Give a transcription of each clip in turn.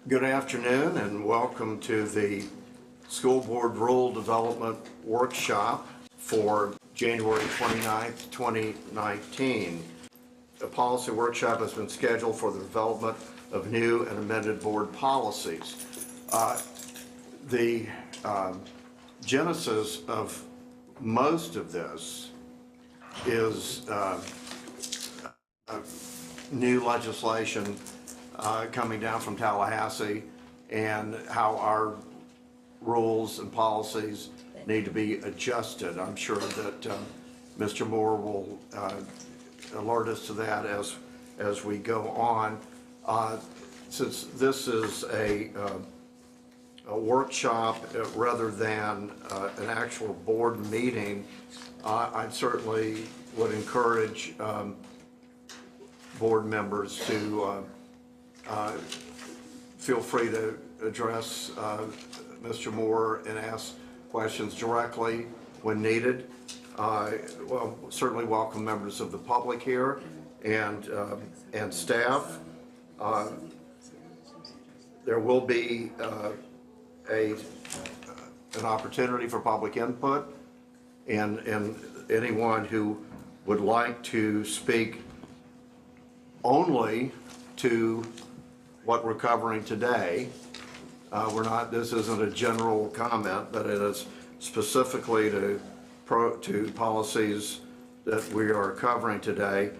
Good afternoon and welcome to the School Board Rule Development Workshop for January 29th, 2019. The policy workshop has been scheduled for the development of new and amended board policies. The genesis of most of this is new legislation coming down from Tallahassee and how our rules and policies need to be adjusted. I'm sure that Mr. Moore will alert us to that as we go on. Since this is a workshop rather than an actual board meeting, I certainly would encourage board members to feel free to address Mr. Moore and ask questions directly when needed. Well, certainly welcome members of the public here and staff. There will be an opportunity for public input, and anyone who would like to speak only to what we're covering today. This isn't a general comment, but it is specifically to policies that we are covering today.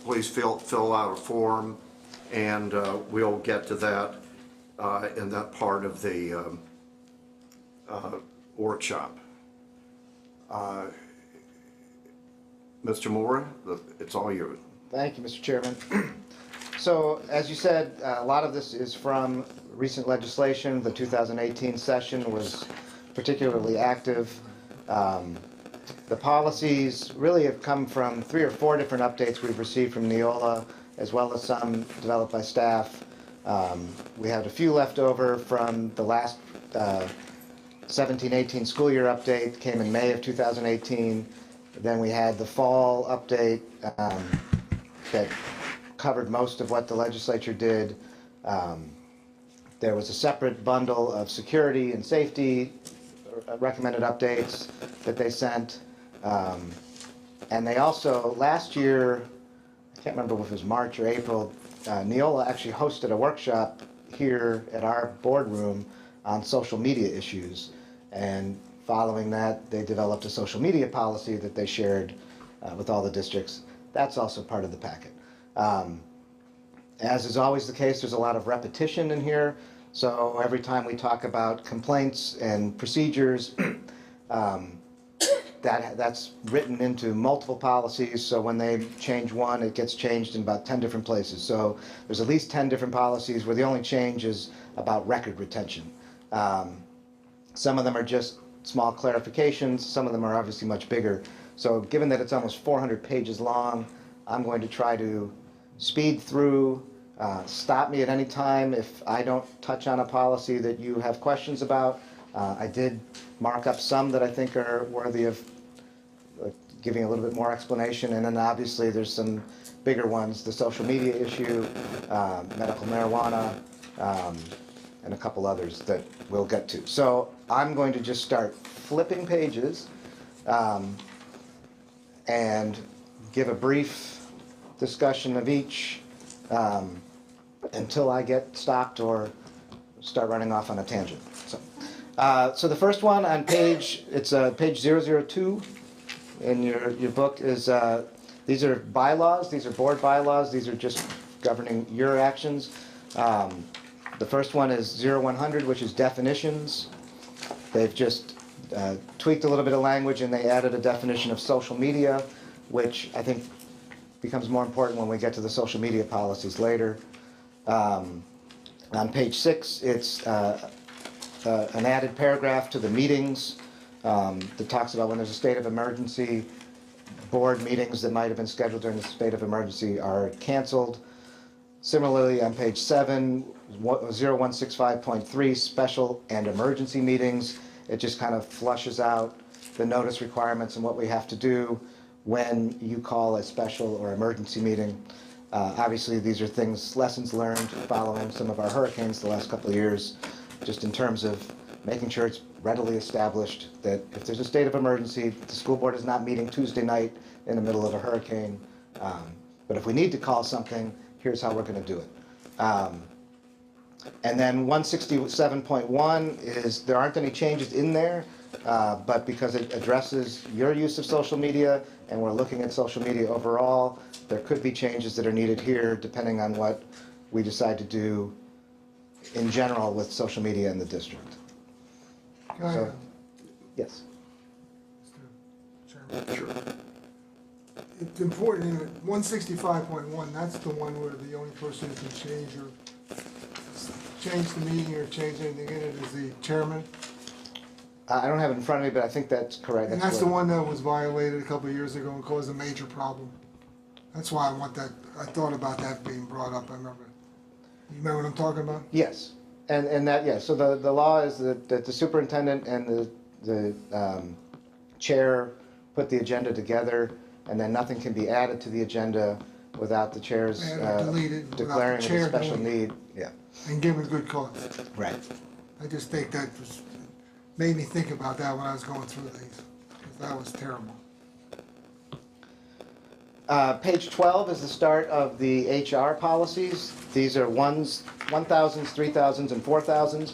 Please fill out a form, and we'll get to that in that part of the workshop. Mr. Moore, it's all yours. Thank you, Mr. Chairman. So, as you said, a lot of this is from recent legislation. The 2018 session was particularly active. The policies really have come from 3 or 4 different updates we've received from Neola, as well as some developed by staff. We had a few left over from the last 17-18 school year update, came in May of 2018. Then we had the fall update that covered most of what the legislature did. There was a separate bundle of security and safety recommended updates that they sent. And they also, last year, I can't remember if it was March or April, Neola actually hosted a workshop here at our boardroom on social media issues. And following that, they developed a social media policy that they shared with all the districts. That's also part of the packet. As is always the case, there's a lot of repetition in here. So every time we talk about complaints and procedures, that's written into multiple policies. So when they change one, it gets changed in about 10 different places. So there's at least 10 different policies where the only change is about record retention. Some of them are just small clarifications. Some of them are obviously much bigger. So given that it's almost 400 pages long, I'm going to try to speed through. Stop me at any time if I don't touch on a policy that you have questions about. I did mark up some that I think are worthy of giving a little bit more explanation, and then obviously there's some bigger ones, the social media issue, medical marijuana, and a couple others that we'll get to. So I'm going to just start flipping pages and give a brief discussion of each until I get stopped or start running off on a tangent. So the first one on page 002 in your book is, these are bylaws, these are board bylaws, these are just governing your actions. The first one is 0100, which is definitions. They've just tweaked a little bit of language and they added a definition of social media, which I think becomes more important when we get to the social media policies later. On page 6, it's an added paragraph to the meetings that talks about when there's a state of emergency, board meetings that might have been scheduled during the state of emergency are canceled. Similarly, on page 7, 0165.3, special and emergency meetings, it just kind of flushes out the notice requirements and what we have to do when you call a special or emergency meeting. Obviously, these are things, lessons learned following some of our hurricanes the last couple of years, just in terms of making sure it's readily established that if there's a state of emergency, the school board is not meeting Tuesday night in the middle of a hurricane. But if we need to call something, here's how we're going to do it. And then 167.1 is, there aren't any changes in there, but because it addresses your use of social media, and we're looking at social media overall, there could be changes that are needed here depending on what we decide to do in general with social media in the district. So, yes. Mr. Chairman. Sure. It's important, 165.1, that's the one where the only person who can change the meeting or change anything in it is the chairman. I don't have it in front of me, but I think that's correct. And that's the one that was violated a couple of years ago and caused a major problem. That's why I want that, I thought about that being brought up, I remember. You remember what I'm talking about? Yes, and that, yes, so the law is that the superintendent and the chair put the agenda together, and then nothing can be added to the agenda without the chair's declaring it a special need. Yeah. And give it a good cause. Right. I just think that made me think about that when I was going through these, because that was terrible. Page 12 is the start of the HR policies. These are 1,000s, 3,000s, and 4,000s.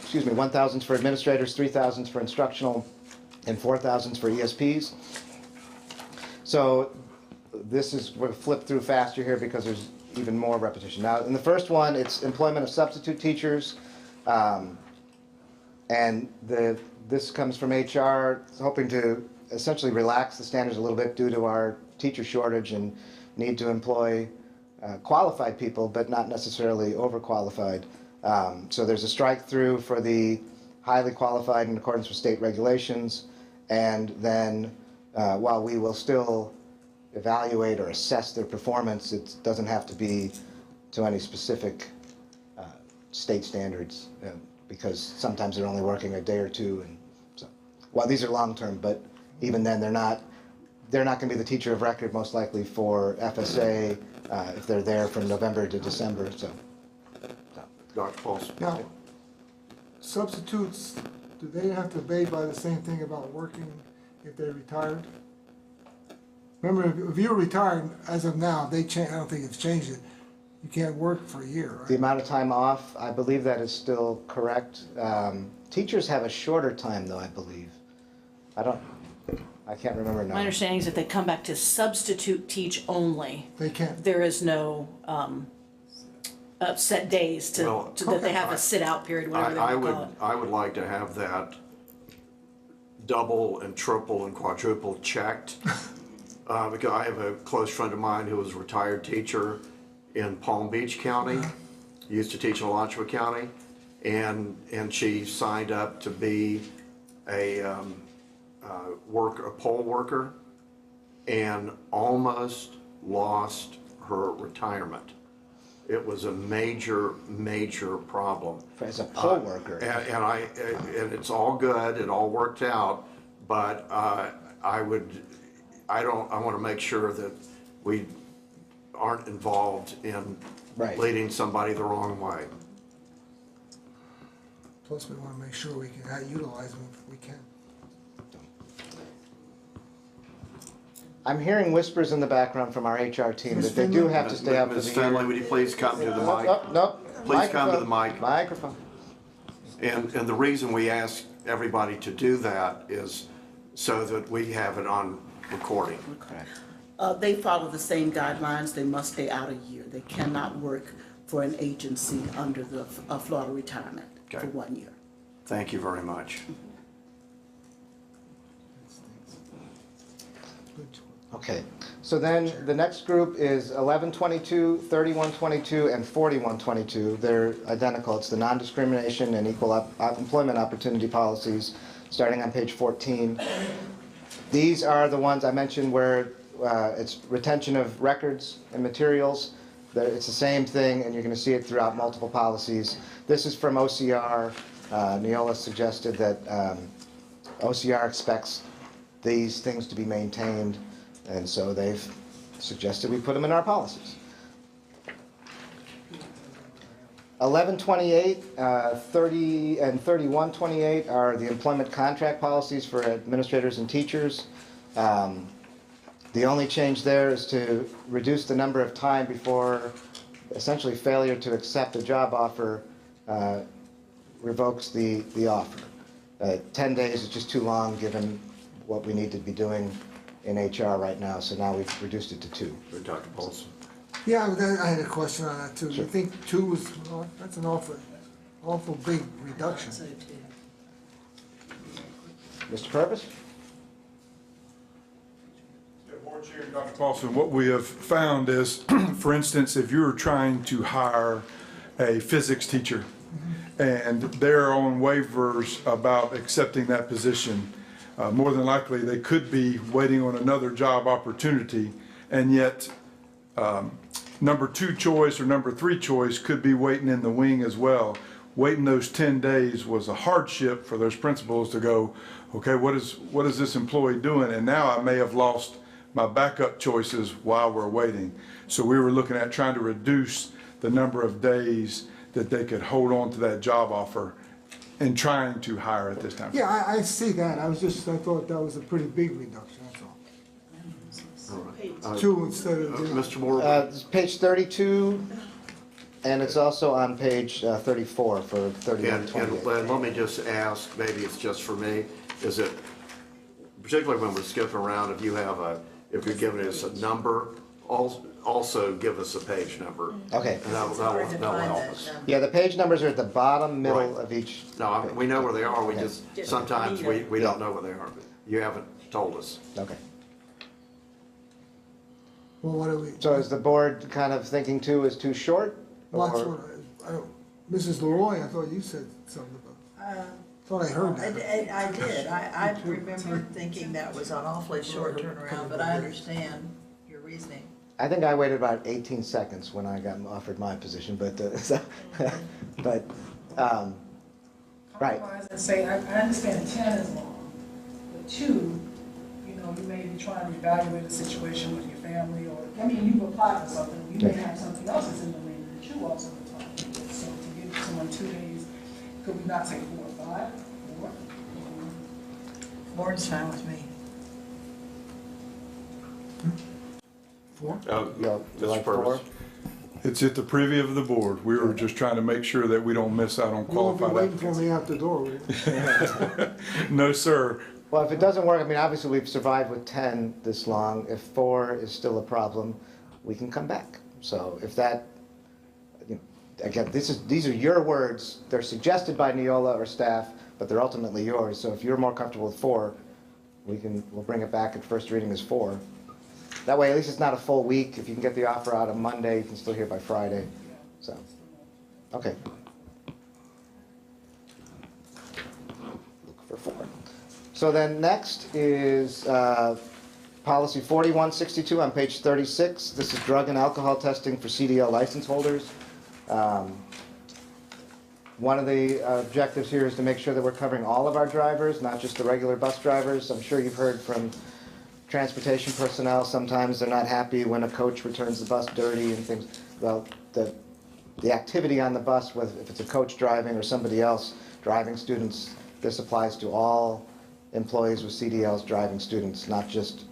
Excuse me, 1,000s for administrators, 3,000s for instructional, and 4,000s for ESPs. So this is, we'll flip through faster here because there's even more repetition. Now, in the first one, it's employment of substitute teachers. And this comes from HR, hoping to essentially relax the standards a little bit due to our teacher shortage and need to employ qualified people, but not necessarily overqualified. So there's a strike through for the highly qualified in accordance with state regulations. And then while we will still evaluate or assess their performance, it doesn't have to be to any specific state standards, because sometimes they're only working a day or two. And so, while these are long-term, but even then they're not going to be the teacher of record most likely for FSA if they're there from November to December. So. Dr. Paulson. Now, substitutes, do they have to obey by the same thing about working if they're retired? Remember, if you're retired, as of now, I don't think it's changed it. You can't work for a year, right? The amount of time off, I believe that is still correct. Teachers have a shorter time, though, I believe. I can't remember now. My understanding is that they come back to substitute teach only. They can't. There is no set days that they have a sit-out period, whatever they want to call it. I would like to have that double and triple and quadruple checked. Because I have a close friend of mine who was a retired teacher in Palm Beach County, used to teach in Alachua County, and she signed up to be a poll worker, and almost lost her retirement. It was a major problem. As a poll worker. And it's all good, it all worked out, but I want to make sure that we aren't involved in leading somebody the wrong way. Plus, we want to make sure we can utilize them if we can. I'm hearing whispers in the background from our HR team that they do have to stay up for the Ms. Finley, would you please come to the mic? No. Please come to the mic. Microphone. And the reason we ask everybody to do that is so that we have it on recording. Correct. They follow the same guidelines. They must stay out a year. They cannot work for an agency under the Florida retirement for 1 year. Thank you very much. Okay, so then the next group is 1122, 3122, and 4122. They're identical. It's the non-discrimination and equal employment opportunity policies, starting on page 14. These are the ones I mentioned where it's retention of records and materials. It's the same thing, and you're going to see it throughout multiple policies. This is from OCR. Neola suggested that OCR expects these things to be maintained, and so they've suggested we put them in our policies. 1128, 30, and 3128 are the employment contract policies for administrators and teachers. The only change there is to reduce the number of time before essentially failure to accept a job offer revokes the offer. 10 days is just too long given what we need to be doing in HR right now, so now we've reduced it to 2. Dr. Paulson. Yeah, I had a question on that too. Sure. I think 2 is, that's an awful big reduction. Mr. Purvis? Board Chair, Dr. Paulson, what we have found is, for instance, if you're trying to hire a physics teacher and they're on waivers about accepting that position, more than likely they could be waiting on another job opportunity, and yet number 2 choice or number 3 choice could be waiting in the wing as well. Waiting those 10 days was a hardship for those principals to go, okay, what is this employee doing? And now I may have lost my backup choices while we're waiting. So we were looking at trying to reduce the number of days that they could hold on to that job offer and trying to hire at this time. Yeah, I see that. I thought that was a pretty big reduction, that's all. 2 instead of 0. Mr. Moore? This is page 32, and it's also on page 34 for 3128. And let me just ask, maybe it's just for me, is it, particularly when we're skipping around, if you're giving us a number, also give us a page number. Okay. And that'll help us. Yeah, the page numbers are at the bottom middle Right. of each. No, we know where they are, we Okay. just, sometimes we don't know where they are. You haven't told us. Okay. Well, what do we? So is the board kind of thinking 2 is too short? Well, that's or- what Mrs. Leroy, I thought you said something about, thought I heard that. I did. I remember thinking that was an awfully short turnaround, but I understand your reasoning. I think I waited about 18 seconds when I got offered my position, but, but, right. As I say, I understand 10 is long, but 2, you may be trying to evaluate a situation with your family, or, you've applied for something, you may have something else that's in the ring that you also apply for. So to give someone 2 days, could we not say 4 or 5, 4? More's fine with me. 4? You Mr. like Purvis? 4? It's at the preview of the board. We were just trying to make sure that we don't miss out on You won't be qualified waiting for applicants. me out the door, will you? No, sir. Well, if it doesn't work, obviously we've survived with 10 this long. If 4 is still a problem, we can come back. So if that, again, these are your words. They're suggested by Neola or staff, but they're ultimately yours. So if you're more comfortable with 4, we'll bring it back at first reading as 4. That way, at least it's not a full week. If you can get the offer out on Monday, you can still hear by Friday. So, okay. Look for 4. So then next is policy 4162 on page 36. This is drug and alcohol testing for CDL license holders. One of the objectives here is to make sure that we're covering all of our drivers, not just the regular bus drivers. I'm sure you've heard from transportation personnel, sometimes they're not happy when a coach returns the bus dirty and things. Well, the activity on the bus, if it's a coach driving or somebody else driving students, this applies to all employees with CDLs driving students, not just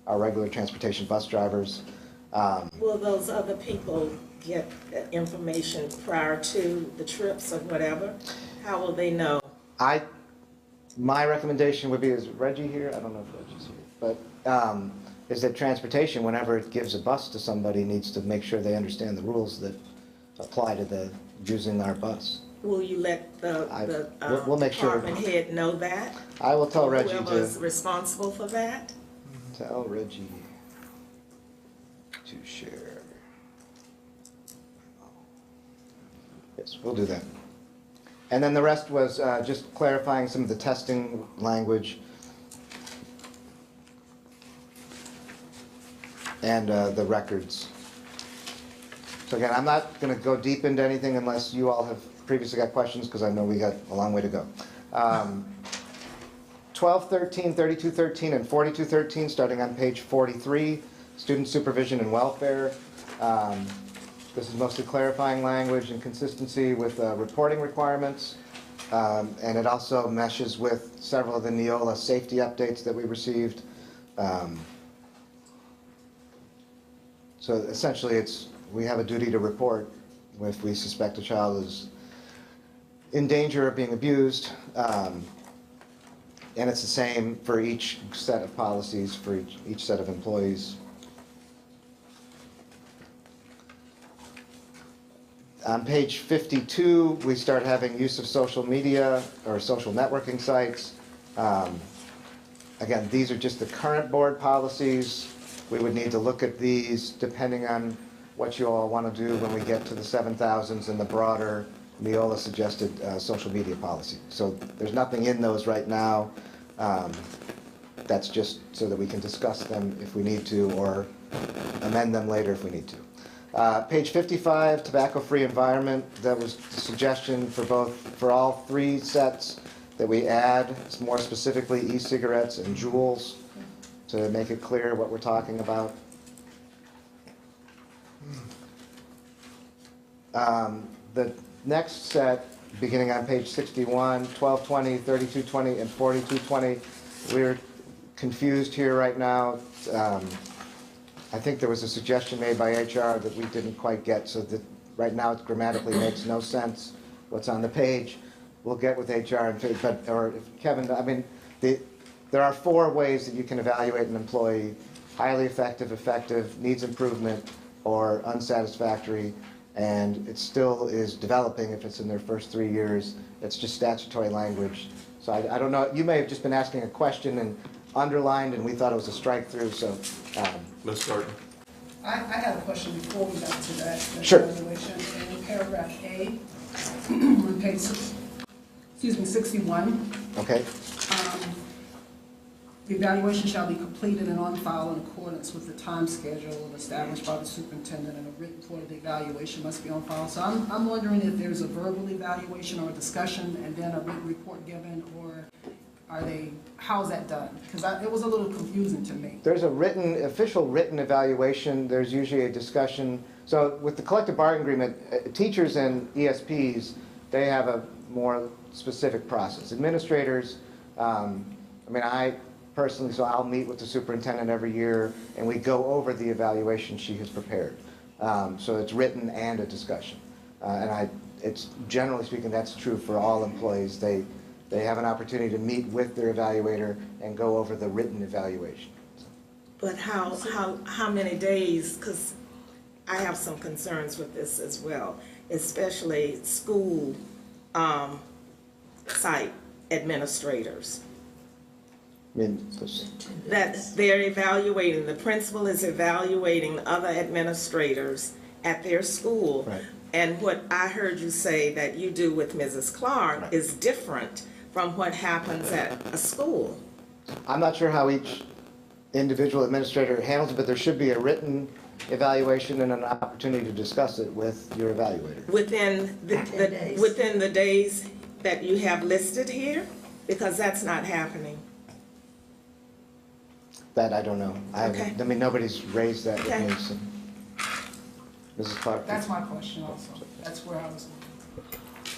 our regular transportation bus drivers. Will those other people get information prior to the trips or whatever? How will they know? My recommendation would be, is Reggie here? I don't know if Reggie's here, but is that transportation, whenever it gives a bus to somebody, needs to make sure they understand the rules that apply to using our bus. Will you let the we'll make sure. department head know that? I will tell Reggie Whoever's to responsible for that? tell Reggie to share. Yes, we'll do that. And then the rest was just clarifying some of the testing language and the records. So again, I'm not going to go deep into anything unless you all have previously got questions, because I know we got a long way to go. 1213, 3213, and 4213, starting on page 43. student supervision and welfare. This is mostly clarifying language and consistency with reporting requirements. And it also meshes with several of the Neola safety updates that we received. So essentially, we have a duty to report if we suspect a child is in danger of being abused. And it's the same for each set of policies, for each set of employees. On page 52, we start having use of social media or social networking sites. Again, these are just the current board policies. We would need to look at these depending on what you all want to do when we get to the 7,000s and the broader Neola suggested social media policy. So there's nothing in those right now. That's just so that we can discuss them if we need to, or amend them later if we need to. Page 55, tobacco-free environment. That was the suggestion for all three sets that we add, more specifically e-cigarettes and Juuls, to make it clear what we're talking about. The next set, beginning on page 61, 1220, 3220, and 4220, we're confused here right now. I think there was a suggestion made by HR that we didn't quite get, so that right now it grammatically makes no sense what's on the page. We'll get with HR, or Kevin, I mean, there are 4 ways that you can evaluate an employee: highly effective, effective, needs improvement, or unsatisfactory, and it still is developing if it's in their first 3 years. It's just statutory language. So I don't know, you may have just been asking a question and underlined, and we thought it was a strike through, so. Let's start. I had a question before we got to that Sure. evaluation. In paragraph A, on page 61, Okay, the evaluation shall be completed and on file in accordance with the time schedule established by the superintendent, and a written report of the evaluation must be on file. So I'm wondering if there's a verbal evaluation or a discussion and then a written report given, or how is that done? Because it was a little confusing to me. there's a official written evaluation. There's usually a discussion. So with the collective bargaining agreement, teachers and ESPs, they have a more specific process. Administrators, I personally, so I'll meet with the superintendent every year, and we go over the evaluation she has prepared. So it's written and a discussion. It's generally speaking, that's true for all employees. They have an opportunity to meet with their evaluator and go over the written evaluation. But how many days, because I have some concerns with this as well, especially school site administrators. That they're evaluating, the principal is evaluating other administrators at their school. Right. And what I heard you say that you do with Mrs. Clark Right. is different from what happens at a school. I'm not sure how each individual administrator handles it, but there should be a written evaluation and an opportunity to discuss it with your evaluator. Within days. within the days that you have listed here? Because that's not happening. That I don't know. Okay. Nobody's raised that with Okay. me, so. Mrs. Clark? That's my question also. That's where I was.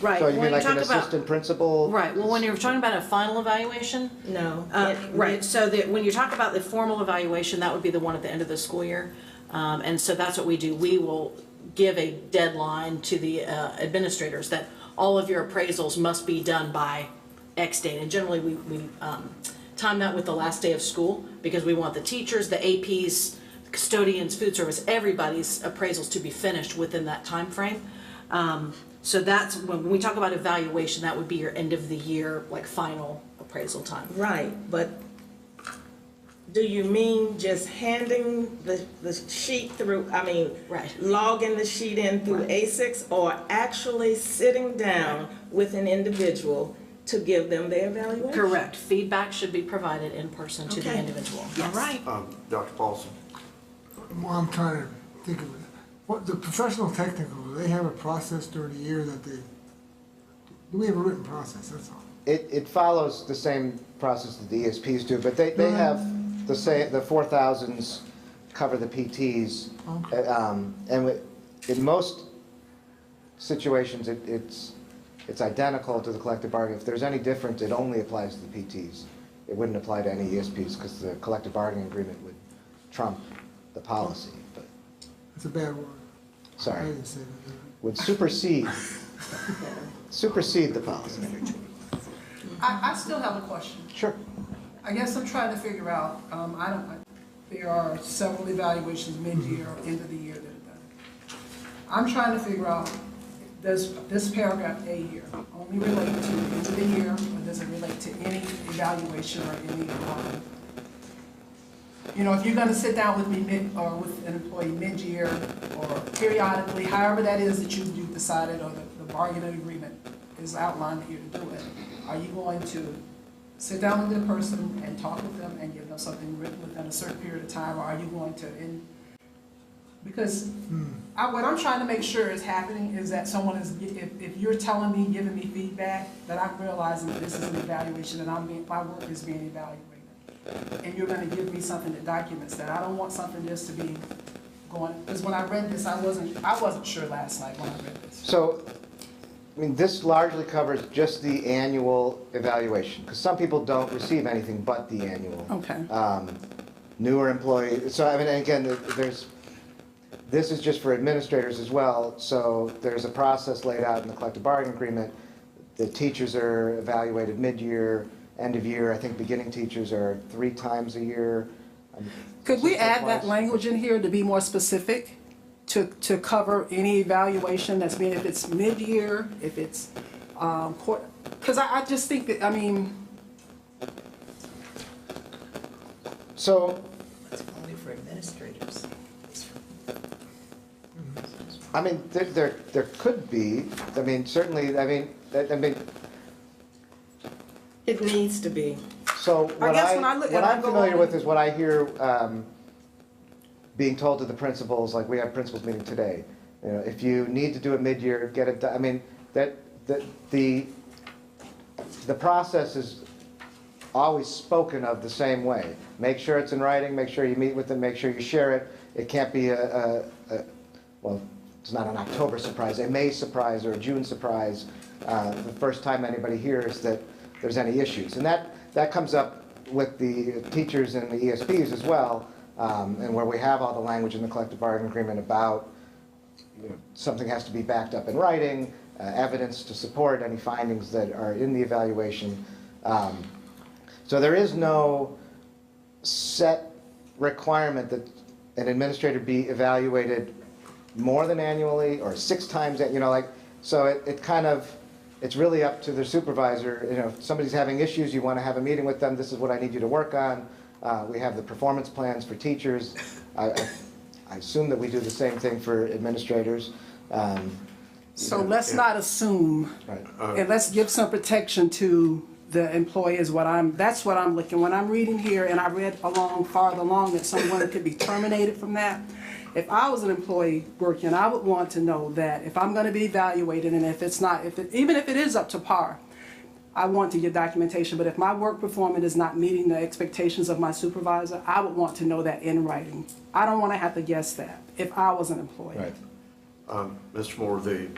Right. So you when mean like an talk about- assistant principal? Right, well, when you're talking about a final evaluation, No. right, so when you talk about the formal evaluation, that would be the one at the end of the school year. And so that's what we do. We will give a deadline to the administrators that all of your appraisals must be done by X date. And generally, we time that with the last day of school, because we want the teachers, the APs, custodians, food service, everybody's appraisals to be finished within that time frame. So that's when we talk about evaluation, that would be your end of the year, like final appraisal time. Right, but do you mean just handing the sheet through, Right. logging the sheet in through Right. A6, or actually sitting down with an individual to give them their evaluation? Correct. Feedback should be provided in person to the Okay. individual. All Yes. right. Dr. Paulson? Well, I'm trying to think of it. What, the professional technical, do they have a process during the year that do we have a written process, that's all? It follows the same process that the ESPs do, but they have the 4,000s cover the PTs. In most situations, it's identical to the collective bargaining. If there's any difference, it only applies to the PTs. It wouldn't apply to any ESPs because the collective bargaining agreement would trump the policy. But It's a bad word. I sorry, didn't say that. would supersede the policy. I still have a question. Sure. I guess I'm trying to figure out, there are several evaluations mid-year or end of the year that are done. I'm trying to figure out, does this paragraph A here only relate to the end of the year, or does it relate to any evaluation or any, if you're gonna sit down with me or with an employee mid-year or periodically, however that is that you decided, or the bargaining agreement is outlined here to do it, are you going to sit down with the person and talk with them and give them something written within a certain period of time, or are you going to, because what I'm trying to make sure is happening is that someone is, if you're telling me, giving me feedback, that I'm realizing that this is an evaluation and my work is being evaluated. And you're gonna give me something that documents that. I don't want something just to be going, because when I read this, I wasn't sure last night when I read this. So, I mean, this largely covers just the annual evaluation, because some people don't receive anything but the annual. Okay. Newer employees, so I mean, again, this is just for administrators as well, so there's a process laid out in the collective bargaining agreement. The teachers are evaluated mid-year, end of year. I think beginning teachers are 3 times a year. Could we add that language in here to be more specific, to cover any evaluation that's being, if it's mid-year, if it's, because I just think that, I mean. So. It's only for administrators. I mean, there could be, I mean, certainly, I mean. It needs to be. So what I'm familiar with is what I hear being told to the principals, like we have principals meeting today. You know, if you need to do it mid-year, get it done. I mean, the process is always spoken of the same way. Make sure it's in writing, make sure you meet with them, make sure you share it. It can't be well, it's not an October surprise, a May surprise or a June surprise the first time anybody hears that there's any issues. And that comes up with the teachers and the ESPs as well, and where we have all the language in the collective bargaining agreement about something has to be backed up in writing, evidence to support any findings that are in the evaluation. So there is no set requirement that an administrator be evaluated more than annually or 6 times, so it kind of, it's really up to the supervisor. If somebody's having issues, you want to have a meeting with them, this is what I need you to work on. We have the performance plans for teachers. I assume that we do the same thing for administrators. So let's not assume, Right. and let's give some protection to the employee is that's what I'm looking. When I'm reading here, and I read farther along that someone could be terminated from that. If I was an employee working, I would want to know that if I'm going to be evaluated, and even if it is up to par, I want to get documentation. But if my work performance is not meeting the expectations of my supervisor, I would want to know that in writing. I don't want to have to guess that if I was an employee. Right. Mr. Moore, the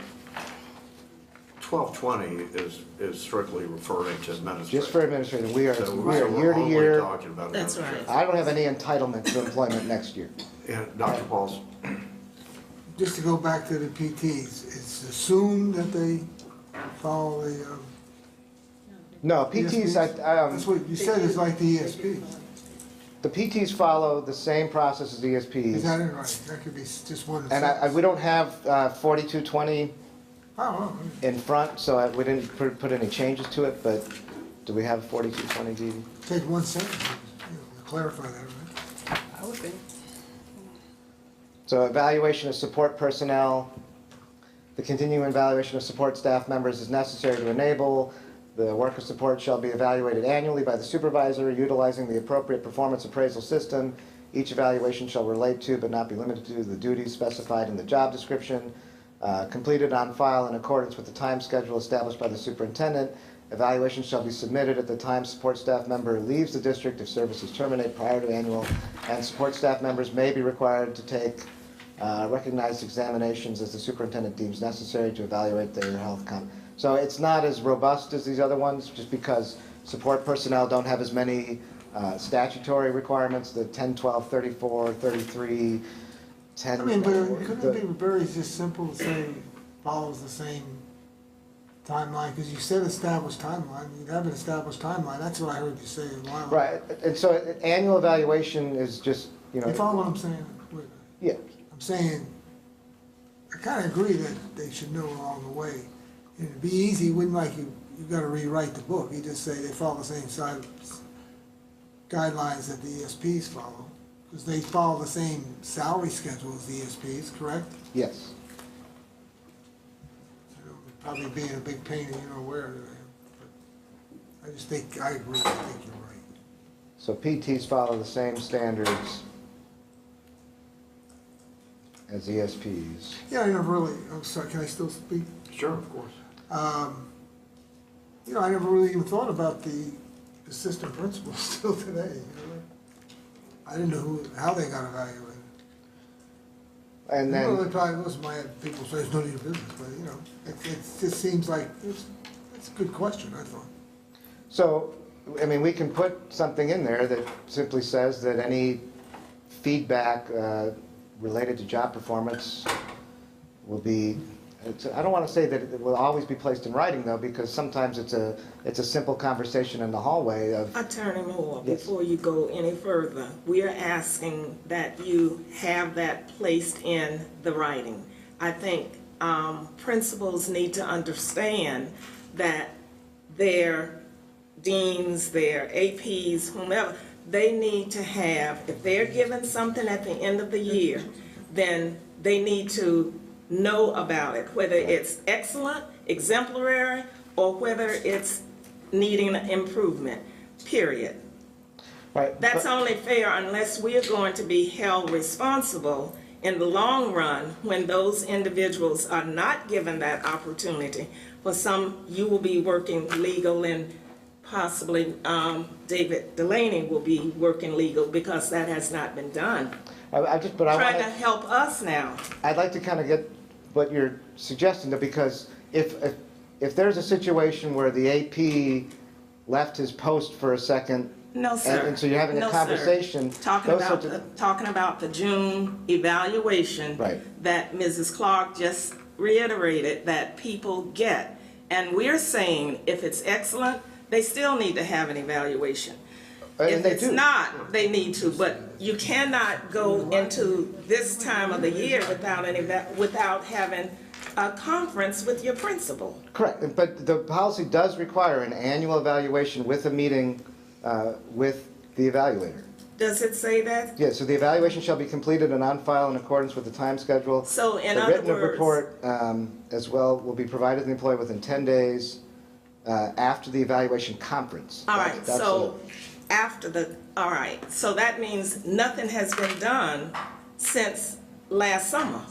1220 is strictly referring to administrators. Just for administrators, we are we're year to only year. talking about That's administrators. right. I don't have any entitlement to employment next year. And Dr. Pauls, Just to go back to the PTs, it's assumed that they follow the, No, PTs, that's what you said, it's like the ESP. the PTs follow the same process as ESPs. Is that in writing? That could be just one. And we don't have 4220 Oh, in front, so we didn't put any changes to it, but do we have 4220 D? take one sentence, clarify that, right? I would think. So evaluation of support personnel, the continuing evaluation of support staff members is necessary to enable. The worker support shall be evaluated annually by the supervisor utilizing the appropriate performance appraisal system. Each evaluation shall relate to but not be limited to the duties specified in the job description. Completed on file in accordance with the time schedule established by the superintendent Evaluation shall be submitted at the time support staff member leaves the district if services terminate prior to annual, and support staff members may be required to take recognized examinations as the superintendent deems necessary to evaluate their health. So it's not as robust as these other ones, just because support personnel don't have as many statutory requirements, the 10, 12, 34, 33, 10. I mean, but couldn't it be very just simple to say follows the same timeline? Because you said established timeline, you'd have an established timeline, that's what I heard you say a while ago. Right, and so annual evaluation is just, you know. You follow what I'm saying? Wait a minute. Yeah, I'm saying, I kind of agree that they should know along the way. It'd be easy, it wouldn't like you got to rewrite the book. You just say they follow the same guidelines that the ESPs follow. Because they follow the same salary schedule as the ESPs, correct? yes. Probably being a big pain and you're aware of it. But I just think, I agree, I think you're right. So PTs follow the same standards as ESPs. Yeah, I never really, I'm sorry, can I still speak? Sure, of course. You know, I never really even thought about the assistant principals still today, you know? I didn't know how they got evaluated. And Well, then, they probably, listen, my people say it's none of your business, but, you know, it just seems like, it's a good question, I thought. so, I mean, we can put something in there that simply says that any feedback related to job performance will be, I don't want to say that it will always be placed in writing, though, because sometimes it's a simple conversation in the hallway of. Attorney Moore, Yes. before you go any further, we are asking that you have that placed in the writing. I think principals need to understand that their deans, their APs, whomever, they need to have, if they're given something at the end of the year, then they need to know about it, whether it's excellent, exemplary, or whether it's needing improvement, period. Right, That's but- only fair unless we're going to be held responsible in the long run when those individuals are not given that opportunity. For some, you will be working legal and possibly David Delaney will be working legal because that has not been done. but I Trying to want help us now. I'd like to kind of get what you're suggesting, though, because if there's a situation where the AP left his post for a second. No, sir. And so you're having a No, sir. conversation. Talking about the June evaluation. Right. That Mrs. Clark just reiterated that people get. And we're saying if it's excellent, they still need to have an evaluation. And If they it's do. not, they need to, but you cannot go into this time of the year without having a conference with your principal. Correct, but the policy does require an annual evaluation with a meeting with the evaluator. Does it say that? Yeah, so the evaluation shall be completed and on file in accordance with the time schedule. So in The other written words. report as well will be provided to the employee within 10 days after the evaluation conference. All right, That's so all right, so that means nothing has been done since last summer.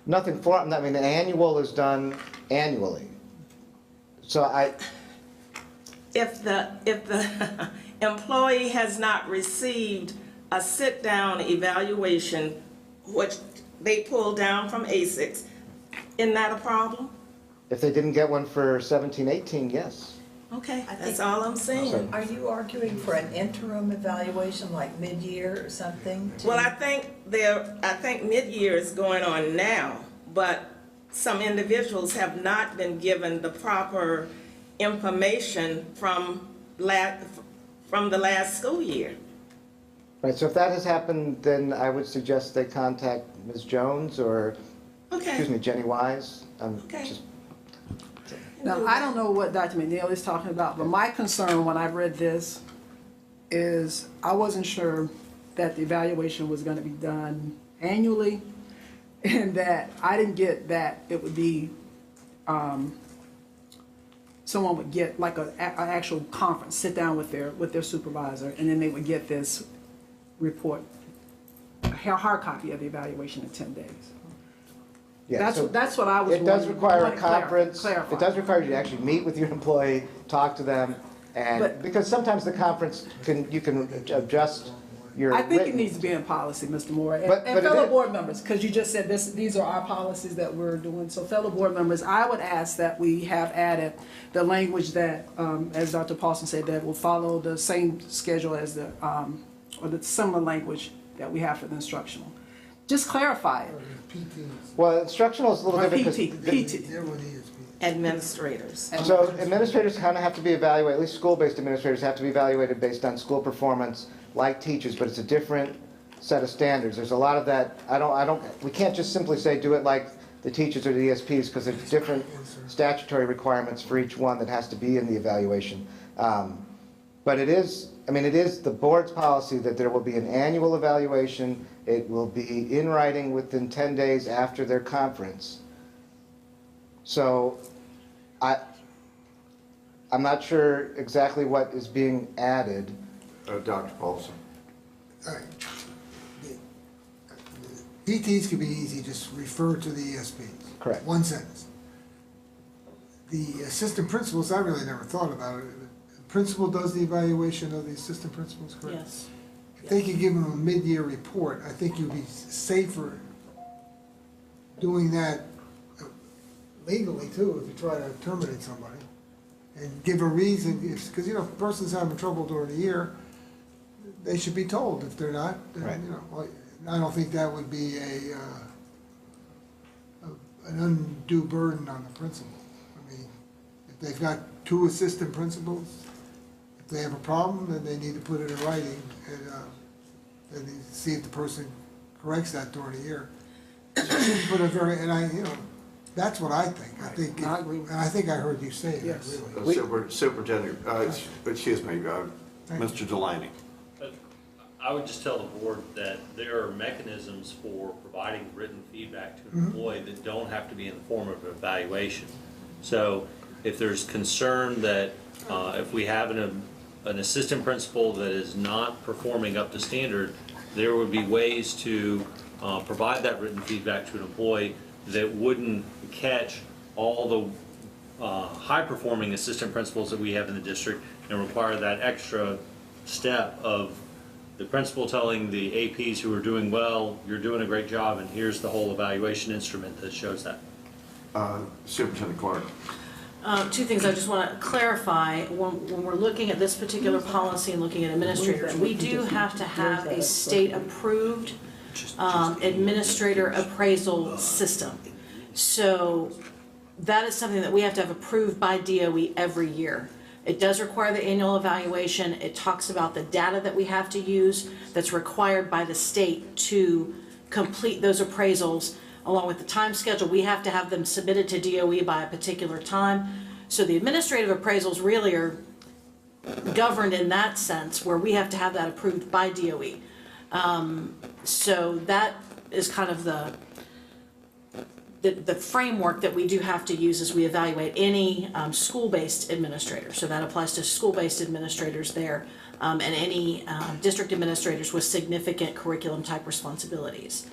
Nothing for, I mean, the annual is done annually. So If the employee has not received a sit-down evaluation, which they pulled down from ASICS, isn't that a problem? if they didn't get one for 17, 18, yes. Okay, I that's think- all I'm saying. Are you arguing for an interim evaluation, like mid-year or something? Well, I think mid-year is going on now, but some individuals have not been given the proper information from the last school year. Right, so if that has happened, then I would suggest they contact Ms. Jones or, excuse me, Jenny Wise. Okay. Now, I don't know what Dr. McNeil is talking about, but my concern when I read this is I wasn't sure that the evaluation was going to be done annually, and that I didn't get that it would be, someone would get like an actual conference, sit down with their supervisor, and then they would get this report, a hard copy of the evaluation in 10 days. Yeah, so That's what I was it does wondering. require a Want to conference. clarify. It does require you to actually meet with your employee, talk to them, and, But- because sometimes the conference you can adjust your I think it written- needs to be in policy, Mr. Moore, and But it fellow is- board members, because you just said these are our policies that we're doing. So fellow board members, I would ask that we have added the language that, as Dr. Paulson said, that will follow the same schedule as or the similar language that we have for the instructional. Just clarify it. PTs, Well, instructional is a little Or different. 'cause PT. everyone is PT. Administrators. So administrators kind of have to be evaluated, at least school-based administrators have to be evaluated based on school performance like teachers, but it's a different set of standards. There's a lot of that, we can't just simply say do it like the teachers or the ESPs, because there's different statutory requirements for each one that has to be in the evaluation. But it is the board's policy that there will be an annual evaluation. It will be in writing within 10 days after their conference. So I'm not sure exactly what is being added. Dr. Paulson. All right. The PTs could be easy, just refer to the ESPs. Correct. One sentence. The assistant principals, I really never thought about it. The principal does the evaluation of the assistant principals, correct? Yes. If they could give them a mid-year report, I think you'd be safer doing that legally too, if you try to terminate somebody. And give a reason, because, if a person's having trouble during the year, they should be told. If they're not, then, Right. well, I don't think that would be an undue burden on the principal. I mean, if they've got 2 assistant principals, if they have a problem, then they need to put it in writing and see if the person corrects that during the year. That's what I think. I agree with And I think I heard you say that, Yes. really. Superintendent, excuse me, Mr. Delaney. I would just tell the board that there are mechanisms for providing written feedback to an employee that don't have to be in the form of an evaluation. So if there's concern that if we have an assistant principal that is not performing up to standard, there would be ways to provide that written feedback to an employee that wouldn't catch all the high-performing assistant principals that we have in the district and require that extra step of the principal telling the APs who are doing well, you're doing a great job, and here's the whole evaluation instrument that shows that. Superintendent Clark. 2 things I just want to clarify. When we're looking at this particular policy and looking at administrators, we do have to have a state-approved administrator appraisal system. So that is something that we have to have approved by DOE every year. It does require the annual evaluation. It talks about the data that we have to use that's required by the state to complete those appraisals, along with the time schedule. We have to have them submitted to DOE by a particular time. So the administrative appraisals really are governed in that sense, where we have to have that approved by DOE. So that is kind of the framework that we do have to use as we evaluate any school-based administrator. So that applies to school-based administrators there, and any district administrators with significant curriculum-type responsibilities.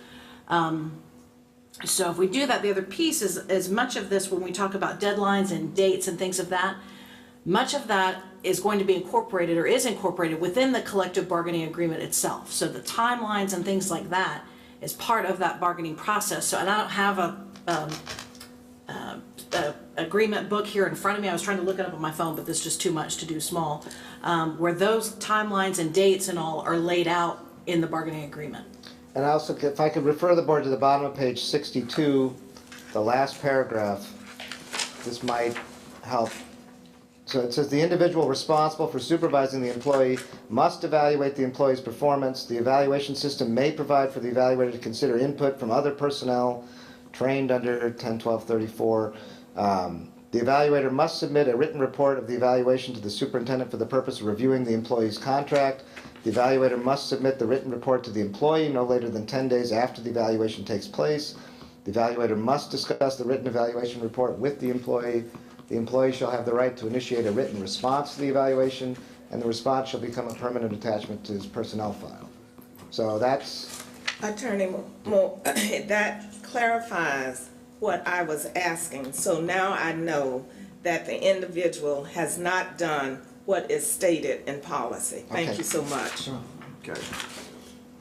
So if we do that, the other piece is, as much of this, when we talk about deadlines and dates and things of that, much of that is going to be incorporated or is incorporated within the collective bargaining agreement itself. So the timelines and things like that is part of that bargaining process. So, and I don't have a agreement book here in front of me. I was trying to look it up on my phone, but this is just too much to do small, where those timelines and dates and all are laid out in the bargaining agreement. And also, if I could refer the board to the bottom of page 62, the last paragraph, this might help. So it says, the individual responsible for supervising the employee must evaluate the employee's performance. The evaluation system may provide for the evaluator to consider input from other personnel trained under 10-12-34. The evaluator must submit a written report of the evaluation to the superintendent for the purpose of reviewing the employee's contract. The evaluator must submit the written report to the employee no later than 10 days after the evaluation takes place. The evaluator must discuss the written evaluation report with the employee. The employee shall have the right to initiate a written response to the evaluation, and the response shall become a permanent attachment to his personnel file. So that's... Attorney Moore, that clarifies what I was asking. So now I know that the individual has not done what is stated in policy. Thank Okay. you so much. Okay.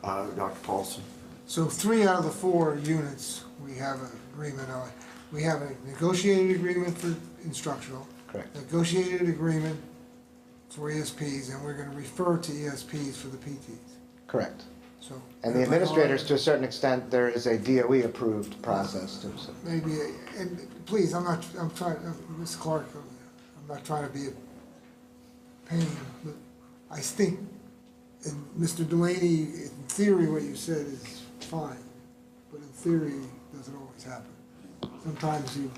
Dr. Paulson? So 3 out of the 4 units, we have an agreement on. We have a negotiated agreement for instructional. Correct. Negotiated agreement for ESPs, and we're gonna refer to ESPs for the PTs, Correct. so. And the administrators, to a certain extent, there is a DOE-approved process too, so. Maybe, and please, I'm trying, Ms. Clark, I'm not trying to be a pain, but I think, and Mr. Delaney, in theory, what you said is fine, but in theory, it doesn't always happen. Sometimes you,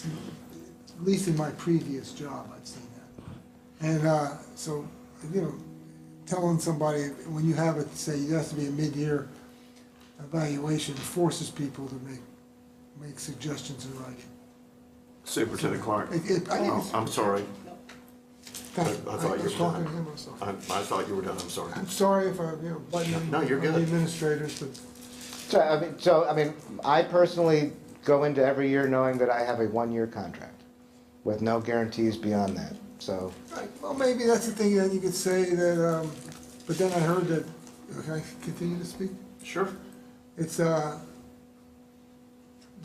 at least in my previous job, I've seen that. And so, you know, telling somebody, when you have it, say, it has to be a mid-year evaluation, forces people to make suggestions in writing. Superintendent Clark? I think it's- I'm sorry. Thank you. I thought you was were talking done. to him, I'm sorry. I thought you were done, I'm sorry. I'm sorry if I, butting in No, you're on the good. administrators, but I mean, I personally go into every year knowing that I have a 1-year contract with no guarantees beyond that, so. right, well, maybe that's the thing that you could say that, but then I heard that, can I continue to speak? Sure. It's, that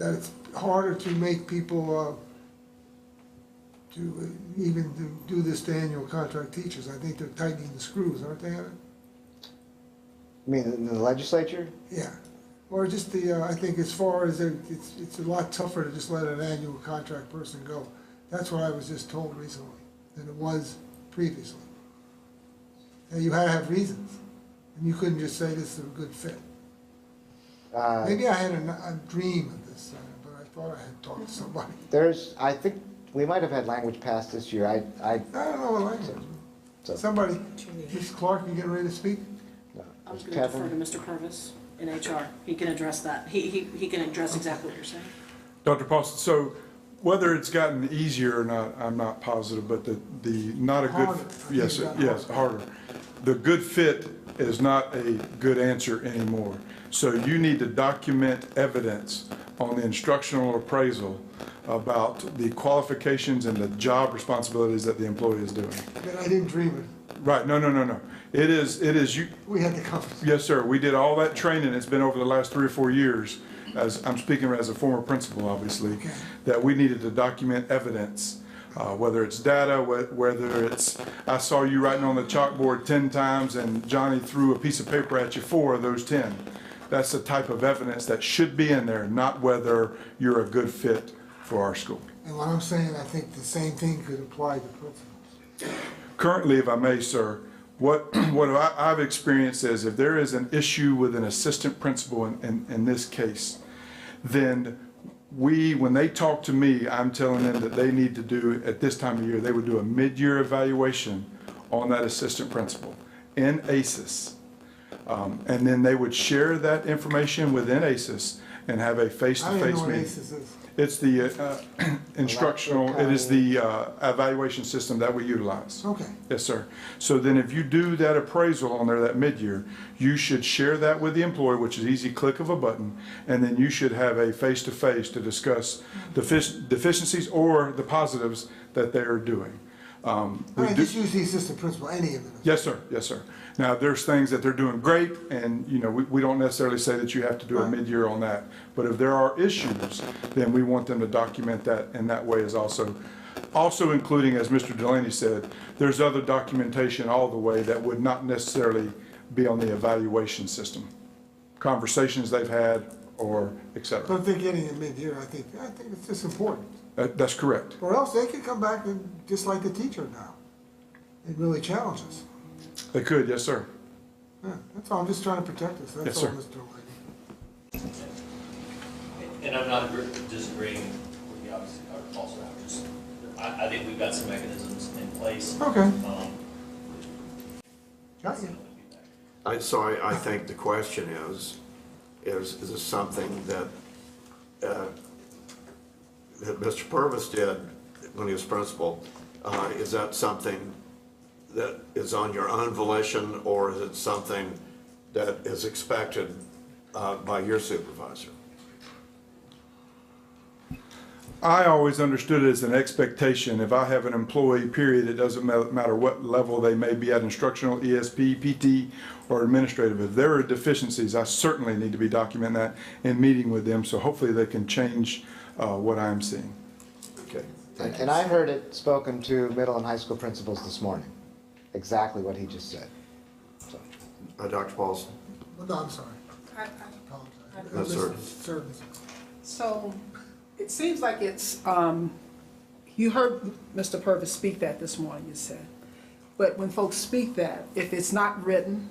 it's harder to make people, to even do this to annual contract teachers. I think they're tightening the screws, aren't they? I mean, in the legislature? Yeah, or just the, I think as far as, it's a lot tougher to just let an annual contract person go. That's what I was just told recently, than it was previously. And you had to have reasons, and you couldn't just say this is a good fit. Maybe I had a dream of this, but I thought I had talked to somebody. I think, we might have had language passed this year, I I don't know what language. So- Somebody, Ms. Clark, you getting ready to speak? no. I was going to defer to Catherine? Mr. Purvis in HR. He can address that. He can address exactly what you're saying. Dr. Paulson, so whether it's gotten easier or not, I'm not positive, but the not a good, Harder. I think yes, it's gotten yes, harder. The good fit is not a good answer anymore. So you need to document evidence on the instructional appraisal about the qualifications and the job responsibilities that the employee is doing. That I didn't dream it. Right, no. It is, you, We had the conversation. yes, sir, we did all that training, it's been over the last 3 or 4 years, as, I'm speaking as a former principal, obviously, that we needed to document evidence, whether it's data, whether it's, I saw you writing on the chalkboard 10 times and Johnny threw a piece of paper at you 4 of those 10. That's the type of evidence that should be in there, not whether you're a good fit for our school. And what I'm saying, I think the same thing could apply to principals. Currently, if I may, sir, what I've experienced is if there is an issue with an assistant principal in this case, then when they talk to me, I'm telling them that they need to do, at this time of year, they would do a mid-year evaluation on that assistant principal in ACES. And then they would share that information within ACES and have a I don't face-to-face know what meeting. ACES is. It's the instructional, it is the evaluation system that we utilize. Okay. Yes, sir. So then if you do that appraisal on there, that mid-year, you should share that with the employee, which is easy click of a button, and then you should have a face-to-face to discuss deficiencies or the positives that they are doing. Just use the assistant principal, any of them. Yes, sir. Yes, sir. Now, there's things that they're doing great, and, we don't necessarily say that you have to do a mid-year on that. But if there are issues, then we want them to document that in that way is also including, as Mr. Delaney said, there's other documentation all the way that would not necessarily be on the evaluation system. Conversations they've had or et I cetera. don't think getting it mid-year, I think it's just important. That's correct. Or else they could come back and, just like the teacher now, it really challenges. They could, yes, sir. Yeah, that's all, I'm just trying to protect us, Yes, that's all, sir. Mr. Delaney. And I'm not disagreeing with you, obviously, Dr. Paulson, I think we've got some mechanisms in place. Okay. Got you. I think the question is this something that Mr. Purvis did when he was principal? Is that something that is on your own volition, or is it something that is expected by your supervisor? I always understood it as an expectation. If I have an employee, period, it doesn't matter what level they may be at, instructional, ESP, PT, or administrative. If there are deficiencies, I certainly need to be documenting that and meeting with them, so hopefully they can change what I'm seeing. Okay. And I heard it spoken to middle and high school principals this morning, exactly what he just said. So. Dr. Paulson? No, I'm sorry. I Apologize. Yes, sir. Certain. So, it seems like it's, you heard Mr. Purvis speak that this morning, you said. But when folks speak that, if it's not written,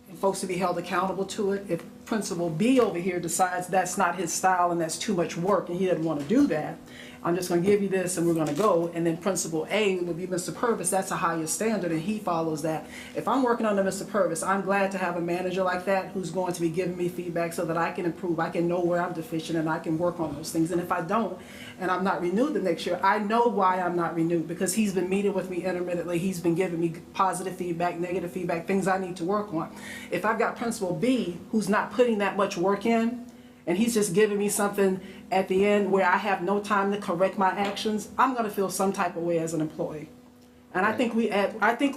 and folks to be held accountable to it, if Principal B over here decides that's not his style and that's too much work and he doesn't want to do that, I'm just going to give you this and we're going to go, and then Principal A will be Mr. Purvis, that's a higher standard and he follows that. If I'm working under Mr. Purvis, I'm glad to have a manager like that who's going to be giving me feedback so that I can improve, I can know where I'm deficient and I can work on those things. And if I don't, and I'm not renewed the next year, I know why I'm not renewed, because he's been meeting with me intermittently, he's been giving me positive feedback, negative feedback, things I need to work on. If I've got Principal B who's not putting that much work in, and he's just giving me something at the end where I have no time to correct my actions, I'm going to feel some type of way as an employee. And I think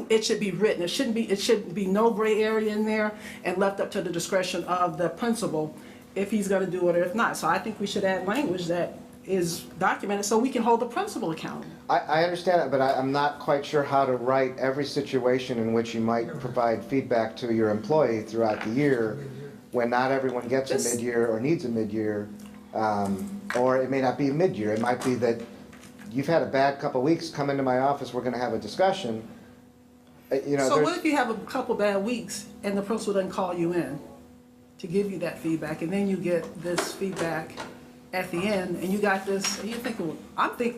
it should be written. It shouldn't be no gray area in there and left up to the discretion of the principal if he's going to do it or if not. So I think we should add language that is documented so we can hold the principal accountable. I understand it, but I'm not quite sure how to write every situation in which you might provide feedback to your employee throughout the year when not everyone gets a mid-year or needs a mid-year, or it may not be a mid-year. It might be that you've had a bad couple weeks, come into my office, we're going to have a discussion. So what if you have a couple bad weeks and the principal doesn't call you in to give you that feedback, and then you get this feedback at the end, and you got this, and you're thinking, well,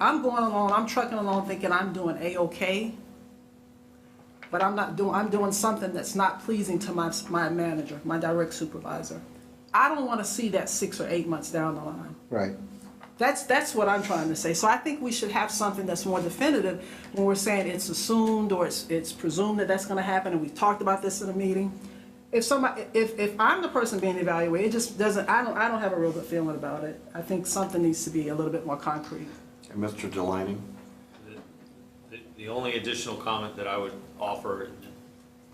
I'm going along, I'm trucking along thinking I'm doing A-okay, but I'm doing something that's not pleasing to my manager, my direct supervisor. I don't want to see that 6 or 8 months down the line. Right. That's what I'm trying to say. So I think we should have something that's more definitive when we're saying it's assumed or it's presumed that that's going to happen, and we talked about this in a meeting. If I'm the person being evaluated, it just doesn't, I don't have a real good feeling about it. I think something needs to be a little bit more concrete. And Mr. Delaney? The only additional comment that I would offer,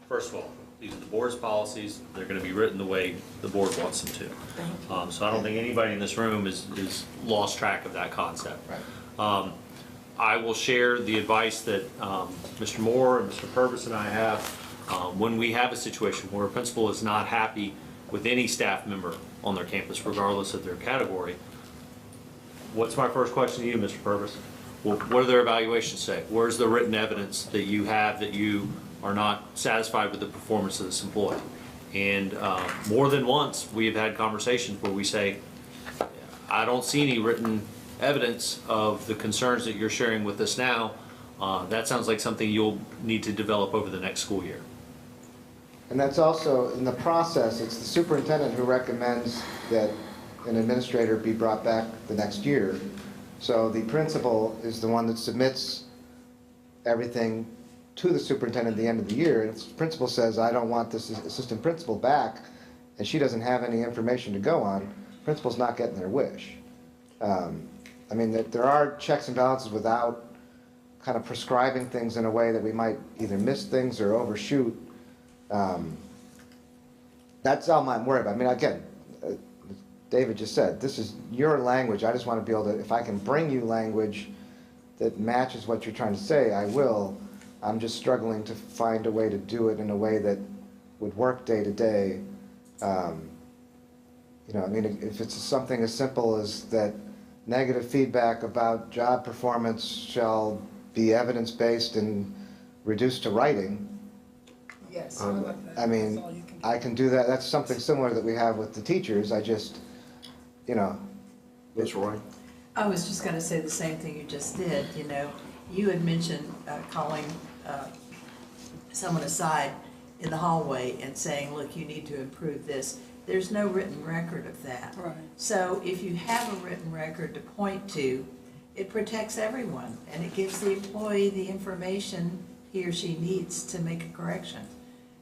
first of all, these are the board's policies. They're going to be written the way the board wants them to. So I don't think anybody in this room is lost track of that concept. Right. I will share the advice that Mr. Moore and Mr. Purvis and I have when we have a situation where a principal is not happy with any staff member on their campus, regardless of their category. What's my first question to you, Mr. Purvis? Well, what do their evaluations say? Where's the written evidence that you have that you are not satisfied with the performance of this employee? And more than once, we have had conversations where we say, I don't see any written evidence of the concerns that you're sharing with us now. That sounds like something you'll need to develop over the next school year. And that's also, in the process, it's the superintendent who recommends that an administrator be brought back the next year. So the principal is the one that submits everything to the superintendent at the end of the year. And if the principal says, I don't want this assistant principal back, and she doesn't have any information to go on, the principal's not getting their wish. I mean, there are checks and balances without kind of prescribing things in a way that we might either miss things or overshoot. That's all I'm worried about. I mean, again, David just said, this is your language. I just want to be able to, if I can bring you language that matches what you're trying to say, I will. I'm just struggling to find a way to do it in a way that would work day to day. You know, I mean, if it's something as simple as that negative feedback about job performance shall be evidence-based and reduced to writing. Yes, I mean, I can do that. That's something similar that we have with the teachers. I just, you know. Ms. Roy? I was just gonna say the same thing you just did, you know. You had mentioned calling someone aside in the hallway and saying, look, you need to improve this. There's no written record of that. Right. So if you have a written record to point to, it protects everyone, and it gives the employee the information he or she needs to make a correction.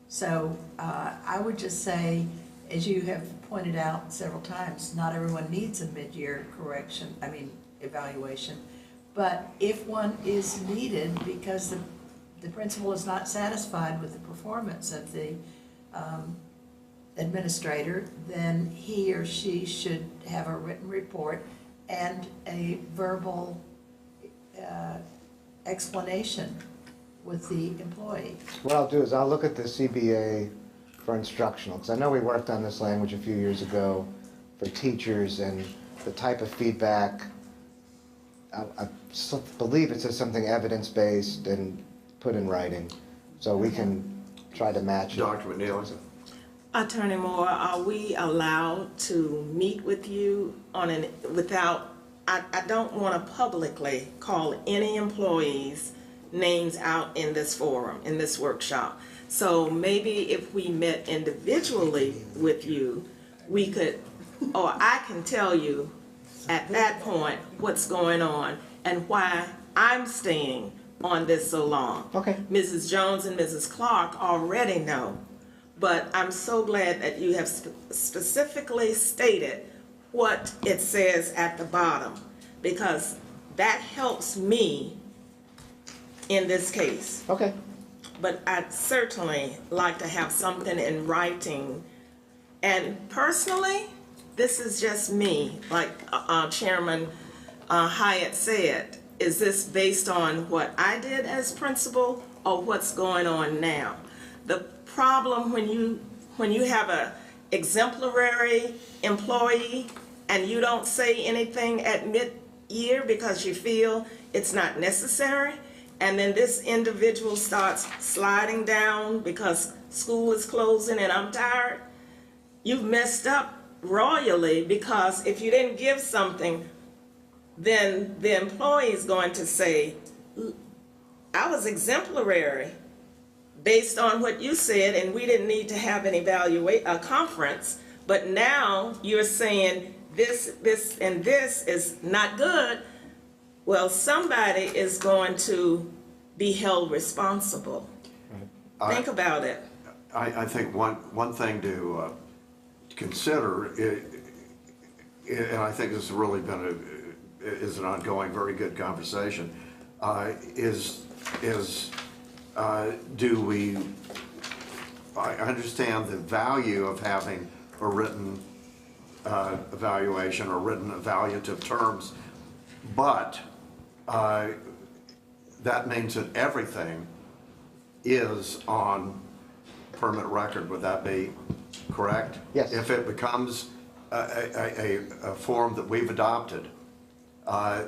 So I would just say, as you have pointed out several times, not everyone needs a mid-year correction, evaluation. But if one is needed because the principal is not satisfied with the performance of the administrator, then he or she should have a written report and a verbal explanation with the employee. What I'll do is I'll look at the CBA for instructional, because I know we worked on this language a few years ago for teachers and the type of feedback. I believe it says something evidence-based and put in writing, so we can try to match it. Dr. McNeil? Attorney Moore, are we allowed to meet with you on I don't want to publicly call any employees' names out in this forum, in this workshop. So maybe if we met individually with you, we could, or I can tell you at that point what's going on and why I'm staying on this so long. Okay. Mrs. Jones and Mrs. Clark already know, but I'm so glad that you have specifically stated what it says at the bottom, because that helps me in this case. Okay. But I'd certainly like to have something in writing. And personally, this is just me, like Chairman Hyatt said. Is this based on what I did as principal or what's going on now? The problem when you have a exemplary employee and you don't say anything at mid-year because you feel it's not necessary, and then this individual starts sliding down because school is closing and I'm tired, you've messed up royally, because if you didn't give something, then the employee is going to say, I was exemplary based on what you said, and we didn't need to have an a conference, but now you're saying this, and this is not good. Well, somebody is going to be held responsible. Think about it. I think one thing to consider, and I think this has really been is an ongoing, very good conversation, I understand the value of having a written evaluation or written evaluative terms, but that means that everything is on permanent record. Would that be correct? Yes. If it becomes a form that we've adopted,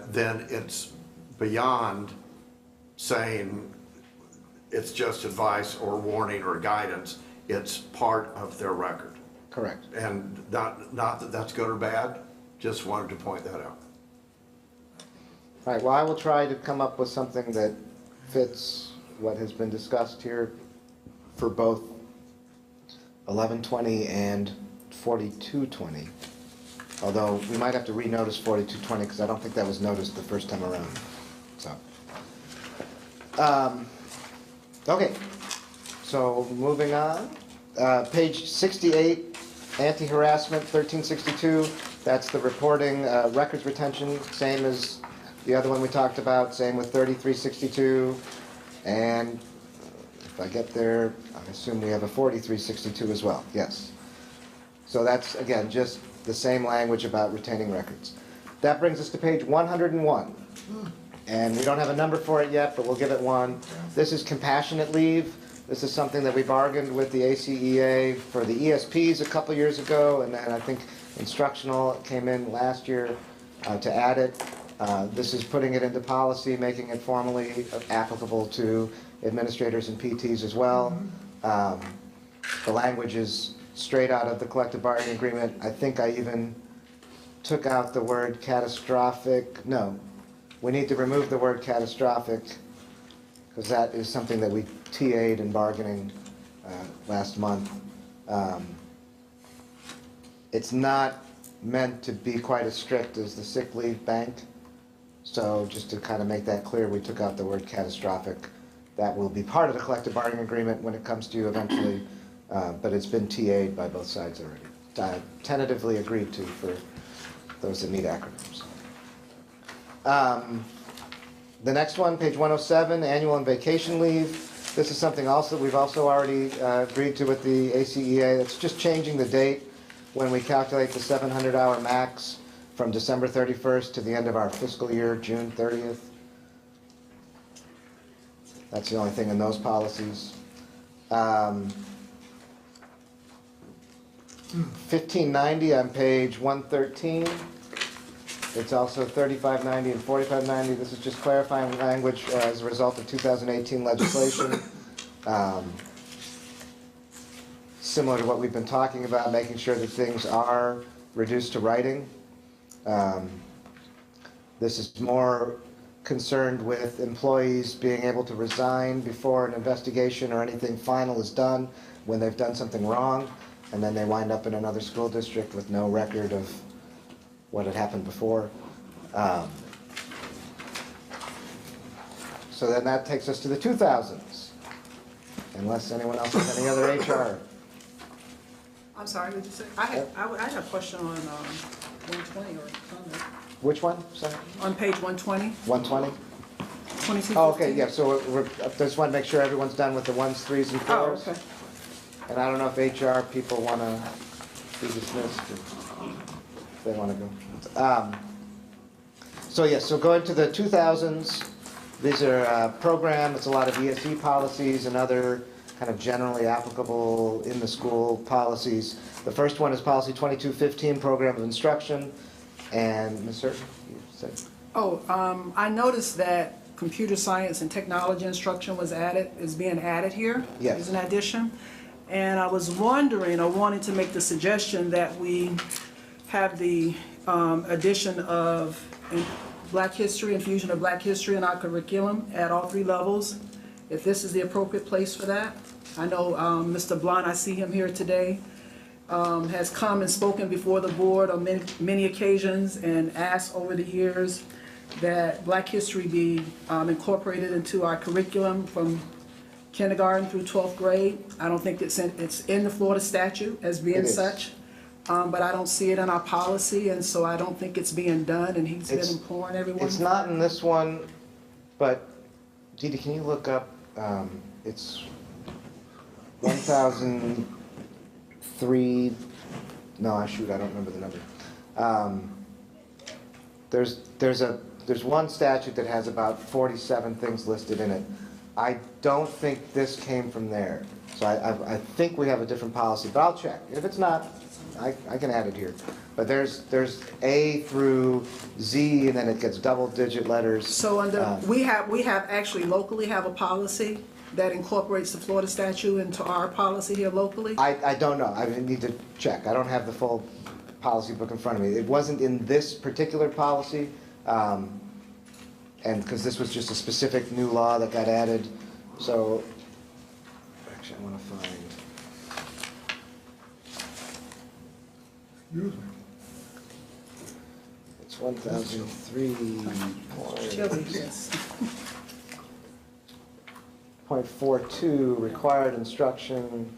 then it's beyond saying it's just advice or warning or guidance. It's part of their record. Correct. And not that that's good or bad, just wanted to point that out. All right, well, I will try to come up with something that fits what has been discussed here for both 1120 and 4220. Although we might have to renotice 4220 because I don't think that was noticed the first time around. So, okay, so moving on. Page 68, anti-harassment, 1362. That's the reporting, records retention, same as the other one we talked about, same with 3362. And if I get there, I assume we have a 4362 as well, yes. So that's, again, just the same language about retaining records. That brings us to page 101. And we don't have a number for it yet, but we'll give it one. This is compassionate leave. This is something that we bargained with the ACEA for the ESPs a couple years ago, and I think instructional came in last year to add it. This is putting it into policy, making it formally applicable to administrators and PTs as well. The language is straight out of the collective bargaining agreement. I think I even took out the word catastrophic. No, we need to remove the word catastrophic because that is something that we TA'd in bargaining last month. It's not meant to be quite as strict as the sick leave bank. So just to kind of make that clear, we took out the word catastrophic. That will be part of the collective bargaining agreement when it comes to you eventually, but it's been TA'd by both sides already. Tentatively agreed to for those that need acronyms. The next one, page 107, annual and vacation leave. This is something also we've also already agreed to with the ACEA. It's just changing the date when we calculate the 700-hour max from December 31st to the end of our fiscal year, June 30th. That's the only thing in those policies. 1590 on page 113. It's also 3590 and 4590. This is just clarifying language as a result of 2018 legislation. Similar to what we've been talking about, making sure that things are reduced to writing. This is more concerned with employees being able to resign before an investigation or anything final is done when they've done something wrong, and then they wind up in another school district with no record of what had happened before. So then that takes us to the 2000s, unless anyone else has any other HR. I'm sorry, what did you say? I had a question on 120 or something. Which one, sorry? On page 120, 120? 2215. Oh, okay, yeah, so I just want to make sure everyone's done with the 1s, 3s, and 4s. Oh, okay. And I don't know if HR people want to be dismissed, if they want to go. So yes, so going to the 2000s, these are program, it's a lot of ESE policies and other kind of generally applicable in the school policies. The first one is policy 2215, program of instruction. And Ms. Certain, you said? Oh, I noticed that computer science and technology instruction is being added here. Yes. As an addition. And I was wondering, or wanting to make the suggestion that we have the addition of Black history, infusion of Black history in our curriculum at all 3 levels, if this is the appropriate place for that. I know Mr. Blunt, I see him here today, has come and spoken before the board on many occasions and asked over the years that Black history be incorporated into our curriculum from kindergarten through 12th grade. I don't think it's in the Florida statute as being such, but I don't see it in our policy, and so I don't think it's being done, and he's been imploring everyone. It's not in this one, but Didi, can you look up, it's 1003, no, I don't remember the number. There's one statute that has about 47 things listed in it. I don't think this came from there. So I think we have a different policy, but I'll check. If it's not, I can add it here. But there's A through Z, and then it gets double-digit letters. So we have actually locally have a policy that incorporates the Florida statute into our policy here locally? I don't know. I need to check. I don't have the full policy book in front of me. It wasn't in this particular policy, and because this was just a specific new law that got added. So, actually, I want to find. Excuse me. It's 1003.42, required instruction.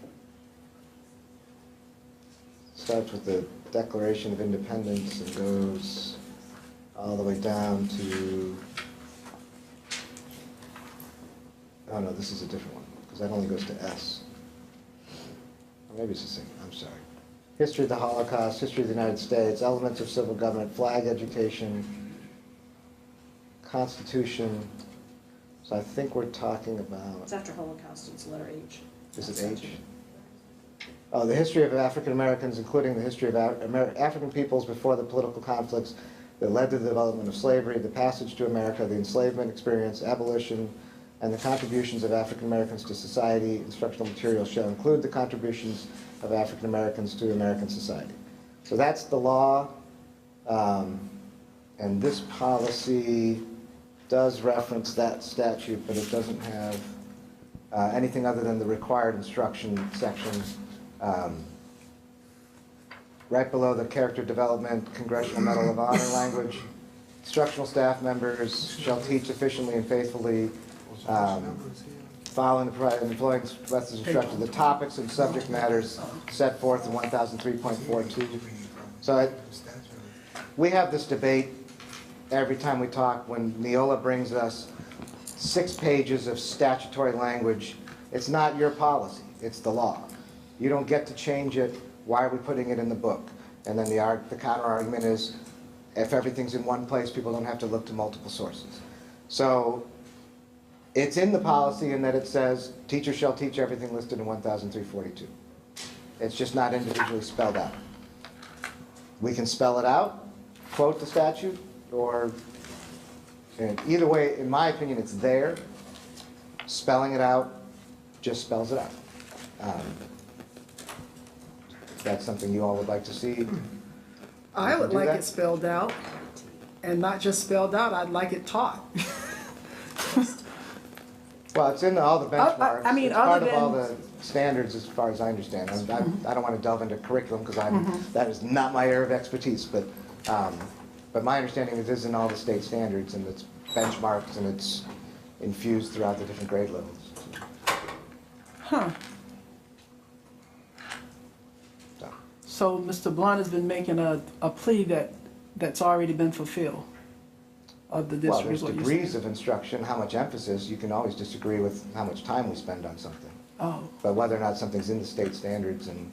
Starts with the Declaration of Independence and goes all the way down to, oh no, this is a different one, because that only goes to S. Or maybe it's the same, I'm sorry. History of the Holocaust, history of the United States, elements of civil government, flag education, Constitution. So I think we're talking about... It's after Holocaust, it's letter H. Is it H? Oh, the history of African Americans, including the history of African peoples before the political conflicts that led to the development of slavery, the passage to America, the enslavement experience, abolition, and the contributions of African Americans to society. Instructional materials shall include the contributions of African Americans to American society. So that's the law, and this policy does reference that statute, but it doesn't have anything other than the required instruction section. Right below the character development, Congressional Medal of Honor language, instructional staff members shall teach efficiently and faithfully, following the employing methods instruction, the topics and subject matters set forth in 1003.42. So we have this debate every time we talk, when Neola brings us 6 pages of statutory language, it's not your policy, it's the law. You don't get to change it, why are we putting it in the book? And then the counter argument is, if everything's in one place, people don't have to look to multiple sources. So it's in the policy in that it says, teachers shall teach everything listed in 1342. It's just not individually spelled out. We can spell it out, quote the statute, or and either way, in my opinion, it's there. Spelling it out just spells it out. If that's something you all would like to see, I would do like that? it spelled out, and not just spelled out, I'd like it taught. well, it's in all the benchmarks. I mean, It's part other of all than- the standards as far as I understand. I don't want to delve into curriculum because that is not my area of expertise, but my understanding is it is in all the state standards and it's benchmarked and it's infused throughout the different grade levels. Huh. So Mr. Blunt has been making a plea that's already been fulfilled of the Well, district. there's is what you're degrees saying? of instruction, how much emphasis, you can always disagree with how much time we spend on something. Oh, But whether or not something's in the state standards and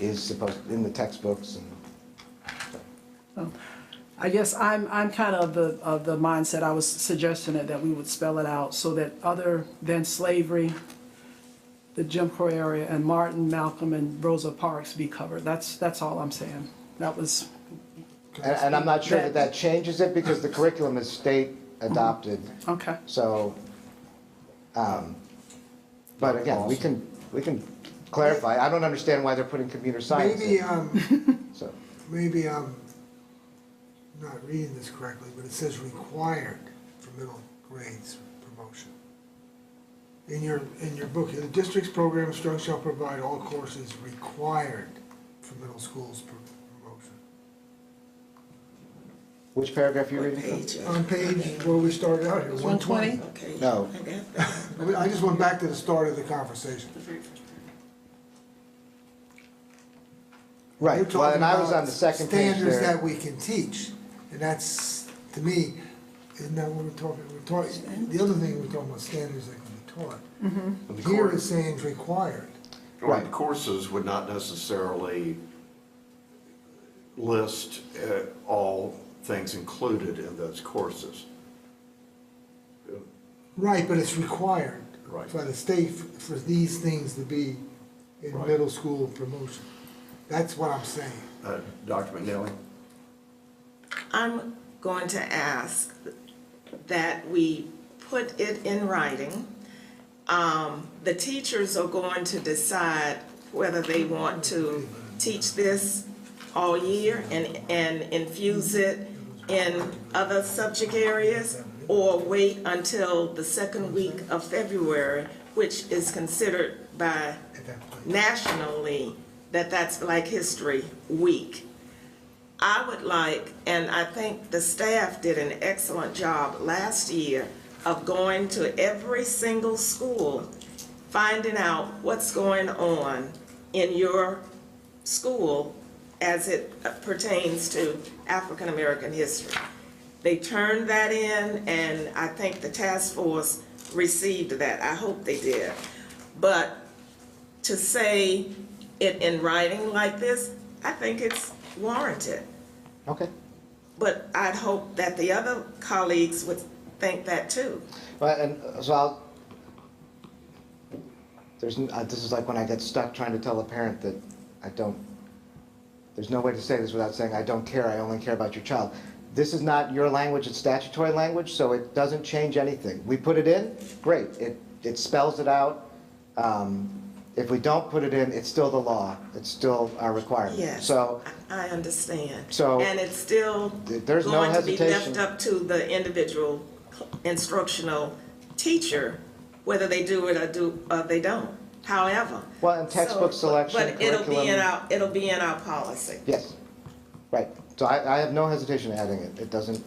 is supposed, in the textbooks and, I guess I'm kind of the mindset, I was suggesting that we would spell it out so that other than slavery, the Jim Crow area and Martin, Malcolm, and Rosa Parks be covered. That's all I'm saying. That was, and I'm not sure that changes it because the curriculum is state adopted. okay. So, but again, we can clarify. I don't understand why they're putting computer science Maybe, in. So, maybe I'm not reading this correctly, but it says required for middle grades promotion. In your book, the district's program instruction shall provide all courses required for middle schools promotion. which paragraph are you What reading from? page? On page where we started out here, 120. Okay. No. I got that. I just went back to the start of the conversation. The very first paragraph. Right, We're well, talking and I was about on the second page standards there. that we can teach, and that's, to me, isn't that what we're talking, the other thing we're talking about standards that can be taught. The Here course- it's saying required. Right, the courses would not necessarily list all things included in those courses. Right, but it's required Right. by the state for these things to be in Right. middle school promotion. That's what I'm saying. Dr. McNally? I'm going to ask that we put it in writing. The teachers are going to decide whether they want to teach this all year and infuse it in other subject areas, or wait until the second week of February, which is considered by nationally that's like History Week. I would like, and I think the staff did an excellent job last year of going to every single school, finding out what's going on in your school as it pertains to African American history. They turned that in, and I think the task force received that. I hope they did. But to say it in writing like this, I think it's warranted. Okay. But I'd hope that the other colleagues would think that too. Well, and so this is like when I get stuck trying to tell a parent that there's no way to say this without saying, I don't care, I only care about your child. This is not your language, it's statutory language, so it doesn't change anything. We put it in, great, it spells it out. If we don't put it in, it's still the law, it's still our requirement. Yes, So, I understand. So, and it's still there's no going to be hesitation. left up to the individual instructional teacher, whether they do it or they don't. However. Well, and textbook selection, But it'll curriculum. be in our policy. Yes, right. So I have no hesitation adding it. It doesn't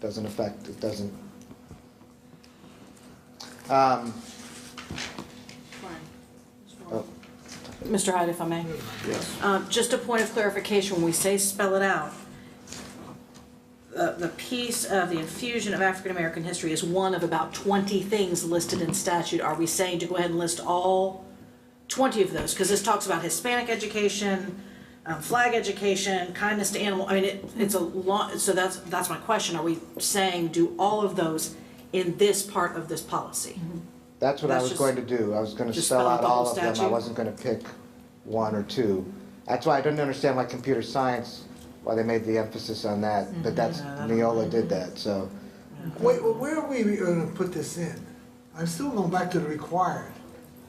affect, it doesn't. Oh, Mr. Hyde, if I may. Yes. Just a point of clarification, when we say spell it out, the piece of the infusion of African-American history is one of about 20 things listed in statute. Are we saying to go ahead and list all 20 of those? Because this talks about Hispanic education, flag education, kindness to animal, I mean, it's a lot, so that's my question. Are we saying do all of those in this part of this policy? That's what I That's was just- going to do. I was going to just spell spell out out the all whole of them. I statute? wasn't going to pick one or two. That's why I didn't understand why computer science, why they made the emphasis on that, but that's, Neola did that, so. Wait, well, where are we gonna put this in? I'm still going back to the required.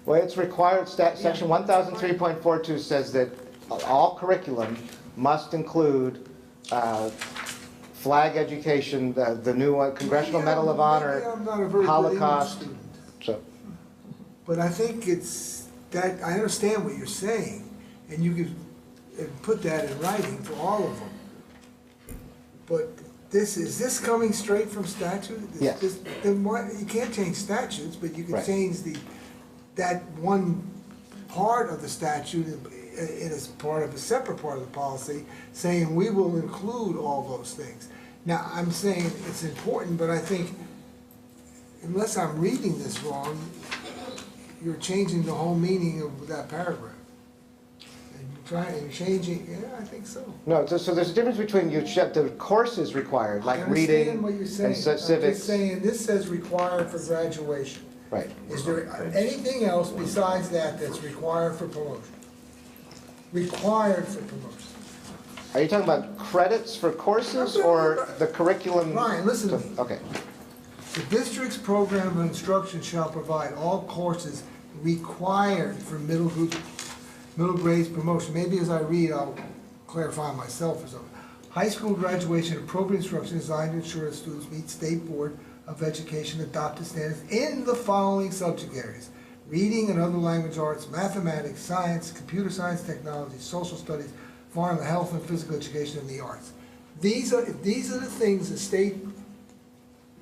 Well, it's required, section 1003.42 says that all curriculum must include flag education, the new one, Congressional Medal of Maybe Honor, I'm not a very good Holocaust. English student, So, but I think it's, that, I understand what you're saying, and you could put that in writing for all of them. But is this coming straight from statute? Yes. Then why, you can't change statutes, but you can Right. change that one part of the statute as part of a separate part of the policy, saying we will include all those things. Now, I'm saying it's important, but I think, unless I'm reading this wrong, you're changing the whole meaning of that paragraph. And changing, yeah, I think so. no, so there's a difference between the courses required, like I understand reading what you're saying. and I'm civics. just saying, this says required for graduation. Right. Is there anything else besides that that's required for promotion? Required for promotion. Are you talking about credits for courses or the curriculum? Ryan, listen to me. Okay. The district's program of instruction shall provide all courses required for middle grades promotion. Maybe as I read, I'll clarify myself or something. High school graduation appropriate instruction is designed to ensure that students meet State Board of Education adopted standards in the following subject areas: reading and other language arts, mathematics, science, computer science, technology, social studies, foreign health and physical education, and the arts. These are the things the state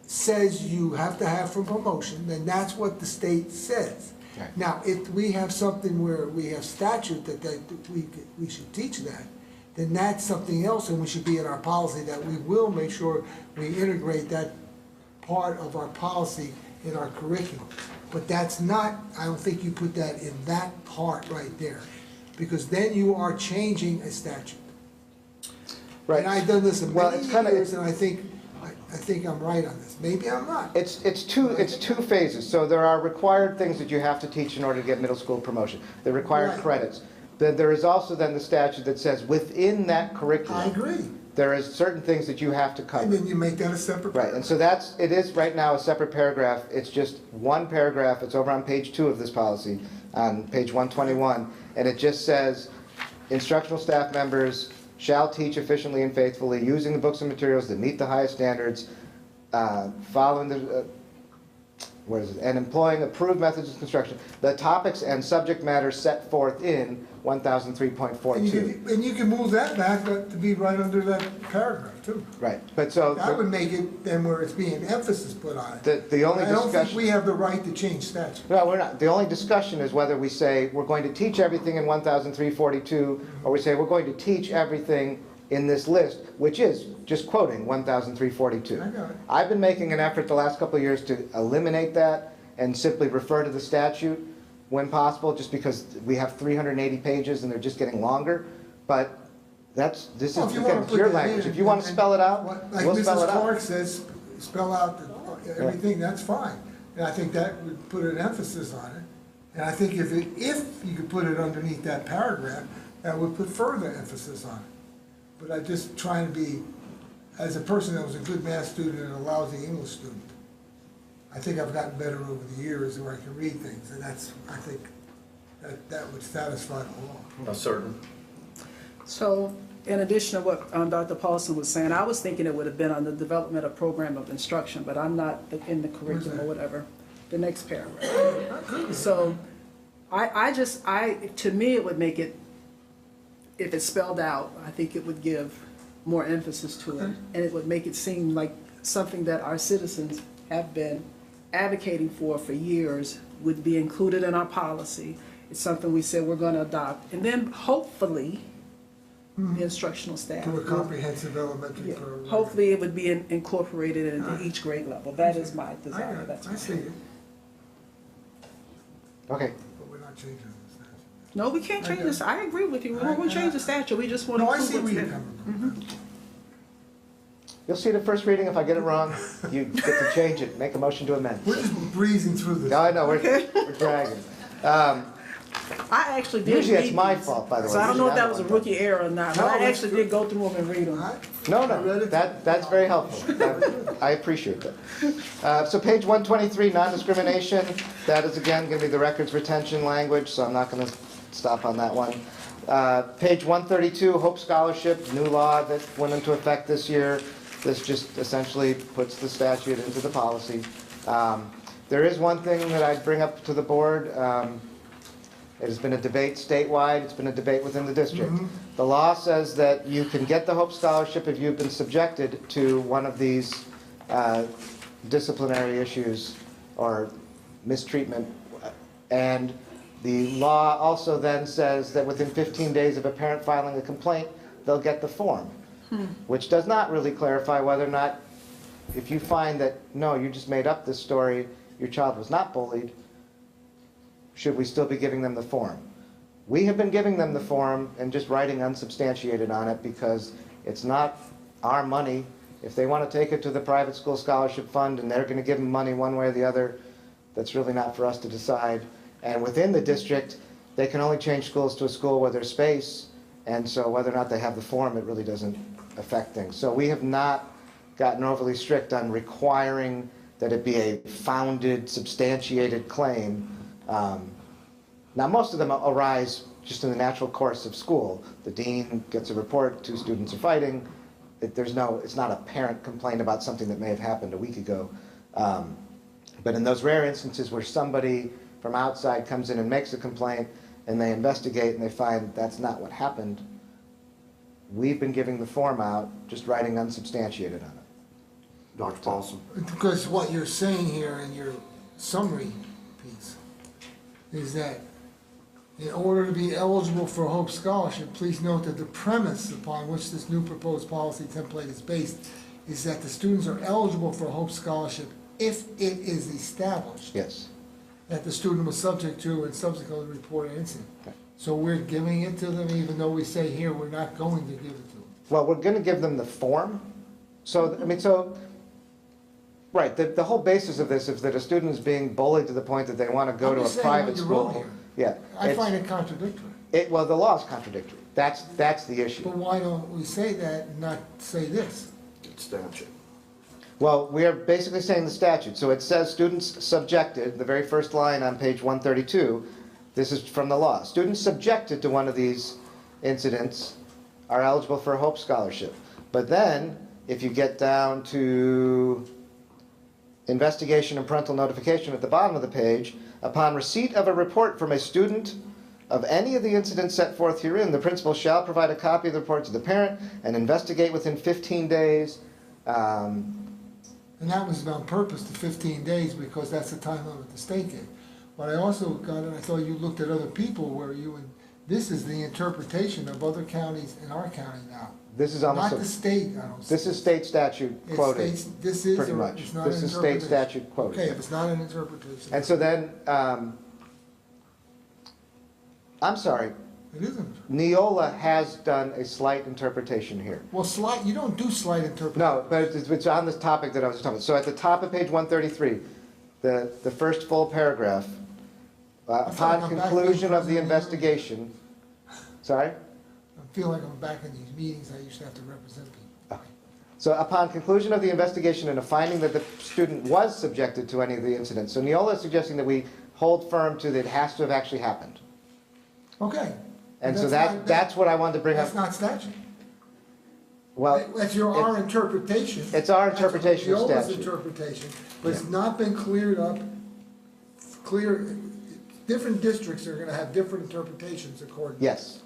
says you have to have for promotion, then that's what the state says. Right. Now, if we have something where we have statute that we should teach that, then that's something else, and we should be in our policy that we will make sure we integrate that part of our policy in our curriculum. But that's not, I don't think you put that in that part right there, because then you are changing a statute. Right. And I've done this in Well, many it's kinda- years, and I think I'm right on this. Maybe I'm not. It's two phases. So there are required things that you have to teach in order to get middle school promotion. The required Right. credits. Then there is also then the statute that says within that curriculum. I agree. There is certain things that you have to And cover. then you make that a separate. Right, and so it is right now a separate paragraph. It's just one paragraph. It's over on page 2 of this policy, on page 121. And it just says, instructional staff members shall teach efficiently and faithfully using the books and materials that meet the highest standards, following the, and employing approved methods of instruction, the topics and subject matter set forth in 1003.42. And you can move that back to be right under that paragraph too. Right, but so. That would make it then where it's being emphasis put on it. The only I don't think discussion. we have the right to change statute. No, we're not. The only discussion is whether we say we're going to teach everything in 1003.42, or we say we're going to teach everything in this list, which is just quoting 1003.42. I got it. I've been making an effort the last couple of years to eliminate that and simply refer to the statute when possible, just because we have 380 pages and they're just getting longer. But this is, Well, if you wanna again, put your that language. in If you want to and- spell it out, Like we'll spell Mrs. it out. Clark says, spell out everything, that's fine. And I think that would put an emphasis on it. And I think if you could put it underneath that paragraph, that would put further emphasis on it. But I'm just trying to be, as a person that was a good math student and a lousy English student, I think I've gotten better over the years where I can read things, and that's, I think, that would satisfy the law. A certain. So, in addition to what Dr. Paulson was saying, I was thinking it would have been on the development of program of instruction, but I'm not in the curriculum or whatever, the next paragraph. So, to me, it would make it, if it's spelled out, I think it would give more emphasis to it, and it would make it seem like something that our citizens have been advocating for years would be included in our policy. It's something we said we're going to adopt, and then hopefully, the instructional staff. To a comprehensive elementary Yeah. program. Hopefully, it would be incorporated into each grade level. That is my I desire. got it. That's I see it, Okay, but we're not changing the statute. No, we can't change this. I agree with you. We don't want to change the statute. We just want to No, I improve see what's where you're there. coming from. you'll see the first reading. If I get it wrong, you get to change it, make a motion to amend. We're just breezing through this. No, I know, we're dragging. I actually did Usually read it's my these. fault, by the way. So I don't know if Usually that I'm was a the one. rookie error or not, but No, I that's actually did go through them and read them. No, I read it. that's very helpful. I appreciate that. So page 123, non-discrimination, that is again going to be the records retention language, so I'm not going to stop on that one. Page 132, Hope Scholarship, new law that went into effect this year. This just essentially puts the statute into the policy. There is one thing that I'd bring up to the board. It has been a debate statewide, it's been a debate within the district. The law says that you can get the Hope Scholarship if you've been subjected to one of these disciplinary issues or mistreatment. And the law also then says that within 15 days of a parent filing a complaint, they'll get the form, which does not really clarify whether or not, if you find that, no, you just made up this story, your child was not bullied, should we still be giving them the form? We have been giving them the form and just writing unsubstantiated on it because it's not our money. If they want to take it to the private school scholarship fund and they're going to give them money one way or the other, that's really not for us to decide. And within the district, they can only change schools to a school where there's space, and so whether or not they have the form, it really doesn't affect things. So we have not gotten overly strict on requiring that it be a founded, substantiated claim. Now, most of them arise just in the natural course of school. The dean gets a report, 2 students are fighting. It's not a parent complaint about something that may have happened a week ago. But in those rare instances where somebody from outside comes in and makes a complaint and they investigate and they find that's not what happened, we've been giving the form out, just writing unsubstantiated on it. Dr. Paulson? Because what you're saying here in your summary piece is that in order to be eligible for a Hope Scholarship, please note that the premise upon which this new proposed policy template is based is that the students are eligible for a Hope Scholarship if it is established Yes. that the student was subject to and subsequently reported an incident. So we're giving it to them even though we say here we're not going to give it to them. Well, we're going to give them the form. So, right, the whole basis of this is that a student is being bullied to the point that they want to go I'm to a just saying private what you wrote school. here. Yeah. I find it contradictory. Well, the law is contradictory. That's the issue. But why don't we say that and not say this? It's statute. Well, we are basically saying the statute. So it says students subjected, the very first line on page 132, this is from the law. Students subjected to one of these incidents are eligible for a Hope Scholarship. But then, if you get down to investigation and parental notification at the bottom of the page, upon receipt of a report from a student of any of the incidents set forth herein, the principal shall provide a copy of the report to the parent and investigate within 15 days. And that was on purpose, the 15 days, because that's the time limit the state gave. But I also got it, I thought you looked at other people where this is the interpretation of other counties in our county now. This is almost Not the state, I don't see. This is state statute It's quoted. states- This is, pretty or much. it's not This an is state interpretation? statute quoted. Okay, if it's not an interpretation. And so then, I'm sorry, It isn't. Neola has done a slight interpretation here. Well, you don't do slight interpretation. No, but it's on this topic that I was talking about. So at the top of page 133, the first full paragraph, upon I'm back conclusion being of the president of the investigation, sorry? I feel like I'm back in these meetings, I used to have to represent people. So upon conclusion of the investigation and a finding that the student was subjected to any of the incidents. So Neola is suggesting that we hold firm to that it has to have actually happened. Okay. And so not- that's what I wanted to bring up. That's not statute. Well, That's our interpretation. it's our interpretation of That's Neola's statute. interpretation, but it's not been cleared up, different districts are gonna have different interpretations according. Yes.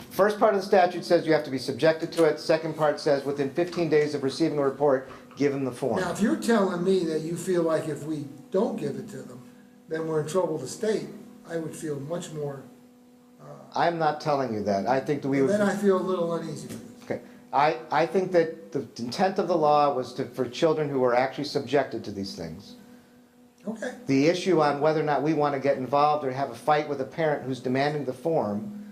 First part of the statute says you have to be subjected to it. Second part says within 15 days of receiving a report, give them the form. Now, if you're telling me that you feel like if we don't give it to them, then we're in trouble with the state, I would feel much more I'm not telling you that. I think that we would. Then I feel a little uneasy with it. Okay. I think that the intent of the law was for children who were actually subjected to these things. Okay. The issue on whether or not we want to get involved or have a fight with a parent who's demanding the form,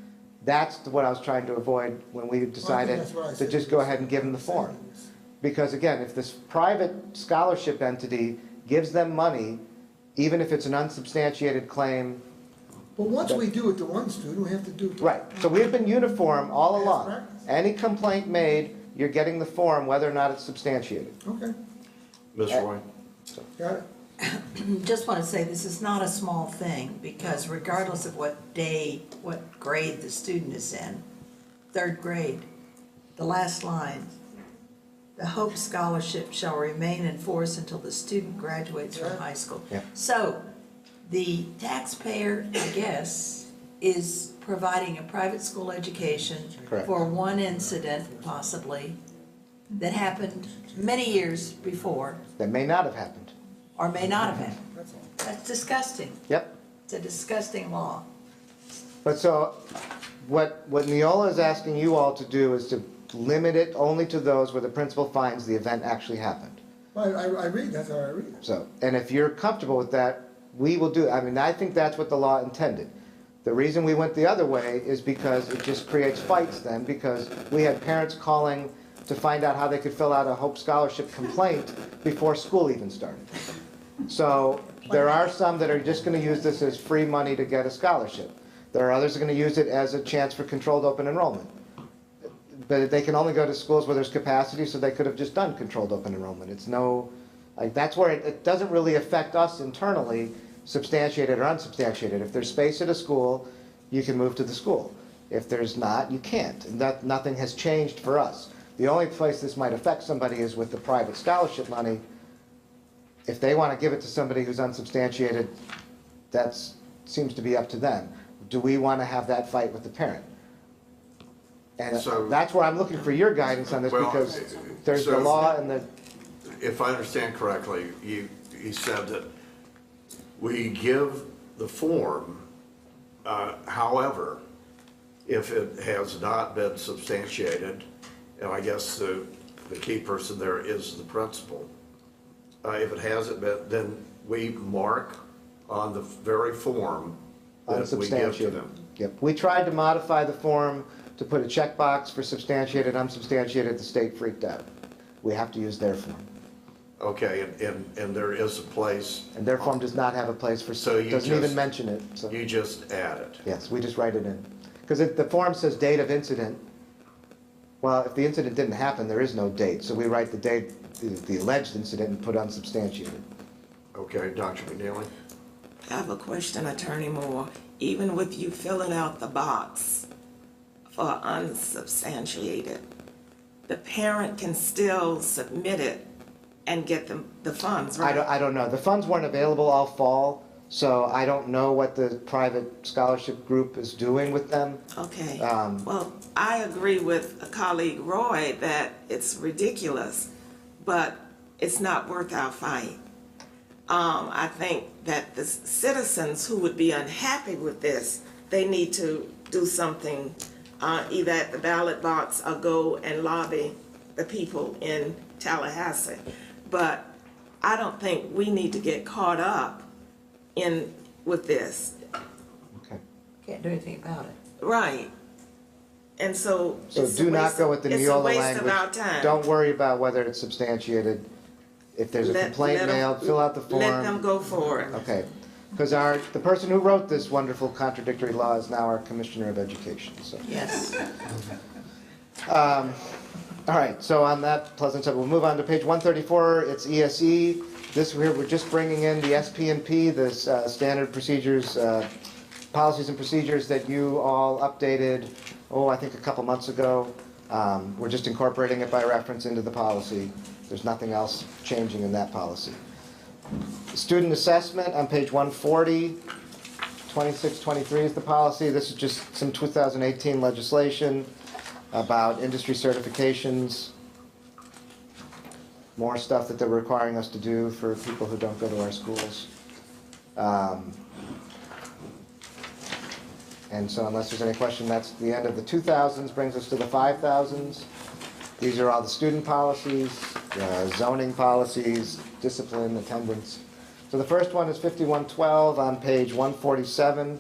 that's what I was trying to avoid when we decided that's what I to said. just go ahead and give them the form. Because again, if this private scholarship entity gives them money, even if it's an unsubstantiated claim, But once we do it to one student, we have to do it to. right, so we've been uniform all Past along. practice. Any complaint made, you're getting the form whether or not it's substantiated. Okay, Ms. Roy? got it. Just want to say, this is not a small thing, because regardless of what grade the student is in, 3rd grade, the last line, the Hope Scholarship shall remain in force until the student graduates from high school. Yeah. So, the taxpayer, I guess, is providing a private school education Correct. for one incident, possibly, that happened many years before, That may not have happened. or may not have happened. That's disgusting. Yep. It's a disgusting law. But so, what Neola is asking you all to do is to limit it only to those where the principal finds the event actually happened. Well, I read, that's how I read it. So, and if you're comfortable with that, we will do, I mean, I think that's what the law intended. The reason we went the other way is because it just creates fights then, because we had parents calling to find out how they could fill out a Hope Scholarship complaint before school even started. So, there are some that are just gonna use this as free money to get a scholarship. There are others that are gonna use it as a chance for controlled open enrollment. But they can only go to schools where there's capacity, so they could have just done controlled open enrollment. It's no, like, that's where it doesn't really affect us internally, substantiated or unsubstantiated. If there's space at a school, you can move to the school. If there's not, you can't. And that, nothing has changed for us. The only place this might affect somebody is with the private scholarship money. If they want to give it to somebody who's unsubstantiated, that seems to be up to them. Do we want to have that fight with the parent? And So- that's where I'm looking for your guidance on this, Well, because there's the so- law and the, If I understand correctly, you said that we give the form, however, if it has not been substantiated, and I guess the key person there is the principal. If it hasn't been, then we mark on the very form that we give to unsubstantiated. them. Yep, we tried to modify the form to put a checkbox for substantiated, unsubstantiated, the state freaked out. We have to use their form. Okay, and there is a place. And their form does not have a place for, So you doesn't even just- mention it, so. You just add it. Yes, we just write it in. Because the form says date of incident. Well, if the incident didn't happen, there is no date, so we write the date, the alleged incident, and put unsubstantiated. Okay, Dr. McNeely? I have a question, Attorney Moore. Even with you filling out the box for unsubstantiated, the parent can still submit it and get the funds, right? I don't know. The funds weren't available all fall, so I don't know what the private scholarship group is doing with them. Okay, Um, well, I agree with a colleague Roy that it's ridiculous, but it's not worth our fight. I think that the citizens who would be unhappy with this, they need to do something, either at the ballot box or go and lobby the people in Tallahassee. But I don't think we need to get caught up with this. Okay. Can't do anything about it. Right. And so. So it's a do not waste go of- with the it's a Neola waste language. of our time. Don't worry about whether it's substantiated. If there's a Let complaint 'em- mailed, fill out the form. Let them go for it. Okay, because the person who wrote this wonderful contradictory law is now our Commissioner of Education, so. Yes. All right, so on that pleasant subject, we'll move on to page 134, it's ESE. This, we're just bringing in the SP&P, the standard procedures, policies and procedures that you all updated, I think a couple months ago. We're just incorporating it by reference into the policy. There's nothing else changing in that policy. Student assessment on page 140, 2623 is the policy. This is just some 2018 legislation about industry certifications. More stuff that they're requiring us to do for people who don't go to our schools. And so unless there's any question, that's the end of the 2000s, brings us to the 5000s. These are all the student policies, zoning policies, discipline, attendance. So the first one is 5112 on page 147.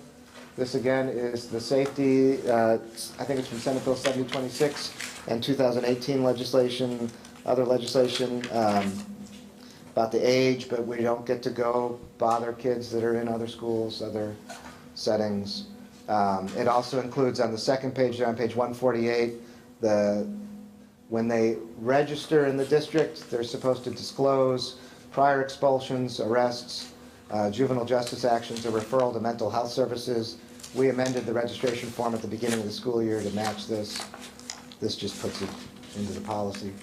This again is the safety, I think it's from Senate Bill 7026 and 2018 legislation, other legislation about the age, but we don't get to go bother kids that are in other schools, other settings. It also includes on the second page there on page 148, when they register in the district, they're supposed to disclose prior expulsions, arrests, juvenile justice actions, or referral to mental health services. We amended the registration form at the beginning of the school year to match this. This just puts it into the policy.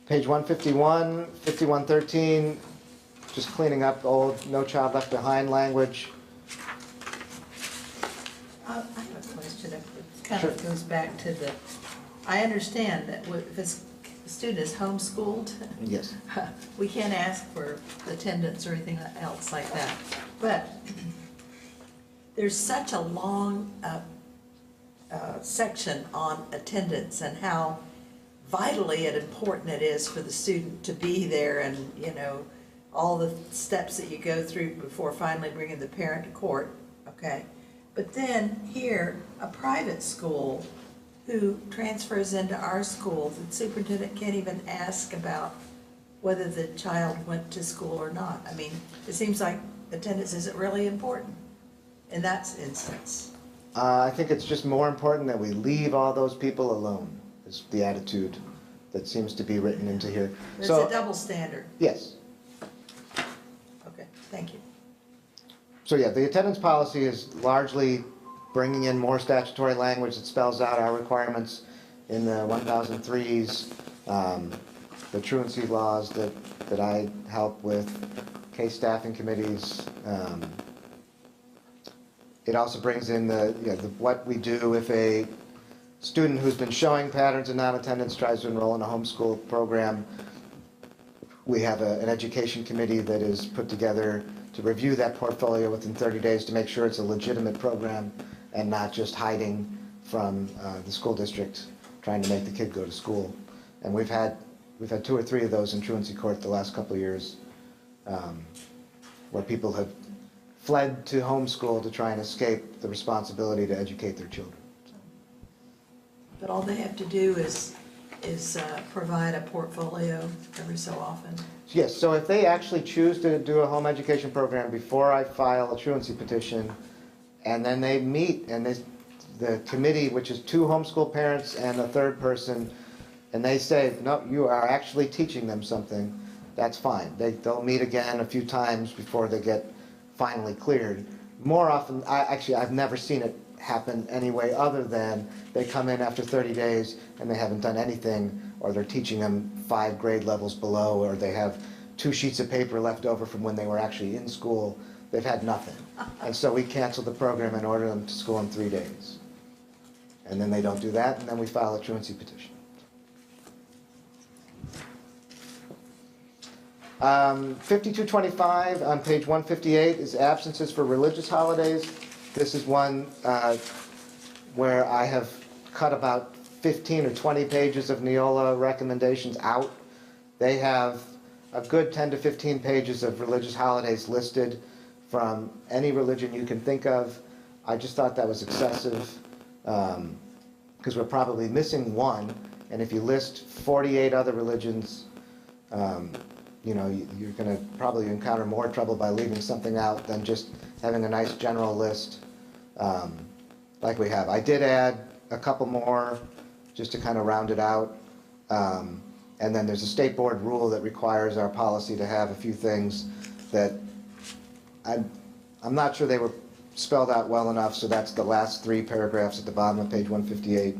Page 151, 5113, just cleaning up old No Child Left Behind language. I have a question. It kind of goes back to I understand that if a student is homeschooled, Yes. we can't ask for attendance or anything else like that. But there's such a long section on attendance and how vitally and important it is for the student to be there, and, you know, all the steps that you go through before finally bringing the parent to court, okay? But then here, a private school who transfers into our school, the superintendent can't even ask about whether the child went to school or not. I mean, it seems like attendance isn't really important in that instance. I think it's just more important that we leave all those people alone, is the attitude that seems to be written into here. It's So, a double standard. yes. Okay, thank you. So yeah, the attendance policy is largely bringing in more statutory language that spells out our requirements in the 1003s, the truancy laws that I help with, case staffing committees. It also brings in what we do if a student who's been showing patterns of non-attendance tries to enroll in a homeschool program. We have an education committee that is put together to review that portfolio within 30 days to make sure it's a legitimate program and not just hiding from the school district trying to make the kid go to school. And we've had 2 or 3 of those in truancy court the last couple of years, where people have fled to homeschool to try and escape the responsibility to educate their children. But all they have to do is provide a portfolio every so often. Yes, so if they actually choose to do a home education program before I file a truancy petition, and then they meet, and the committee, which is 2 homeschool parents and a third person, and they say, no, you are actually teaching them something, that's fine. They'll meet again a few times before they get finally cleared. More often, I've never seen it happen any way other than they come in after 30 days and they haven't done anything, or they're teaching them 5 grade levels below, or they have 2 sheets of paper left over from when they were actually in school. They've had nothing. And so we cancel the program and order them to school in 3 days. And then they don't do that, and then we file a truancy petition. 5225 on page 158 is absences for religious holidays. This is one where I have cut about 15 or 20 pages of Neola recommendations out. They have a good 10 to 15 pages of religious holidays listed from any religion you can think of. I just thought that was excessive, because we're probably missing one, and if you list 48 other religions, you know, you're going to probably encounter more trouble by leaving something out than just having a nice general list like we have. I did add a couple more just to kind of round it out. And then there's a state board rule that requires our policy to have a few things that I'm not sure they were spelled out well enough, so that's the last 3 paragraphs at the bottom of page 158.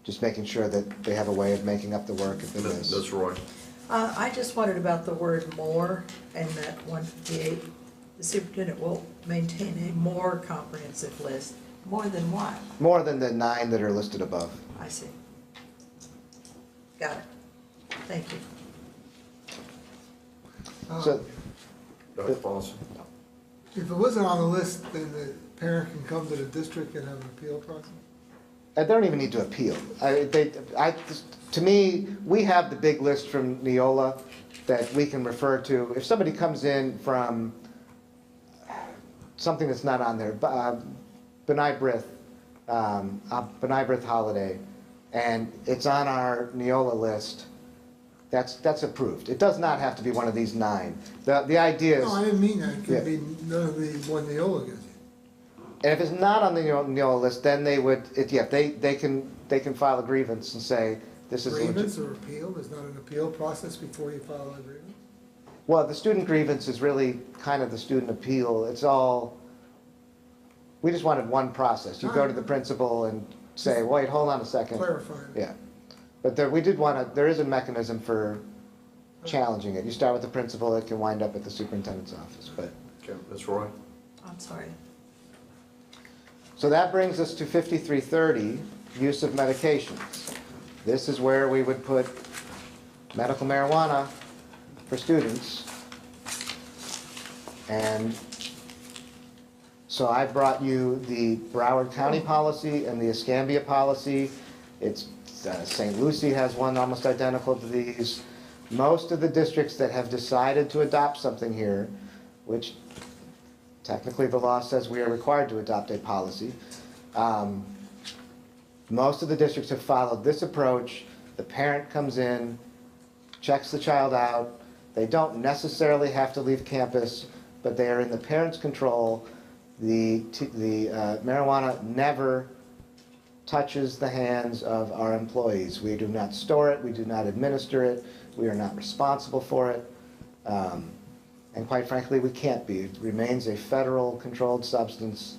Just making sure that they have a way of making up the work if it is. Ms. Roy. I just wondered about the word more in that 158. The superintendent will maintain a more comprehensive list. More than what? More than the 9 that are listed above. I see. Got it. Thank you. So, Dr. Paulson. If it wasn't on the list, then the parent can come to the district and have an appeal process? They don't even need to appeal. To me, we have the big list from Neola that we can refer to. If somebody comes in from something that's not on there, B'nai B'rith holiday, and it's on our Neola list, that's approved. It does not have to be one of these 9. The idea is, No, I didn't mean that. It Yeah. could be none of the one Neola gives you. and if it's not on the Neola list, then they would, they can file a grievance and say, this is legit. Grievance or appeal, there's not an appeal process before you file a grievance? Well, the student grievance is really kind of the student appeal. It's all, we just wanted one process. You go to the principal and say, wait, hold on a second. Clarifying. Yeah. But there is a mechanism for challenging it. You start with the principal, it can wind up at the superintendent's office, but. Okay, Ms. Roy? I'm sorry. So that brings us to 5330, use of medications. This is where we would put medical marijuana for students. And so I brought you the Broward County policy and the Escambia policy. St. Lucie has one almost identical to these. Most of the districts that have decided to adopt something here, which technically the law says we are required to adopt a policy, most of the districts have followed this approach. The parent comes in, checks the child out. They don't necessarily have to leave campus, but they are in the parent's control. The marijuana never touches the hands of our employees. We do not store it, we do not administer it, we are not responsible for it. And quite frankly, we can't be. It remains a federal controlled substance,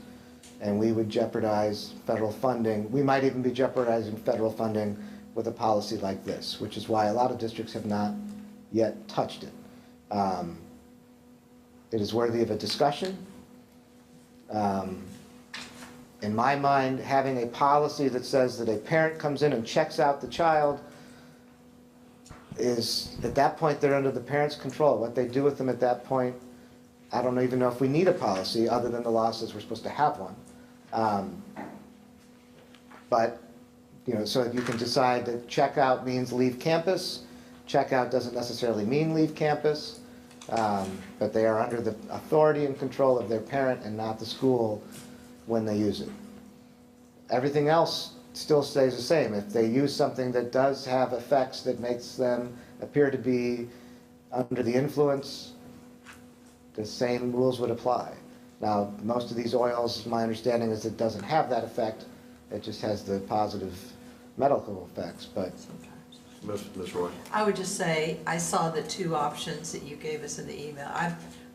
and we would jeopardize federal funding. We might even be jeopardizing federal funding with a policy like this, which is why a lot of districts have not yet touched it. It is worthy of a discussion. In my mind, having a policy that says that a parent comes in and checks out the child is, at that point, they're under the parent's control. What they do with them at that point, I don't even know if we need a policy other than the law says we're supposed to have one. But, so you can decide that checkout means leave campus. Checkout doesn't necessarily mean leave campus, but they are under the authority and control of their parent and not the school when they use it. Everything else still stays the same. If they use something that does have effects that makes them appear to be under the influence, the same rules would apply. Now, most of these oils, my understanding is it doesn't have that effect. It just has the positive medical effects, but. Ms. Roy? I would just say, I saw the 2 options that you gave us in the email.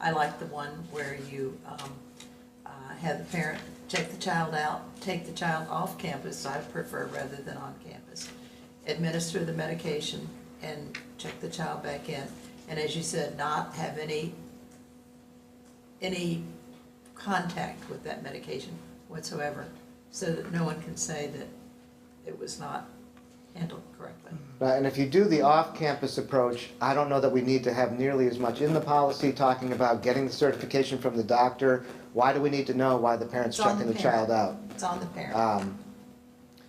I like the one where you have the parent check the child out, take the child off campus, I prefer, rather than on campus. Administer the medication and check the child back in. And as you said, not have any contact with that medication whatsoever, so that no one can say that it was not handled correctly. And if you do the off-campus approach, I don't know that we need to have nearly as much in the policy talking about getting the certification from the doctor. Why do we need to know why the parent's checking the child out? It's on the parent.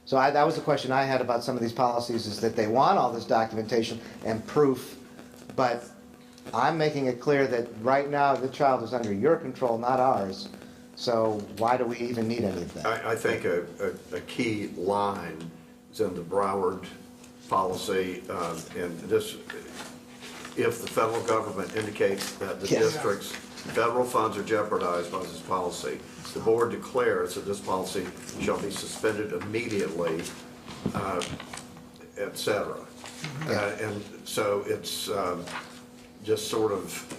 So that was the question I had about some of these policies, is that they want all this documentation and proof, but I'm making it clear that right now the child is under your control, not ours. So why do we even need any of that? I think a key line is in the Broward policy, and this, if the federal government indicates that the district's federal funds are jeopardized by this policy, the board declares that this policy shall be suspended immediately, et cetera. And so it's just sort of,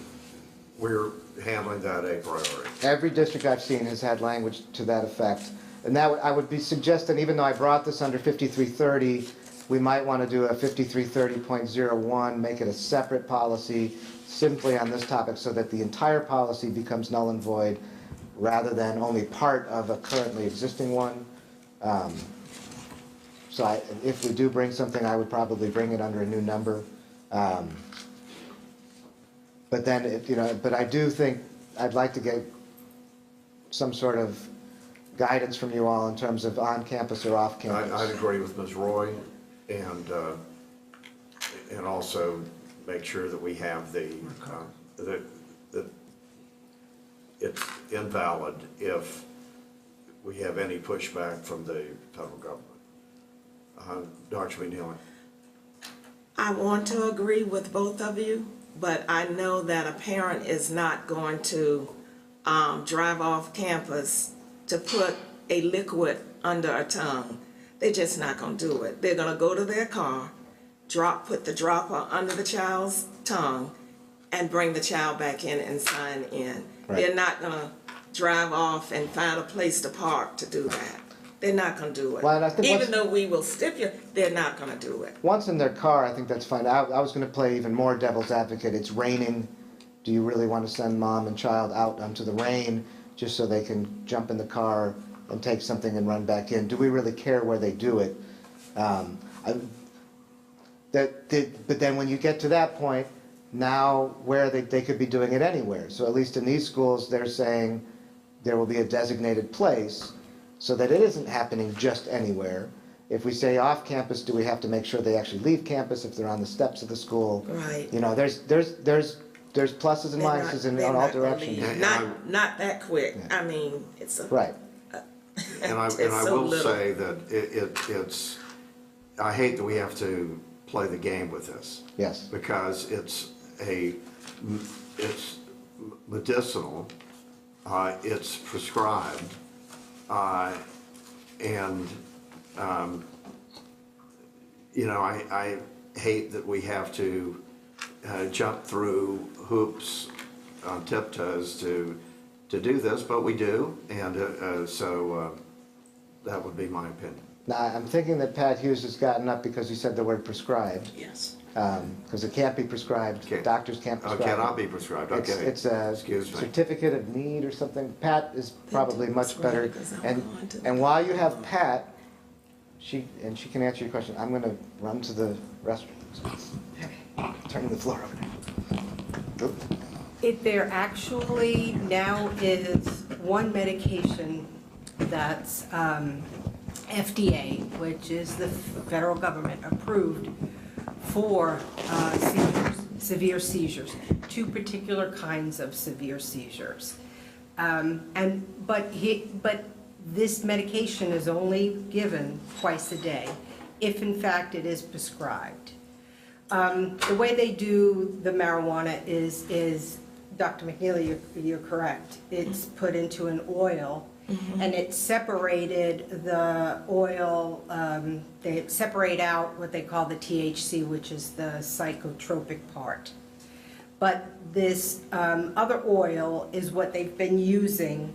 we're handling that a priority. Every district I've seen has had language to that effect. And that I would be suggesting, even though I brought this under 5330, we might want to do a 5330.01, make it a separate policy simply on this topic so that the entire policy becomes null and void rather than only part of a currently existing one. So if we do bring something, I would probably bring it under a new number. But then, but I do think I'd like to get some sort of guidance from you all in terms of on campus or off campus. I'd agree with Ms. Roy, and also make sure that we have that it's invalid if we have any pushback from the federal government. Dr. McNeely. I want to agree with both of you, but I know that a parent is not going to drive off campus to put a liquid under a tongue. They're just not going to do it. They're going to go to their car, put the dropper under the child's tongue, and bring the child back in and sign in. Right. They're not going to drive off and find a place to park to do that. They're not going to do it. Well, and I think even though we will stipulate, they're not going to do it. Once in their car, I think that's fine. I was going to play even more devil's advocate. It's raining. Do you really want to send mom and child out onto the rain just so they can jump in the car and take something and run back in? Do we really care where they do it? But then when you get to that point, now where they could be doing it anywhere. So at least in these schools, they're saying there will be a designated place so that it isn't happening just anywhere. If we say off campus, do we have to make sure they actually leave campus if they're on the steps of the school? Right. You know, there's pluses and minuses in all directions. Not that quick. Yeah. I mean, it's a Right. And I so will little. say that it's, I hate that we have to play the game with this. Yes. Because it's medicinal, it's prescribed, and, you know, I hate that we have to jump through hoops on tiptoes to do this, but we do, and so that would be my opinion. Now, I'm thinking that Pat Hughes has gotten up because he said the word prescribed. Yes. Because it can't be prescribed. Okay. Doctors can't Oh, prescribe. cannot be prescribed, okay. It's a Excuse me. certificate of need or something. Pat is probably do much better. prescribe, 'cause I'm going to the And while you have Pat, she can answer your question. I'm going to run to the restroom. Turning the floor over there. There actually now is one medication that's FDA, which is the federal government approved for severe seizures, two particular kinds of severe seizures. But this medication is only given twice a day, if in fact it is prescribed. The way they do the marijuana is Dr. McNeely, you're correct. It's put into an oil, and it's separated the oil, they separate out what they call the THC, which is the psychotropic part. But this other oil is what they've been using,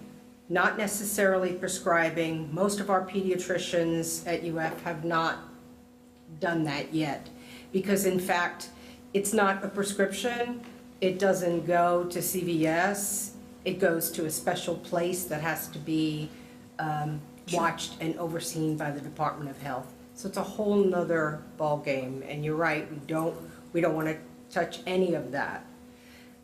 not necessarily prescribing. Most of our pediatricians at UF have not done that yet, because in fact, it's not a prescription. It doesn't go to CVS. It goes to a special place that has to be watched and overseen by the Department of Health. So it's a whole nother ballgame, and you're right, we don't want to touch any of that.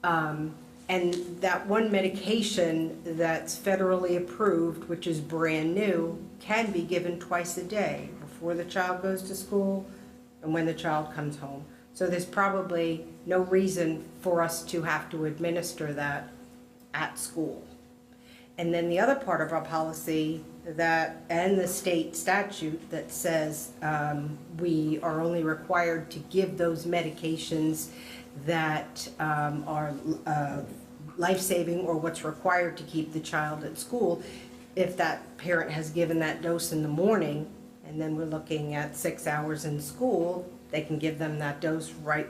And that one medication that's federally approved, which is brand new, can be given twice a day, before the child goes to school and when the child comes home. So there's probably no reason for us to have to administer that at school. And then the other part of our policy and the state statute that says we are only required to give those medications that are life-saving or what's required to keep the child at school. If that parent has given that dose in the morning, and then we're looking at 6 hours in school, they can give them that dose right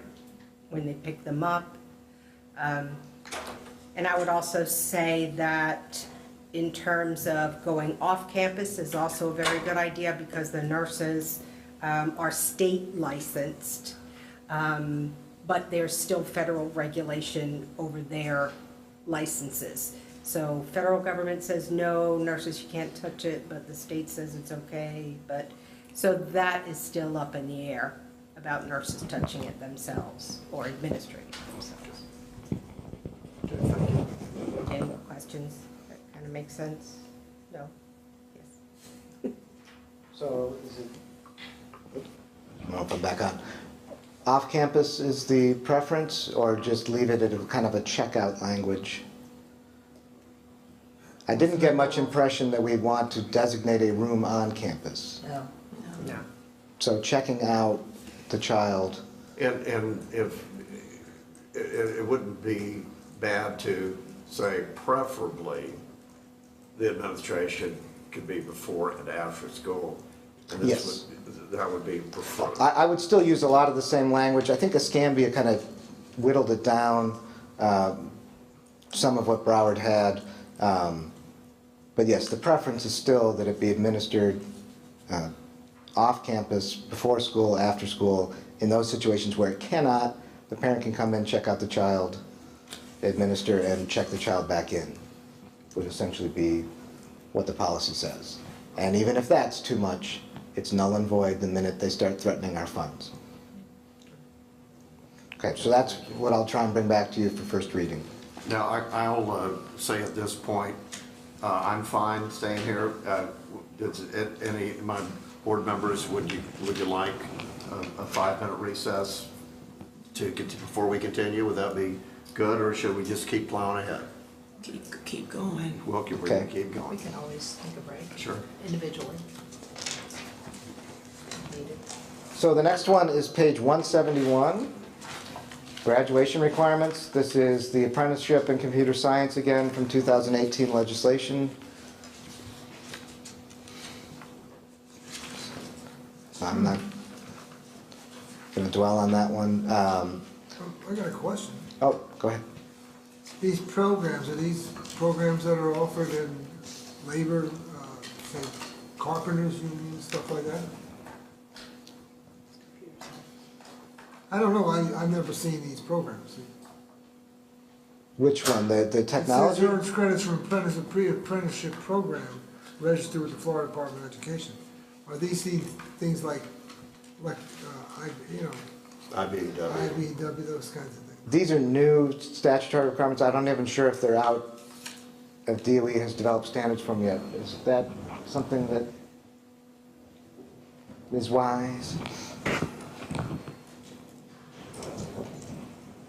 when they pick them up. And I would also say that in terms of going off campus is also a very good idea, because the nurses are state licensed, but there's still federal regulation over their licenses. So federal government says, no, nurses, you can't touch it, but the state says it's okay. So that is still up in the air about nurses touching it themselves or administering it themselves. Okay, thank you. Any more questions? kind of makes sense. No? Yes. So is it, I'll put back on. Off-campus is the preference, or just leave it at a kind of a checkout language? I didn't get much impression that we'd want to designate a room on campus. No. No. So checking out the child. And if, it wouldn't be bad to say preferably the administration could be before and after school. And this Yes. that would be preferred. I would still use a lot of the same language. I think Escambia kind of whittled it down, some of what Broward had. But yes, the preference is still that it be administered off campus, before school, after school. In those situations where it cannot, the parent can come in, check out the child, administer, and check the child back in. Would essentially be what the policy says. And even if that's too much, it's null and void the minute they start threatening our funds. Okay, so that's what I'll try and bring back to you for first reading. Now, I'll say at this point, I'm fine staying here. Does any of my board members, would you like a 5-minute recess before we continue? Would that be good, or should we just keep plowing ahead? Keep going. Well, we Okay. can keep We going. can always take a break. Sure. Individually. Needed. So the next one is page 171, graduation requirements. This is the apprenticeship in computer science again from 2018 legislation. I'm not going to dwell on that one. I got a question. Oh, go ahead. These programs, are these programs that are offered in labor, say carpenters union, stuff like that? I don't know, I've never seen these programs. Which one? The It says technology? earns credits from pre-apprenticeship program registered with the Florida Department of Education. Are these things like, IBEW. IBEW, those kinds of things? These are new statutory requirements. I'm not even sure if they're out, if DOE has developed standards for them yet. Is that something that is wise?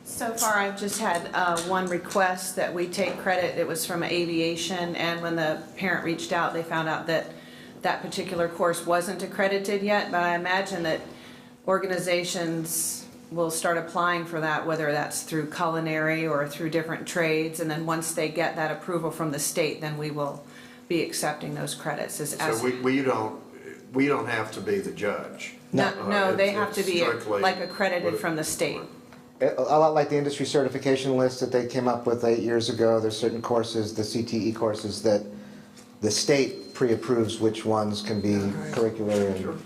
So far, I've just had one request that we take credit. It was from aviation, and when the parent reached out, they found out that that particular course wasn't accredited yet, but I imagine that organizations will start applying for that, whether that's through culinary or through different trades, and then once they get that approval from the state, then we will be accepting those credits as. So we don't have to be the judge. No, they have to be strictly like accredited from the state. A lot like the industry certification list that they came up with 8 years ago. There's certain courses, the CTE courses, that the state pre-approves which ones can be curricular. And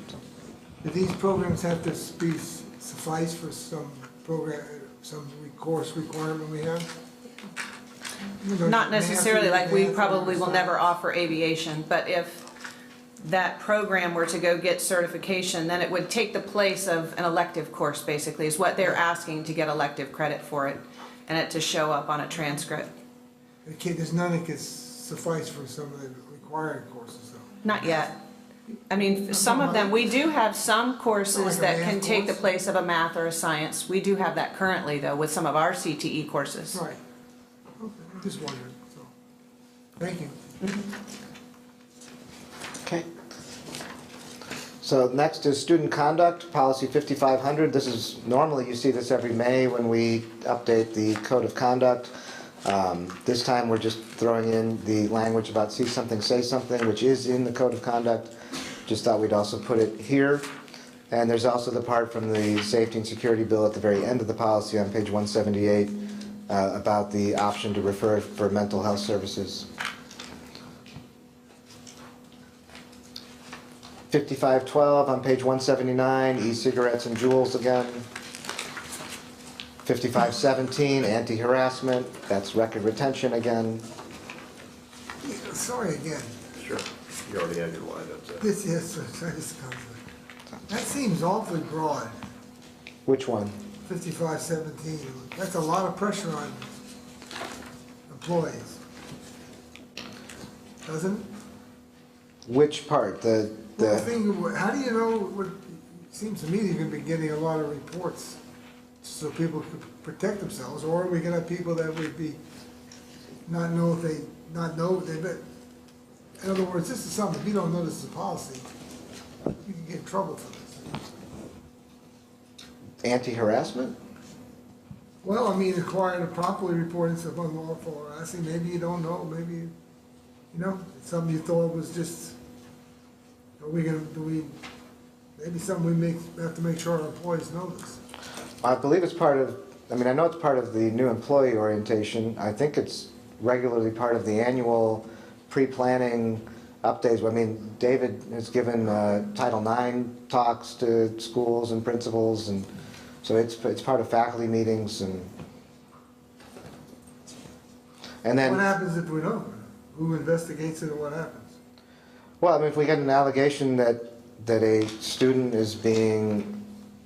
Do these programs have to be suffice for some program, some course requirement we have? Not necessarily, like we probably will never offer aviation, but if that program were to go get certification, then it would take the place of an elective course, basically, is what they're asking to get elective credit for it, and it to show up on a transcript. There's none that can suffice for some of the required courses though. Not yet. I mean, some of them, we do have some courses that can take the place of a math or a science. We do have that currently, though, with some of our CTE courses. Right. Okay, I'm just wondering, so, thank you. Okay. So next is student conduct, policy 5500. This is, normally you see this every May when we update the code of conduct. This time we're just throwing in the language about see something, say something, which is in the code of conduct. Just thought we'd also put it here. And there's also the part from the safety and security bill at the very end of the policy on page 178 about the option to refer for mental health services. 5512 on page 179, e-cigarettes and jewels again. 5517, anti-harassment, that's record retention again. Yeah, sorry again. Sure. You already had your line up there. This conflict. That seems awfully broad, Which one? 5517. That's a lot of pressure on employees. doesn't it? Which part? Well, the thing, how do you know what, it seems to me you're gonna be getting a lot of reports so people can protect themselves, or are we gonna have people that would be, not know, in other words, this is something, if you don't know this is a policy, you can get in trouble for this. Anti-harassment? Well, I mean, required to properly report incident of unlawful harassing, maybe you don't know, maybe, you know, it's something you thought was just, maybe something we have to make sure our employees know this. I believe it's part of, I mean, I know it's part of the new employee orientation. I think it's regularly part of the annual pre-planning updates. I mean, David has given Title IX talks to schools and principals, and so it's part of faculty meetings, and then. What happens if we don't? Who investigates it and what happens? Well, I mean, if we get an allegation that a student is being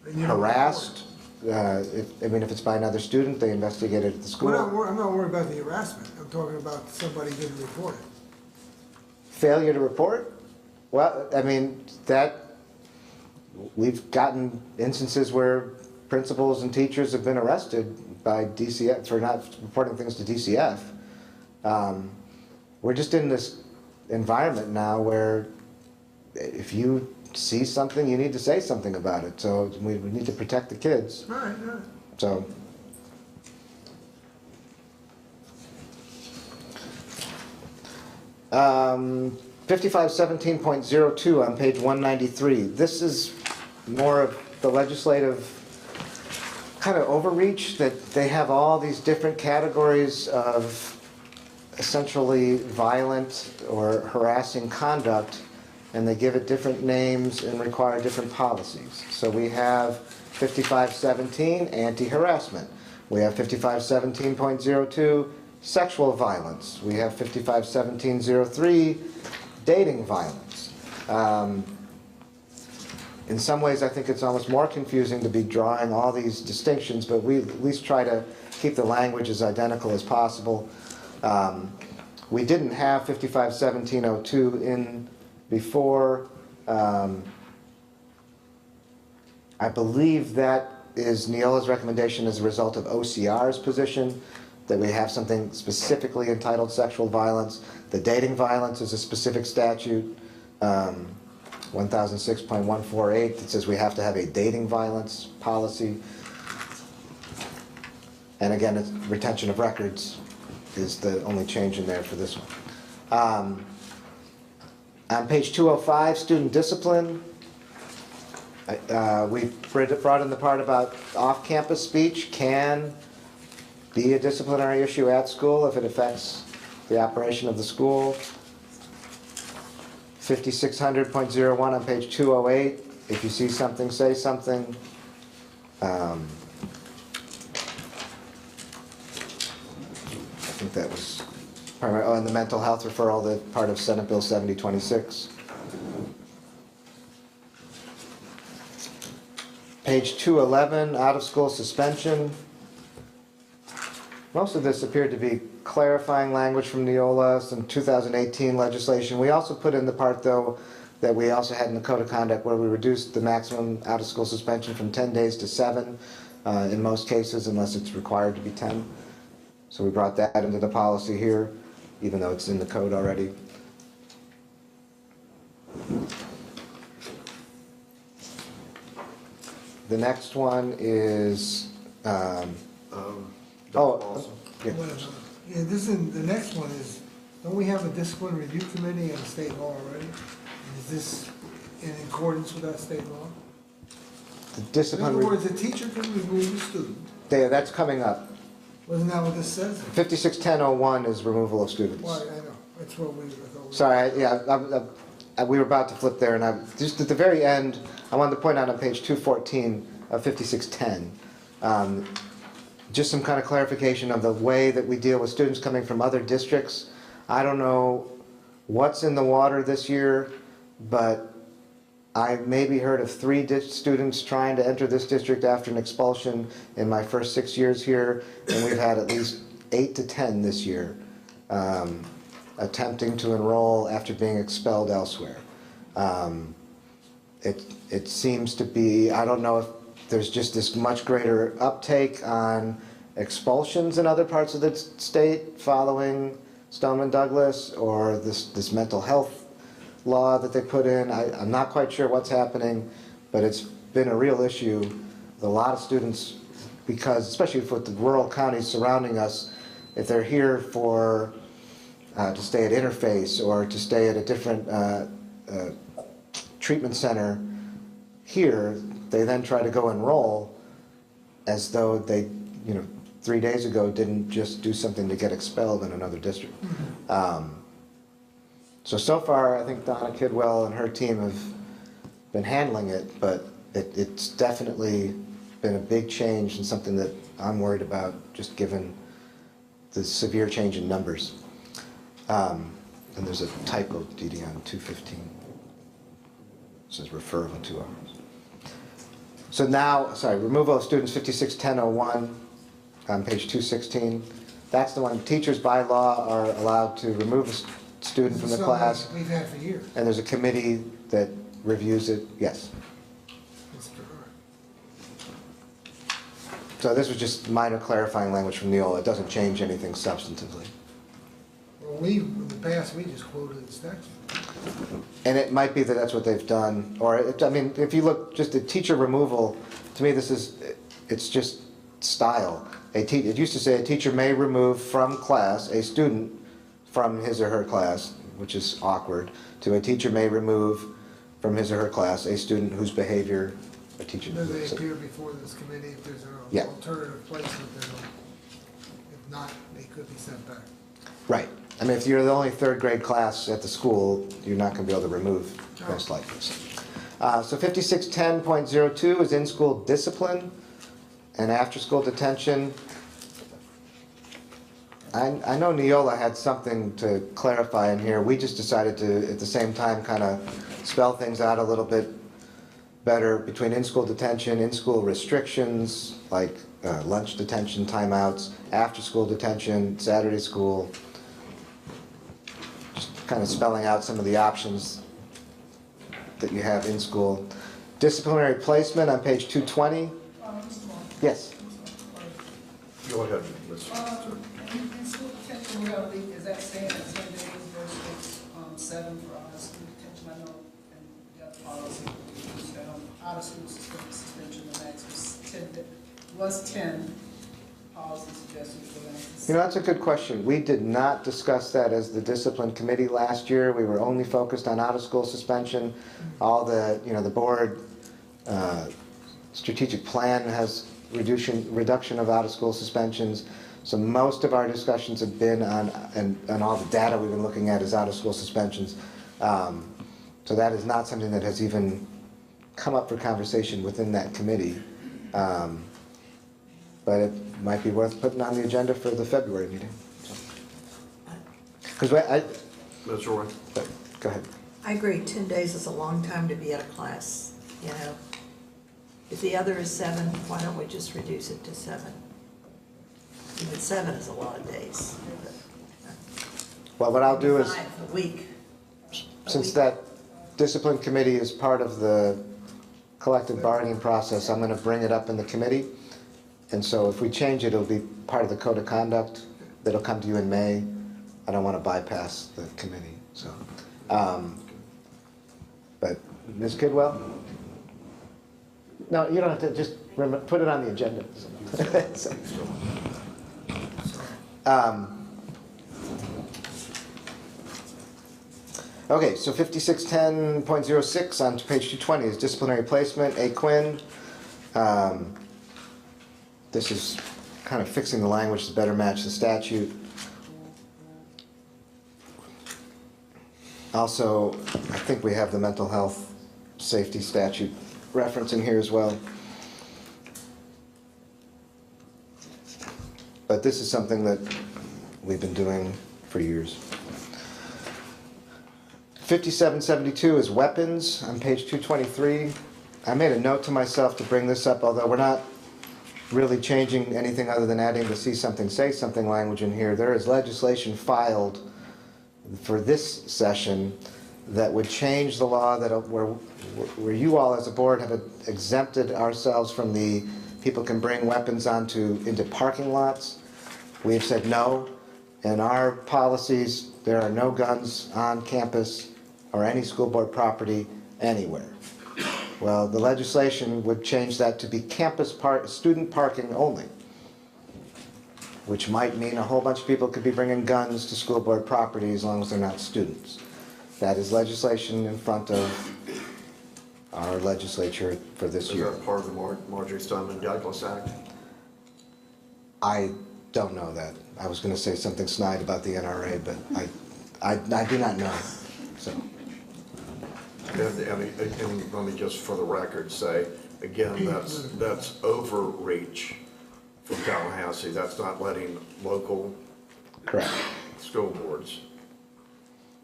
And you don't harassed, if it's by another student, they investigate it at the school. I'm not worried about the harassment, I'm talking about somebody getting reported. Failure to report? Well, I mean, we've gotten instances where principals and teachers have been arrested by DCF for not reporting things to DCF. We're just in this environment now where if you see something, you need to say something about it. So we need to protect the kids. Right. So. Um, 5517.02 on page 193. This is more of the legislative kind of overreach, that they have all these different categories of essentially violent or harassing conduct, and they give it different names and require different policies. So we have 5517, anti-harassment. We have 5517.02, sexual violence. We have 5517.03, dating violence. In some ways, I think it's almost more confusing to be drawing all these distinctions, but we at least try to keep the language as identical as possible. We didn't have 5517.02 in before. I believe that is Neola's recommendation as a result of OCR's position, that we have something specifically entitled sexual violence. The dating violence is a specific statute, 1006.148, that says we have to have a dating violence policy. And again, it's retention of records is the only change in there for this one. On page 205, student discipline, we brought in the part about off-campus speech can be a disciplinary issue at school if it affects the operation of the school. 5600.01 on page 208, if you see something, say something. I think that was primary. Oh, and the mental health referral, the part of Senate Bill 7026. Page 211, out-of-school suspension. Most of this appeared to be clarifying language from Neola, some 2018 legislation. We also put in the part, though, that we also had in the Code of Conduct where we reduced the maximum out-of-school suspension from 10 days to 7 in most cases, unless it's required to be 10. So we brought that into the policy here, even though it's in the code already. The next one is, Yeah. Yeah, the next one is, don't we have a discipline review committee and state law already? Is this in accordance with that state law? the In discipline. other words, a teacher can remove a student. Yeah, that's coming up. Wasn't that what this says? 561001 is removal of students. Why, I know, that's what we thought. Sorry, we were about to flip there, and just at the very end, I wanted to point out on page 214 of 5610, just some kind of clarification of the way that we deal with students coming from other districts. I don't know what's in the water this year, but I maybe heard of 3 students trying to enter this district after an expulsion in my first 6 years here, and we've had at least 8 to 10 this year. attempting to enroll after being expelled elsewhere. It seems to be, I don't know if there's just this much greater uptake on expulsions in other parts of the state following Stoneman Douglas, or this mental health law that they put in. I'm not quite sure what's happening, but it's been a real issue with a lot of students, because especially with the rural counties surrounding us, if they're here for to stay at Interface or to stay at a different treatment center here, they then try to go enroll as though they, 3 days ago didn't just do something to get expelled in another district. So far, I think Donna Kidwell and her team have been handling it, but it's definitely been a big change and something that I'm worried about, just given the severe change in numbers. And there's a typo, Dee, on 215. It says refer within 2 hours. So now, removal of students 561001 on page 216. That's the one, teachers by law are allowed to remove a student from the class. We've had for years. And there's a committee that reviews it, yes. So this was just minor clarifying language from Neola. It doesn't change anything substantively. Well, in the past, we just quoted the statute. And it might be that that's what they've done, or, if you look, just at teacher removal, to me, it's just style. It used to say a teacher may remove from class a student from his or her class, which is awkward, to a teacher may remove from his or her class a student whose behavior a teacher. Do they appear before this committee if there's an alternative placement? If not, they could be sent back. Right. If you're the only third grade class at the school, you're not going to be able to remove, most likely. So 5610.02 is in-school discipline and after-school detention. I know Neola had something to clarify in here. We just decided to, at the same time, kind of spell things out a little bit better between in-school detention, in-school restrictions, like lunch detention, timeouts, after-school detention, Saturday school. Just kind of spelling out some of the options that you have in school. Disciplinary placement on page 220. Yes. Go ahead. In school detention, reality, is that staying at 10 days versus 7 for out-of-school detention? I know in the other policy, out-of-school suspension, the max was 10. Policy suggested for that. That's a good question. We did not discuss that as the discipline committee last year. We were only focused on out-of-school suspension. All the, the board strategic plan has reduction of out-of-school suspensions. So most of our discussions have been on, and all the data we've been looking at is out-of-school suspensions. So that is not something that has even come up for conversation within that committee. But it might be worth putting on the agenda for the February meeting. Because That's all right. Go ahead. I agree, 10 days is a long time to be out of class, If the other is 7, why don't we just reduce it to 7? Even 7 is a lot of days. Well, what I'll do is, 5 a week. since that discipline committee is part of the collective bargaining process, I'm going to bring it up in the committee. And so if we change it, it'll be part of the code of conduct that'll come to you in May. I don't want to bypass the committee, so. But Ms. Kidwell? No, you don't have to, just put it on the agenda. Okay, so 5610.06 on page 220 is disciplinary placement. A. Quinn. This is kind of fixing the language to better match the statute. Also, I think we have the mental health safety statute reference in here as well. But this is something that we've been doing for years. 5772 is weapons on page 223. I made a note to myself to bring this up, although we're not really changing anything other than adding the see something, say something language in here. There is legislation filed for this session that would change the law that where you all as a board have exempted ourselves from the people can bring weapons into parking lots. We've said no. In our policies, there are no guns on campus or any school board property anywhere. Well, the legislation would change that to be student parking only, which might mean a whole bunch of people could be bringing guns to school board property as long as they're not students. That is legislation in front of our legislature for this year. Is that part of the Marjorie Stoneman Douglas Act? I don't know that. I was going to say something snide about the NRA, but I do not know. So. And let me just for the record say, again, that's overreach from Tallahassee. That's not letting local Correct. school boards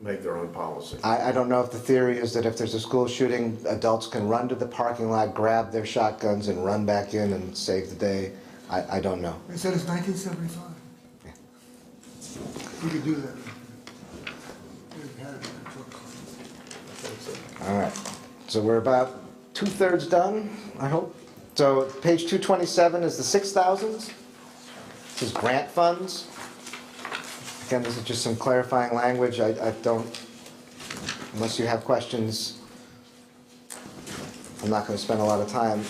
make their own policy. I don't know if the theory is that if there's a school shooting, adults can run to the parking lot, grab their shotguns, and run back in and save the day. I don't know. They said it's 1975. Yeah. We could do that. All right. So we're about 2/3 done, I hope. So page 227 is the 6,000s. This is grant funds. Again, this is just some clarifying language. I don't, unless you have questions, I'm not going to spend a lot of time.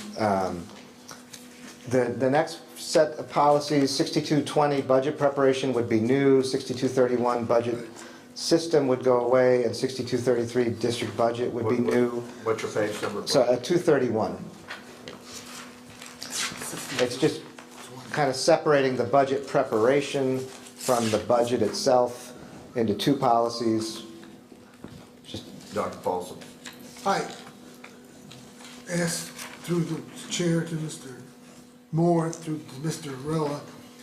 The next set of policies, 6220 budget preparation would be new, 6231 budget system would go away, and 6233 district budget would be new. What's your page number? So 231. It's just kind of separating the budget preparation from the budget itself into two policies. Just Dr. Paulson. I asked through the chair to Mr. Moore, through to Mr. Rella,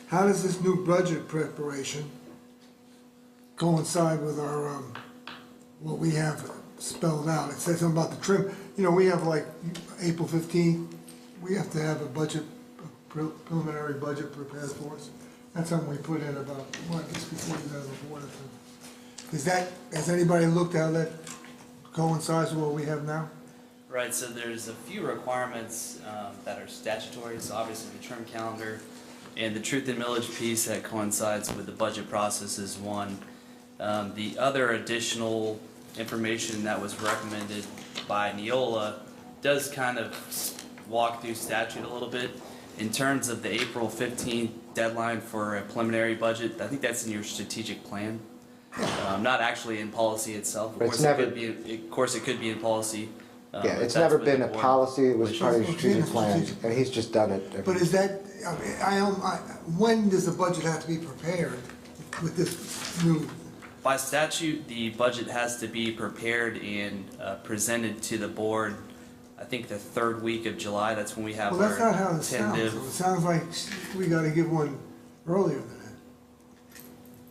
how does this new budget preparation coincide with our, what we have spelled out? It says something about the trim. You know, we have like April 15th, we have to have a budget, preliminary budget prepared for us. That's something we put in about, well, I guess before you guys were born. Is that, has anybody looked at how that coincides with what we have now? Right, so there's a few requirements that are statutory, so obviously the trim calendar and the truth and millage piece that coincides with the budget process is one. The other additional information that was recommended by Neola does kind of walk through statute a little bit. In terms of the April 15th deadline for a preliminary budget, I think that's in your strategic plan, not actually in policy itself. Of course, it could be in policy. yeah, it's never been a policy. It was part of your strategic plan, and he's just done it. But is that, when does the budget have to be prepared with this new? By statute, the budget has to be prepared and presented to the board, I think the third week of July. That's when we have Well, that's our not how it tentative. sounds. It sounds like we gotta give one earlier than that.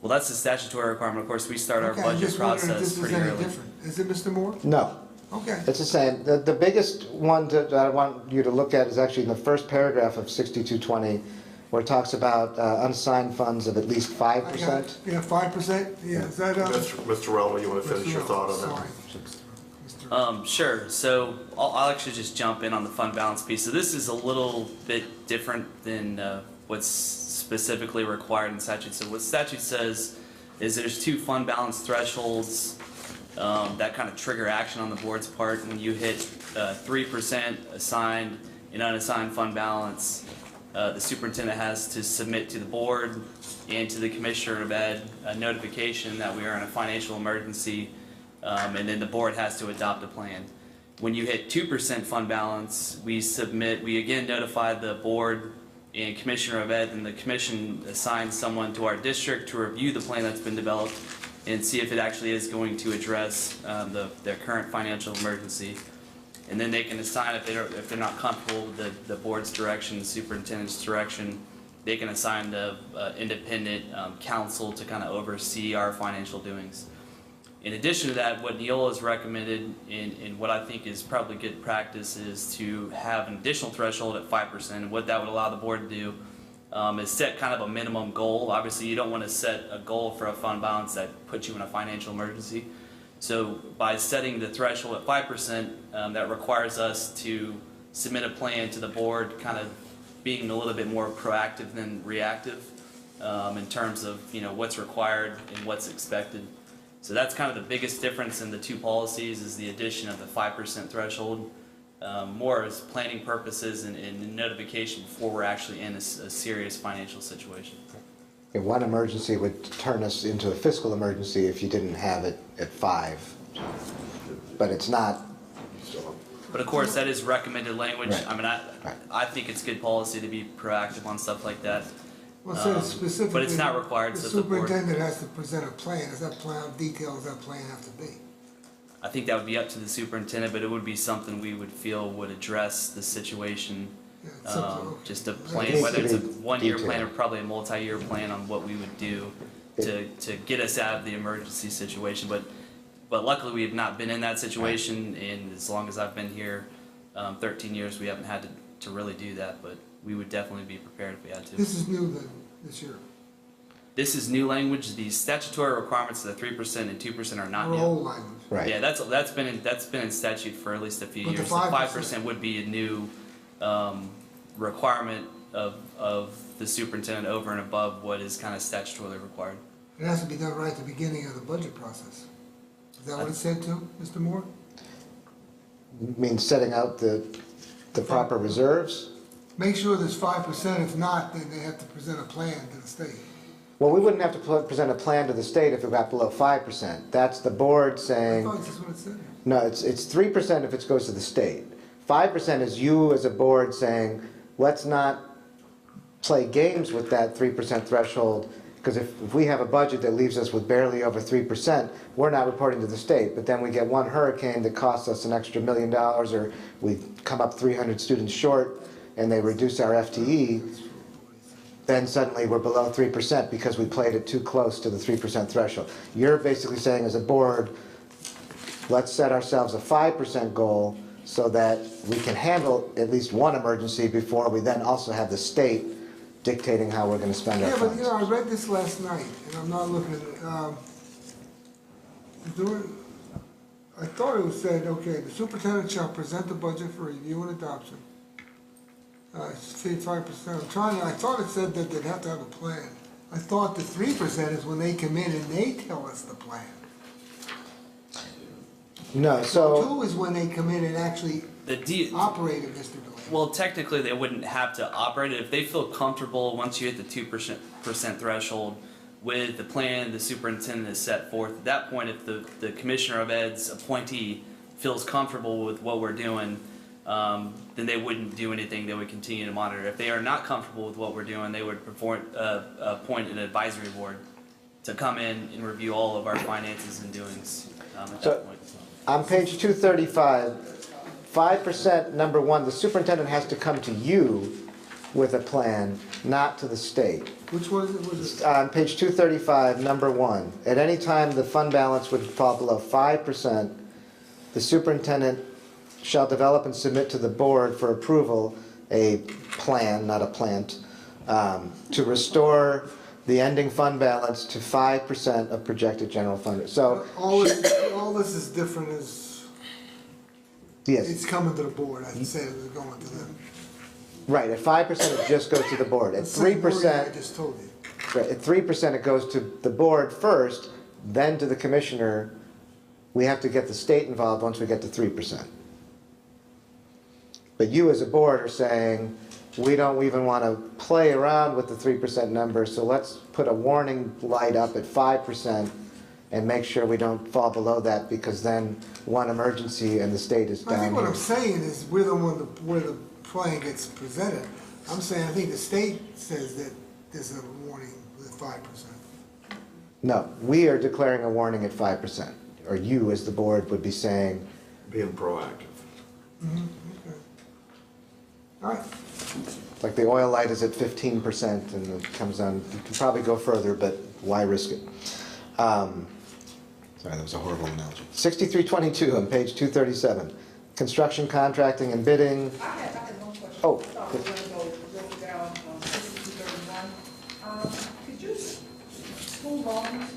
Well, that's the statutory requirement. Of course, we start our Okay, I'm budget just wondering if process this is pretty any early. different. Is it, Mr. Moore? No, Okay. it's the same. The biggest one that I want you to look at is actually in the first paragraph of 6220, where it talks about unassigned funds of at least 5%. Yeah, 5%? Yeah, is that, Mr. Rella, you want to finish your thought on that? Sorry. Sure. So I'll actually just jump in on the fund balance piece. So this is a little bit different than what's specifically required in statute. So what statute says is there's two fund balance thresholds that kind of trigger action on the board's part. When you hit 3% assigned and unassigned fund balance, the superintendent has to submit to the board and to the commissioner of ed a notification that we are in a financial emergency, and then the board has to adopt a plan. When you hit 2% fund balance, we again notify the board and commissioner of ed, and the commission assigns someone to our district to review the plan that's been developed and see if it actually is going to address their current financial emergency. And then they can assign, if they're not comfortable with the board's direction, the superintendent's direction, they can assign the independent counsel to kind of oversee our financial doings. In addition to that, what Neola has recommended, and what I think is probably good practice, is to have an additional threshold at 5%. And what that would allow the board to do is set kind of a minimum goal. Obviously, you don't want to set a goal for a fund balance that puts you in a financial emergency. So by setting the threshold at 5%, that requires us to submit a plan to the board, kind of being a little bit more proactive than reactive in terms of what's required and what's expected. So that's kind of the biggest difference in the two policies, is the addition of the 5% threshold, more as planning purposes and notification before we're actually in a serious financial situation. Okay, one emergency would turn us into a fiscal emergency if you didn't have it at 5, but it's not. But of course, that is recommended language. Right. I mean, I think it's good policy to be proactive on stuff like that. Well, it says specifically. But it's not required, The so the board. superintendent has to present a plan. Does that plan, how detailed does that plan have to be? I think that would be up to the superintendent, but it would be something we would feel would address the situation. Yeah, it's up to- Just a It plan, needs whether to it's a be one-year plan or detailed. probably a multi-year plan on what we would do to get us out of the emergency situation. But luckily, we have not been in that situation, and as long as I've been here, 13 years, we haven't had to really do that, but we would definitely be prepared if we had to. This is new then, this year. This is new language. The statutory requirements of the 3% and 2% are not Or new. old language. Right. Yeah, that's been in statute for at least a few But the years. The 5% would be a new requirement of the superintendent over and above what is kind of statutorily required. It has to be done right at the beginning of the budget process. Is that what it said too, Mr. Moore? Means setting out the proper reserves? Make sure there's 5%. If not, then they have to present a plan to the state. Well, we wouldn't have to present a plan to the state if it got below 5%. That's the board I saying, thought that's what it said. no, it's 3% if it goes to the state. 5% is you as a board saying, let's not play games with that 3% threshold, because if we have a budget that leaves us with barely over 3%, we're not reporting to the state. But then we get one hurricane that costs us an extra $1 million, or we come up 300 students short and they reduce our FTE, then suddenly we're below 3% because we played it too close to the 3% threshold. You're basically saying as a board, let's set ourselves a 5% goal so that we can handle at least one emergency before we then also have the state dictating how we're going to spend our Yeah, but funds. you know, I read this last night, and I'm not looking at it. I thought it was said, okay, the superintendent shall present the budget for review and adoption. It's 5%. I thought it said that they'd have to have a plan. I thought the 3% is when they come in and they tell us the plan. No, so, 2 is when they come in and actually operate it, Mr. Delaney. Well, technically, they wouldn't have to operate it if they feel comfortable once you hit the 2% threshold with the plan the superintendent has set forth. At that point, if the commissioner of ed's appointee feels comfortable with what we're doing, then they wouldn't do anything. They would continue to monitor. If they are not comfortable with what we're doing, they would appoint an advisory board to come in and review all of our finances and doings at that point. on page 235, 5%, number one, the superintendent has to come to you with a plan, not to the state. Which one is it? Was it? On page 235, number one, at any time the fund balance would fall below 5%, the superintendent shall develop and submit to the board for approval a plan, not a plant, to restore the ending fund balance to 5% of projected general fund. So, All this is different is, yes, it's coming to the board. I said it was going to them. right, at 5% it just goes to the board. At The same wording 3%, I just told you. right, at 3% it goes to the board first, then to the commissioner. We have to get the state involved once we get to 3%. But you as a board are saying, we don't even want to play around with the 3% number, so let's put a warning light up at 5% and make sure we don't fall below that, because then one emergency and the state is I down think what here. I'm saying is we're the one where the plan gets presented. I'm saying I think the state says that there's a warning with 5%. No, we are declaring a warning at 5%, or you as the board would be saying, Being proactive. Okay. All right. like the oil light is at 15% and it comes down, you can probably go further, but why risk it? Sorry, that was a horrible analogy. 6322 on page 237, construction, contracting, and bidding. I had one question. Oh. I thought we were going to go down on 6239. school loans,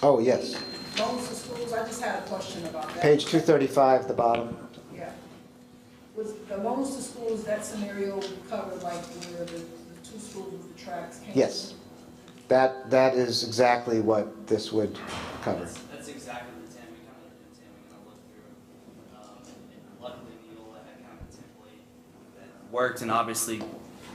Oh, yes. loans to schools, I just had a question about that. Page 235, the bottom. Yeah. Was the loans to schools, that scenario covered like where the two schools with the tracks came? Yes. That is exactly what this would cover. That's exactly the 10 we kind of did, 10 we kind of looked through. And luckily Neola had kind of a template that worked, and obviously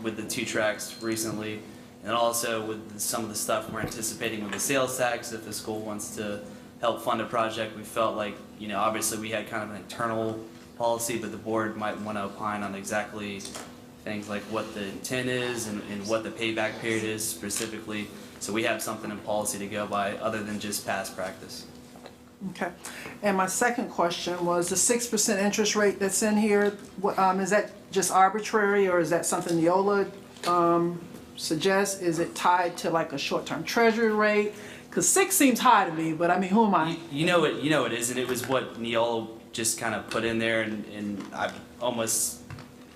with the 2 tracks recently, and also with some of the stuff we're anticipating with the sales tax, if the school wants to help fund a project, we felt like, you know, obviously we had kind of an internal policy, but the board might want to opine on exactly things like what the intent is and what the payback period is specifically. So we have something in policy to go by other than just past practice. Okay. And my second question was the 6% interest rate that's in here, is that just arbitrary, or is that something Neola suggests? Is it tied to like a short-term treasury rate? Because 6 seems high to me, but I mean, who am I? You know it is, and it was what Neola just kind of put in there, and I've almost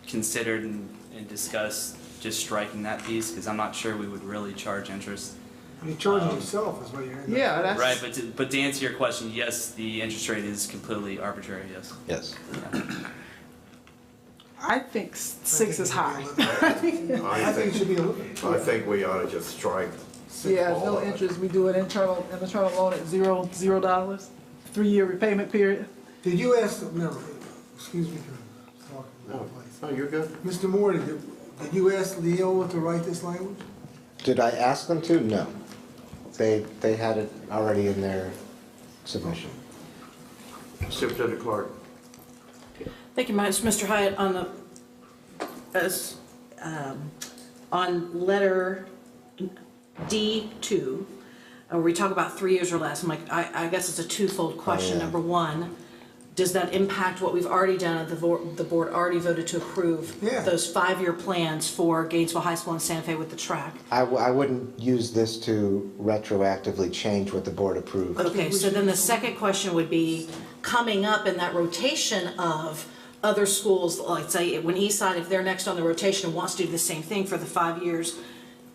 considered and discussed just striking that piece, because I'm not sure we would really charge interest. You're charging yourself is what you're. Yeah, that's. Right, but to answer your question, yes, the interest rate is completely arbitrary, yes. Yes. Yeah. I think 6 is high. I think it should be a little. I think we ought to just strike. Yeah, all no of it. interest, we do an internal loan at $0, 3-year repayment period. Did you ask, no, excuse me for talking about the place. No, you're good. Mr. Moore, did you ask Leo to write this language? Did I ask them to? No. They had it already in their submission. Superintendent Clark. Thank you, Mr. Hyatt. On letter D2, where we talk about 3 years or less, I'm like, I guess it's a twofold question. yeah. Number one, does that impact what we've already done? The board already voted to approve Yeah. those 5-year plans for Gainesville High School and Santa Fe with the track. I wouldn't use this to retroactively change what the board approved. Okay, so then the second question would be, coming up in that rotation of other schools, like say when Eastside, if they're next on the rotation and wants to do the same thing for the 5 years,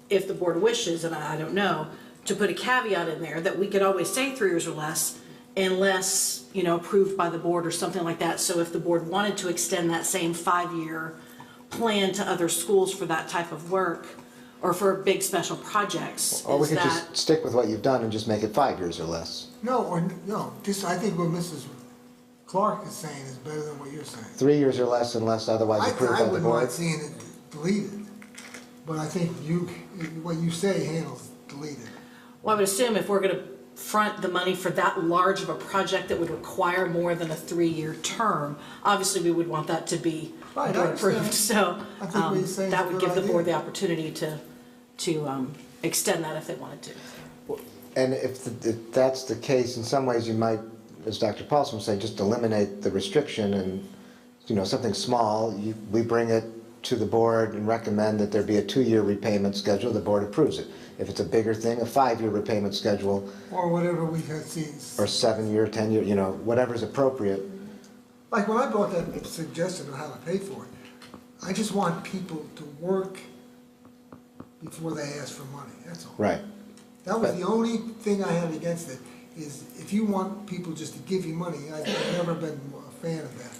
if the board wishes, and I don't know, to put a caveat in there that we could always say 3 years or less, unless, you know, approved by the board or something like that. So if the board wanted to extend that same 5-year plan to other schools for that type of work, or for big special projects, Or we is could that? just stick with what you've done and just make it 5 years or less. No, I think what Mrs. Clark is saying is better than what you're saying. 3 years or less unless otherwise approved I by the wouldn't mind board. seeing it deleted, but I think what you say handles deleted. Well, I would assume if we're gonna front the money for that large of a project that would require more than a 3-year term, obviously we would want that to be Right, I board understand. approved. So I think what you're saying is that a would good give the board the idea. opportunity to extend that if they wanted to. And if that's the case, in some ways you might, as Dr. Paulson was saying, just eliminate the restriction and, you know, something small, we bring it to the board and recommend that there be a 2-year repayment schedule, the board approves it. If it's a bigger thing, a 5-year repayment schedule, Or whatever we had seen. or 7-year, 10-year, you know, whatever's appropriate. Like when I brought that suggestion of how to pay for it, I just want people to work before they ask for money, that's all. Right. That was the only thing I had against it, is if you want people just to give you money, I've never been a fan of that.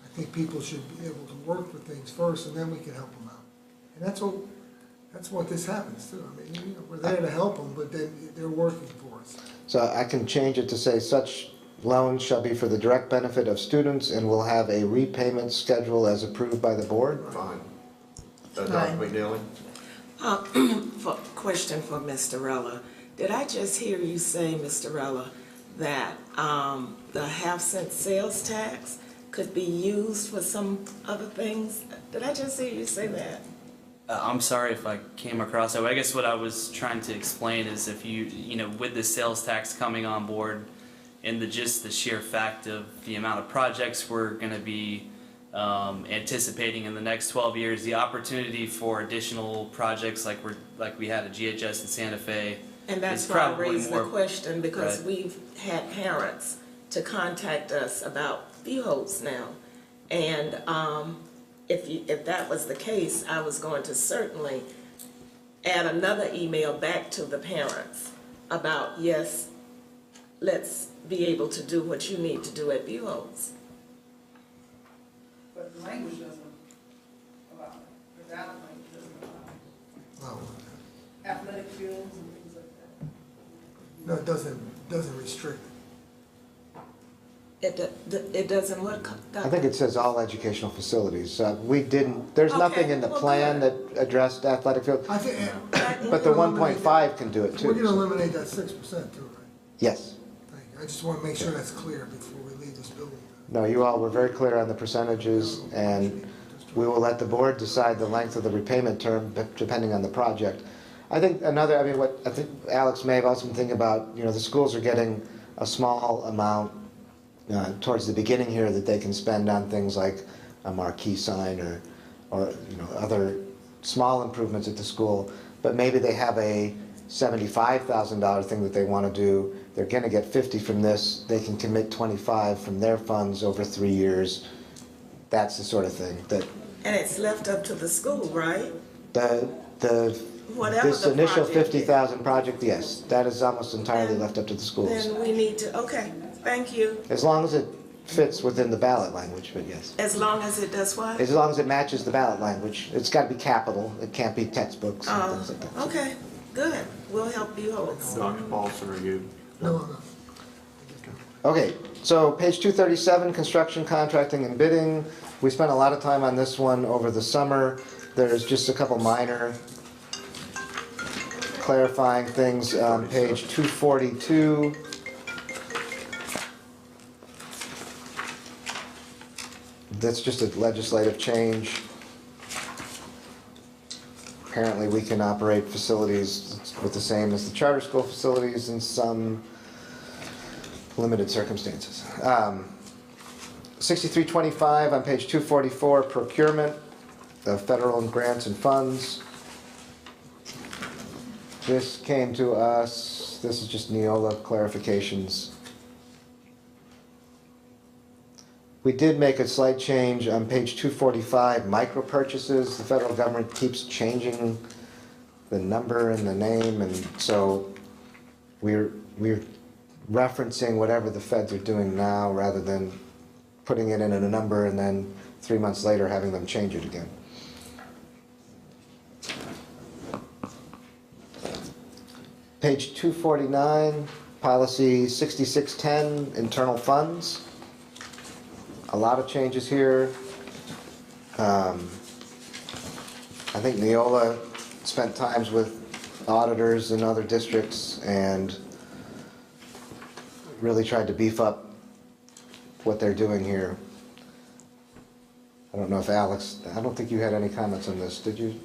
I think people should be able to work for things first, and then we can help them out. And that's what this happens too. I mean, you know, we're there to help them, but then they're working for us. So I can change it to say such loans shall be for the direct benefit of students and will have a repayment schedule as approved by the board? Fine. Dr. McNeely? Question for Mr. Rella. Did I just hear you say, Mr. Rella, that the half-cent sales tax could be used for some other things? Did I just hear you say that? I'm sorry if I came across that way. I guess what I was trying to explain is if you know, with the sales tax coming on board and just the sheer fact of the amount of projects we're going to be anticipating in the next 12 years, the opportunity for additional projects like we had at GHS in Santa Fe. And that's is why I probably raised the more, question, because right. we've had parents to contact us about FUHOS now. And if that was the case, I was going to certainly add another email back to the parents about, yes, let's be able to do what you need to do at Buholtz. But the language doesn't allow it. The ballot language doesn't allow it. Athletic fields and things like that. No, it doesn't restrict. It doesn't what? I think it says all educational facilities. There's Okay, nothing in the well, plan that good. addressed athletic field, I think, but the 1.5 can do it we're too. gonna eliminate that 6% too, right? Yes. Thank you. I just wanna make sure that's clear before we leave this building. No, you all were very clear on the percentages, and we will let the board decide the length of the repayment term depending on the project. I think what I think Alex may have also been thinking about, the schools are getting a small amount towards the beginning here that they can spend on things like a marquee sign or other small improvements at the school, but maybe they have a $75,000 thing that they want to do. They're going to get 50 from this. They can commit 25 from their funds over 3 years. That's the sort of thing that And it's left up to the school, right? Whatever this the initial project is. 50,000 project, yes, that is almost entirely left up to the schools. Then we need to, okay, thank you. As long as it fits within the ballot language, but yes. As long as it does what? As long as it matches the ballot language. It's got to be capital. It can't be textbooks and Oh, things like that. okay, good. We'll help you hold. Dr. Paulson, are you? No. Okay, so page 237, construction, contracting, and bidding. We spent a lot of time on this one over the summer. There's just a couple minor clarifying things on page 242. That's just a legislative change. Apparently, we can operate facilities with the same as the charter school facilities in some limited circumstances. 6325 on page 244, procurement of federal and grants and funds. This came to us, this is just Neola clarifications. We did make a slight change on page 245, micro purchases. The federal government keeps changing the number and the name, and so we're referencing whatever the feds are doing now rather than putting it in a number and then 3 months later having them change it again. Page 249, policy 6610, internal funds. A lot of changes here. I think Neola spent times with auditors in other districts and really tried to beef up what they're doing here. I don't know if Alex, I don't think you had any comments on this, did you?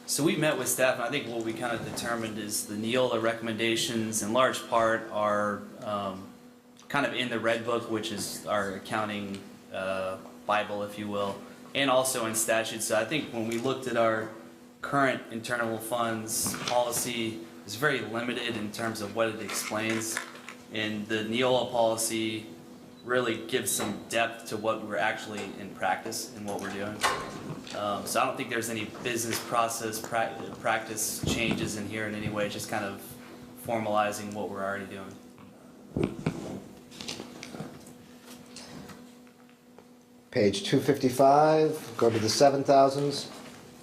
So we met with staff, and I think what we kind of determined is the Neola recommendations in large part are kind of in the Red Book, which is our accounting Bible, if you will, and also in statute. So I think when we looked at our current internal funds policy, it's very limited in terms of what it explains. And the Neola policy really gives some depth to what we're actually in practice and what we're doing. So I don't think there's any business process practice changes in here in any way, just kind of formalizing what we're already doing. Page 255, go to the 7,000s.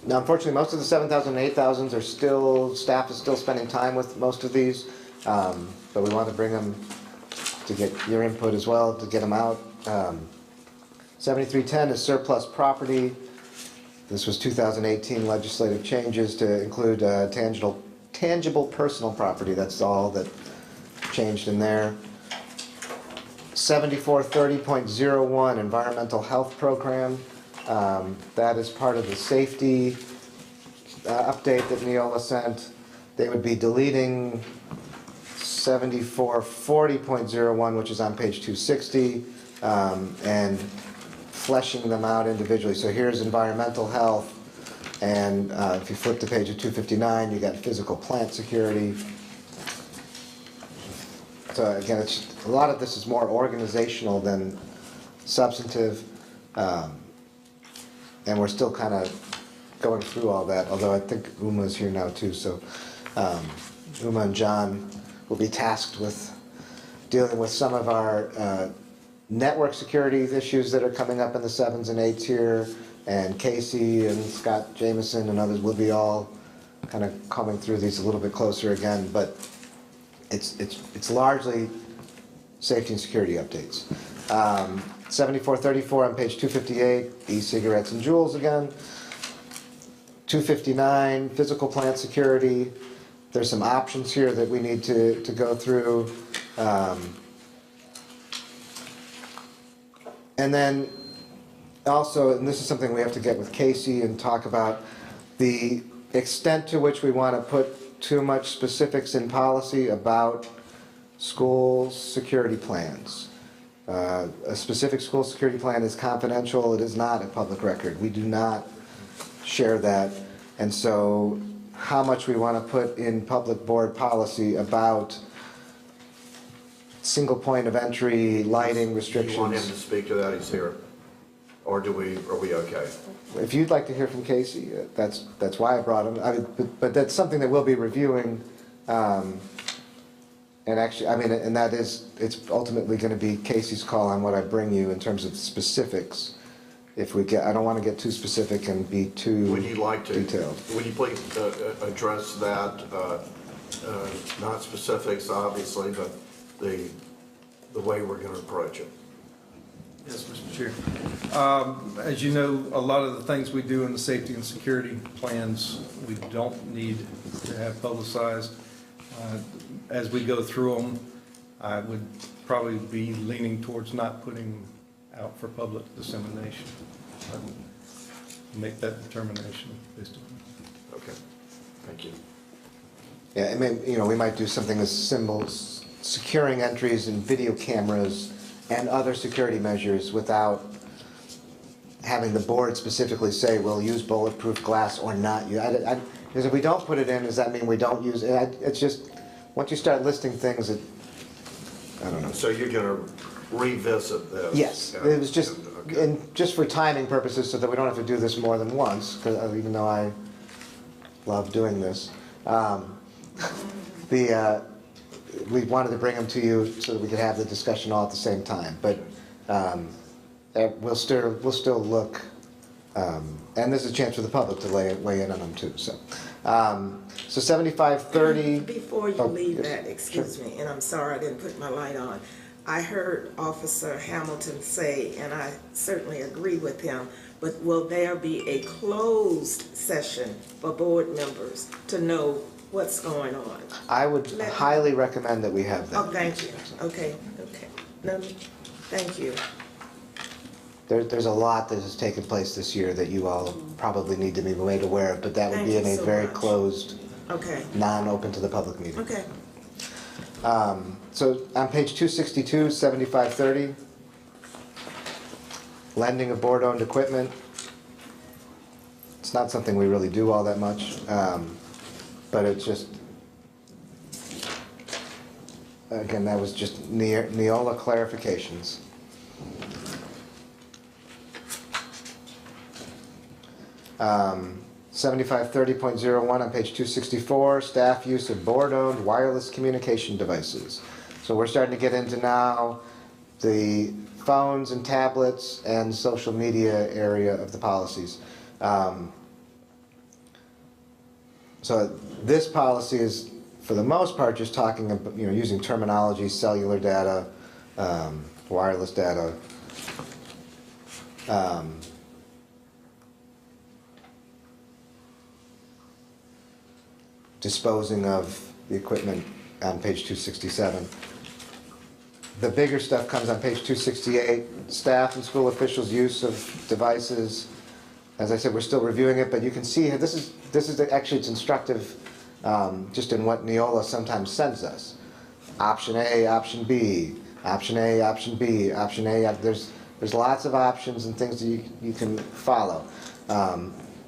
Now, unfortunately, most of the 7,000 and 8,000s are still, staff is still spending time with most of these, but we want to bring them to get your input as well, to get them out. 7310 is surplus property. This was 2018 legislative changes to include tangible personal property. That's all that changed in there. 7430.01 environmental health program. That is part of the safety update that Neola sent. They would be deleting 7440.01, which is on page 260, and fleshing them out individually. So here's environmental health, and if you flip to page 259, you got physical plant security. So again, a lot of this is more organizational than substantive, and we're still kind of going through all that, although I think Uma's here now too, so Uma and John will be tasked with dealing with some of our network security issues that are coming up in the 7s and 8s here, and Casey and Scott Jameson and others will be all kind of coming through these a little bit closer again, but it's largely safety and security updates. 7434 on page 258, e-cigarettes and jewels again. 259, physical plant security. There's some options here that we need to go through. And then also, and this is something we have to get with Casey and talk about, the extent to which we want to put too much specifics in policy about school security plans. A specific school security plan is confidential. It is not a public record. We do not share that. And so how much we want to put in public board policy about single point of entry, lighting restrictions. You want him to speak to that, he's here? Or are we okay? If you'd like to hear from Casey, that's why I brought him. I mean, but that's something that we'll be reviewing. And actually, I mean, and that is, it's ultimately going to be Casey's call on what I bring you in terms of specifics. If we get, I don't want to get too specific and be too Would you like to, detailed. would you please address that, not specifics obviously, but the way we're going to approach it? Yes, Mr. Chair. As you know, a lot of the things we do in the safety and security plans, we don't need to have publicized. As we go through them, I would probably be leaning towards not putting out for public dissemination. I would make that determination based on. Okay, thank you. Yeah, I mean, you know, we might do something as simple as securing entries and video cameras and other security measures without having the board specifically say, we'll use bulletproof glass or not. Because if we don't put it in, does that mean we don't use it? It's just, once you start listing things, I don't know. So you're going to revisit this? Yes, it was just, okay. and just for timing purposes, so that we don't have to do this more than once, because even though I love doing this. We wanted to bring them to you so that we could have the discussion all at the same time. But we'll still look, and there's a chance for the public to weigh in on them too. So 7530. Before you leave that, excuse sure. me, and I'm sorry I didn't put my light on. I heard Officer Hamilton say, and I certainly agree with him, but will there be a closed session for board members to know what's going on? I would highly recommend that we have that. Oh, thank you. Okay. No, thank you. There's a lot that has taken place this year that you all probably need to be made aware of, but that would be in a very closed, non-open to the public meeting. Okay. So on page 262, 7530, lending of board-owned equipment. It's not something we really do all that much, but it's just, again, that was just Neola clarifications. Um, 7530.01 on page 264, staff use of board-owned wireless communication devices. So we're starting to get into now the phones and tablets and social media area of the policies. So this policy is, for the most part, just talking about, using terminology, cellular data, wireless data. Disposing of the equipment on page 267. The bigger stuff comes on page 268, staff and school officials' use of devices. As I said, we're still reviewing it, but you can see this is actually, it's instructive just in what Neola sometimes sends us. Option A, option B, option A, option B, option A. There's lots of options and things that you can follow.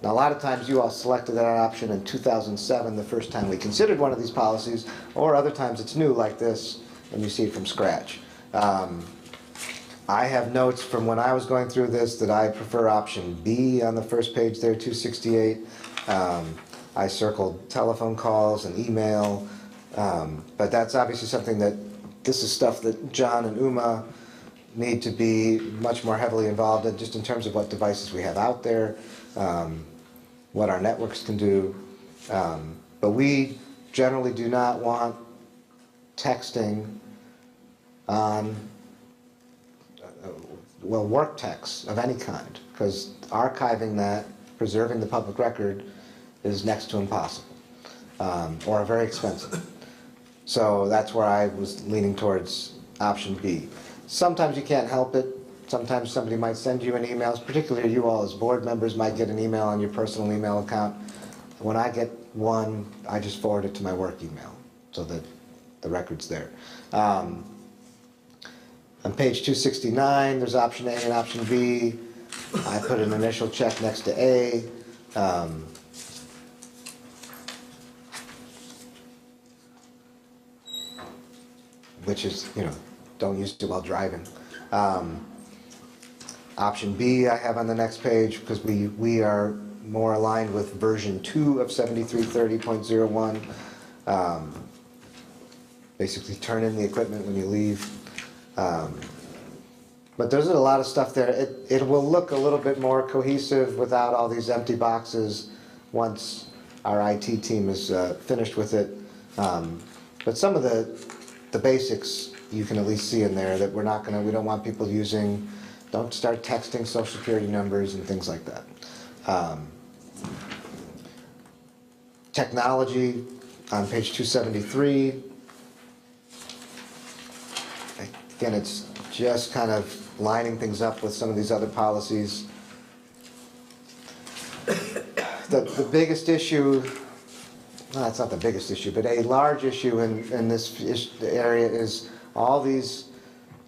Now, a lot of times you all selected that option in 2007, the first time we considered one of these policies, or other times it's new like this, and you see it from scratch. I have notes from when I was going through this that I prefer option B on the first page there, 268. I circled telephone calls and email. But that's obviously something that, this is stuff that John and Uma need to be much more heavily involved in, just in terms of what devices we have out there, what our networks can do. But we generally do not want texting on, well, work texts of any kind, because archiving that, preserving the public record is next to impossible, or very expensive. So that's where I was leaning towards option B. Sometimes you can't help it. Sometimes somebody might send you an email, particularly you all as board members might get an email on your personal email account. When I get one, I just forward it to my work email so that the record's there. On page 269, there's option A and option B. I put an initial check next to A. Which is, don't use it while driving. Option B I have on the next page, because we are more aligned with version 2 of 7330.01. Basically turn in the equipment when you leave. But there's a lot of stuff there. It will look a little bit more cohesive without all these empty boxes once our IT team is finished with it. But some of the basics you can at least see in there that we don't want people using, don't start texting social security numbers and things like that. Technology on page 273. Again, it's just kind of lining things up with some of these other policies. The biggest issue, well, it's not the biggest issue, but a large issue in this area is all these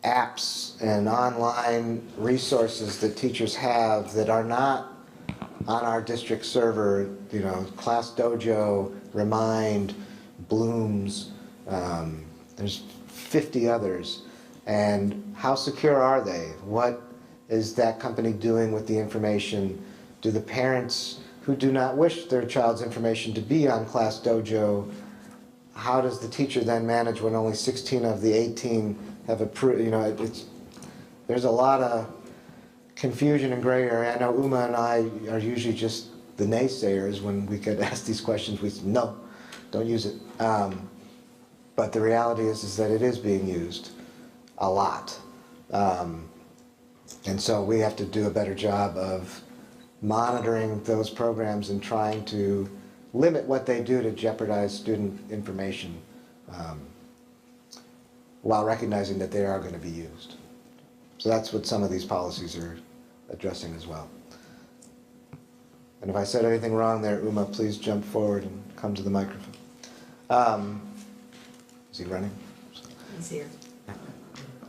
apps and online resources that teachers have that are not on our district server, Class Dojo, Remind, Blooms, there's 50 others. And how secure are they? What is that company doing with the information? Do the parents who do not wish their child's information to be on Class Dojo, how does the teacher then manage when only 16 of the 18 have approved? There's a lot of confusion and gray area. I know Uma and I are usually just the naysayers when we get asked these questions. We say, no, don't use it. But the reality is that it is being used a lot. And so we have to do a better job of monitoring those programs and trying to limit what they do to jeopardize student information, while recognizing that they are going to be used. So that's what some of these policies are addressing as well. And if I said anything wrong there, Uma, please jump forward and come to the microphone. Is he running? He's here.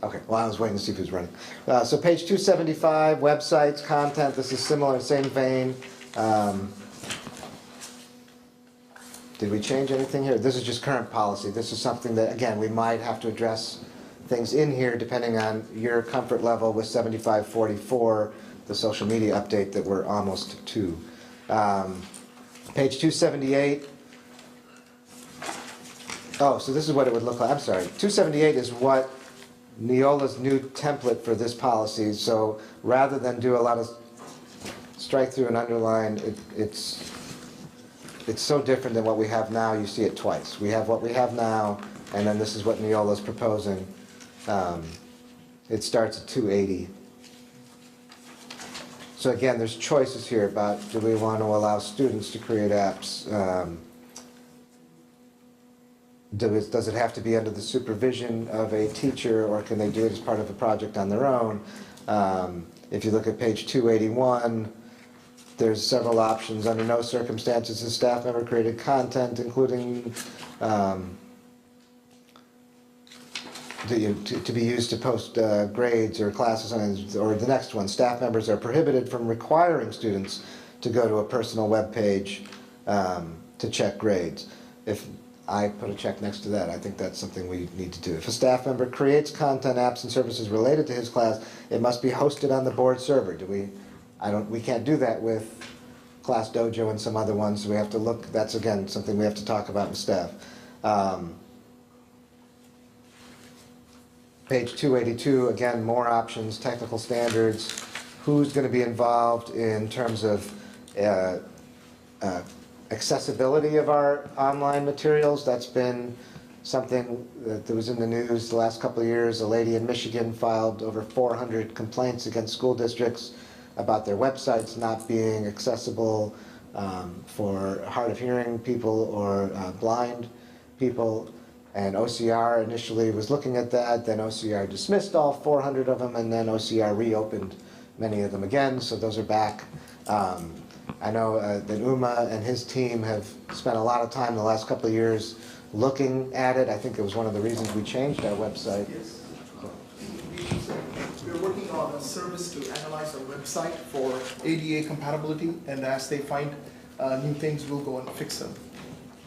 Okay, well, I was waiting to see if he was running. So page 275, websites, content, this is similar, same vein. Did we change anything here? This is just current policy. This is something that, again, we might have to address things in here depending on your comfort level with 7544, the social media update that we're almost to. Page 278. Oh, so this is what it would look like. I'm sorry. 278 is what Neola's new template for this policy. So rather than do a lot of strike through and underline, it's so different than what we have now. You see it twice. We have what we have now, and then this is what Neola's proposing. It starts at 280. So again, there's choices here about, do we want to allow students to create apps? Does it have to be under the supervision of a teacher, or can they do it as part of a project on their own? If you look at page 281, there's several options. Under no circumstances has staff member created content, including to be used to post grades or classes. Or the next one, staff members are prohibited from requiring students to go to a personal web page to check grades. If I put a check next to that, I think that's something we need to do. If a staff member creates content, apps, and services related to his class, it must be hosted on the board server. We can't do that with Class Dojo and some other ones. So we have to look. That's again something we have to talk about with staff. Page 282, again, more options, technical standards, who's going to be involved in terms of accessibility of our online materials. That's been something that was in the news the last couple of years. A lady in Michigan filed over 400 complaints against school districts about their websites not being accessible for hard of hearing people or blind people. And OCR initially was looking at that, then OCR dismissed all 400 of them, and then OCR reopened many of them again, so those are back. I know that Uma and his team have spent a lot of time the last couple of years looking at it. I think it was one of the reasons we changed our website. Yes. We're working on a service to analyze our website for ADA compatibility, and as they find new things, we'll go and fix them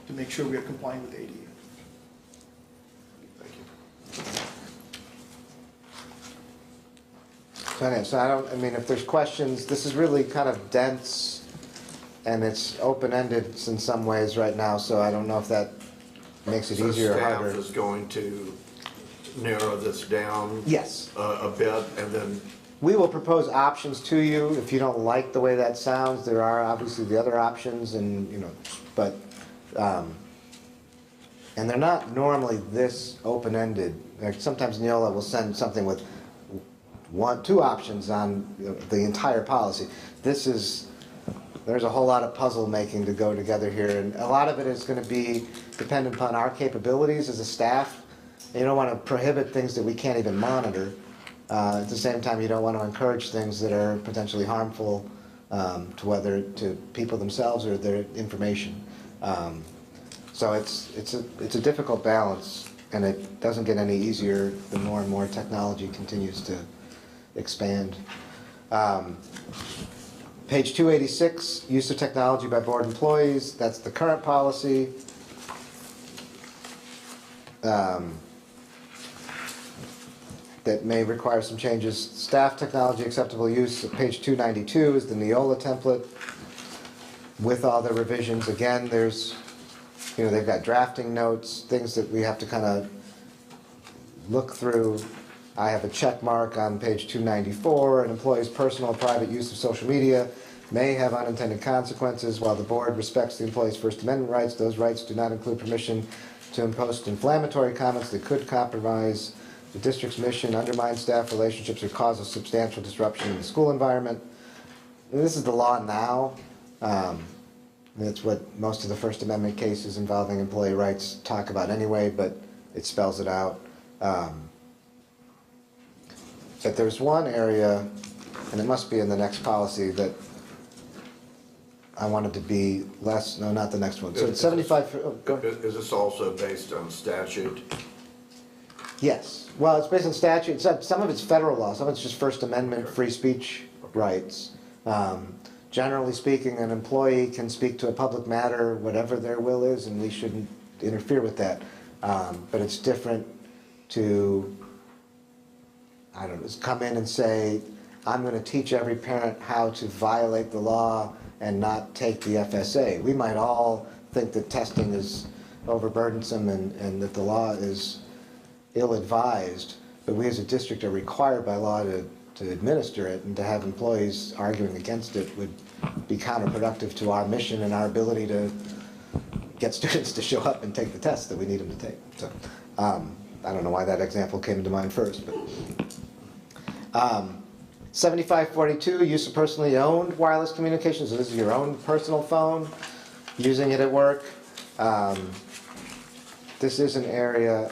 to make sure we are complying with ADA. So I mean, if there's questions, this is really kind of dense and it's open-ended in some ways right now, so I don't know if that makes it easier or harder. So staff is going to narrow this down? Yes. A bit, and then? We will propose options to you. If you don't like the way that sounds, there are obviously the other options, and, you know, but, and they're not normally this open-ended. Like sometimes Neola will send something with two options on the entire policy. There's a whole lot of puzzle making to go together here, and a lot of it is going to be dependent upon our capabilities as a staff. You don't want to prohibit things that we can't even monitor. At the same time, you don't want to encourage things that are potentially harmful to people themselves or their information. So it's a difficult balance, and it doesn't get any easier the more and more technology continues to expand. Page 286, use of technology by board employees. That's the current policy. That may require some changes. Staff technology acceptable use. Page 292 is the Neola template with all the revisions. Again, there's, you know, they've got drafting notes, things that we have to kind of look through. I have a check mark on page 294. An employee's personal or private use of social media may have unintended consequences. While the board respects the employee's First Amendment rights, those rights do not include permission to post inflammatory comments that could compromise the district's mission, undermine staff relationships, or cause a substantial disruption in the school environment. And this is the law now. That's what most of the First Amendment cases involving employee rights talk about anyway, but it spells it out. But there's one area, and it must be in the next policy, that I wanted to be less, no, not the next one. So it's 75, Is this also based on statute? Yes. Well, it's based on statute. Some of it's federal law, some of it's just First Amendment free speech rights. Generally speaking, an employee can speak to a public matter, whatever their will is, and we shouldn't interfere with that. But it's different to, I don't know, come in and say, I'm going to teach every parent how to violate the law and not take the FSA. We might all think that testing is overburdensome and that the law is ill-advised, but we as a district are required by law to administer it, and to have employees arguing against it would be counterproductive to our mission and our ability to get students to show up and take the test that we need them to take. So I don't know why that example came to mind first, but 7542, use of personally owned wireless communications. So this is your own personal phone, using it at work. This is an area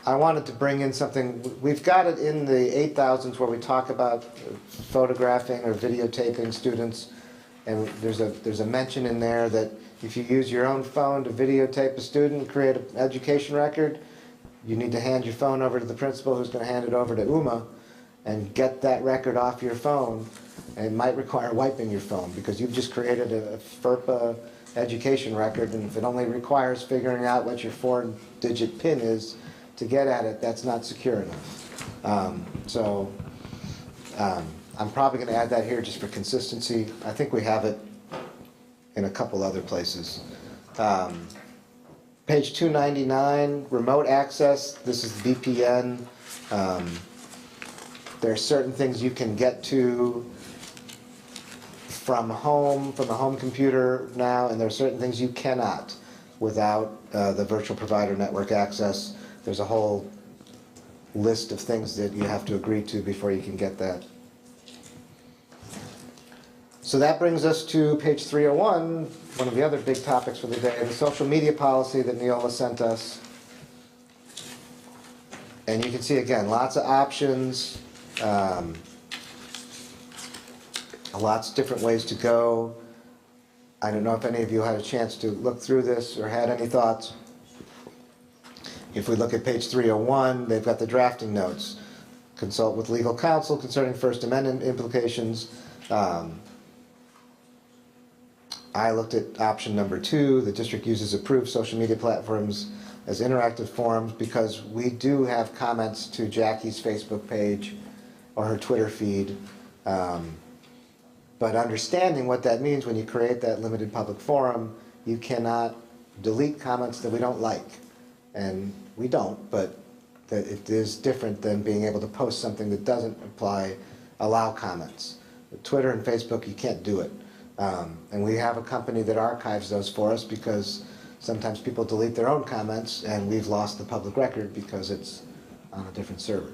I wanted to bring in something. We've got it in the 8000s where we talk about photographing or videotaping students, and there's a mention in there that if you use your own phone to videotape a student, create an education record, you need to hand your phone over to the principal, who's going to hand it over to Uma, and get that record off your phone. And it might require wiping your phone because you've just created a FERPA education record, and if it only requires figuring out what your 4-digit PIN is to get at it, that's not secure enough. I'm probably going to add that here just for consistency. I think we have it in a couple other places. Page 299, remote access, this is VPN. There are certain things you can get to from the home computer now, and there are certain things you cannot without the virtual provider network access. There's a whole list of things that you have to agree to before you can get that. So that brings us to page 301, one of the other big topics for the day, the social media policy that Neola sent us. And you can see, again, lots of options, lots of different ways to go. I don't know if any of you had a chance to look through this or had any thoughts. If we look at page 301, they've got the drafting notes. Consult with legal counsel concerning First Amendment implications. I looked at option number 2. The district uses approved social media platforms as interactive forums because we do have comments to Jackie's Facebook page or her Twitter feed. But understanding what that means when you create that limited public forum, you cannot delete comments that we don't like. And we don't, but that it is different than being able to post something that doesn't allow comments. With Twitter and Facebook, you can't do it. And we have a company that archives those for us because sometimes people delete their own comments and we've lost the public record because it's on a different server.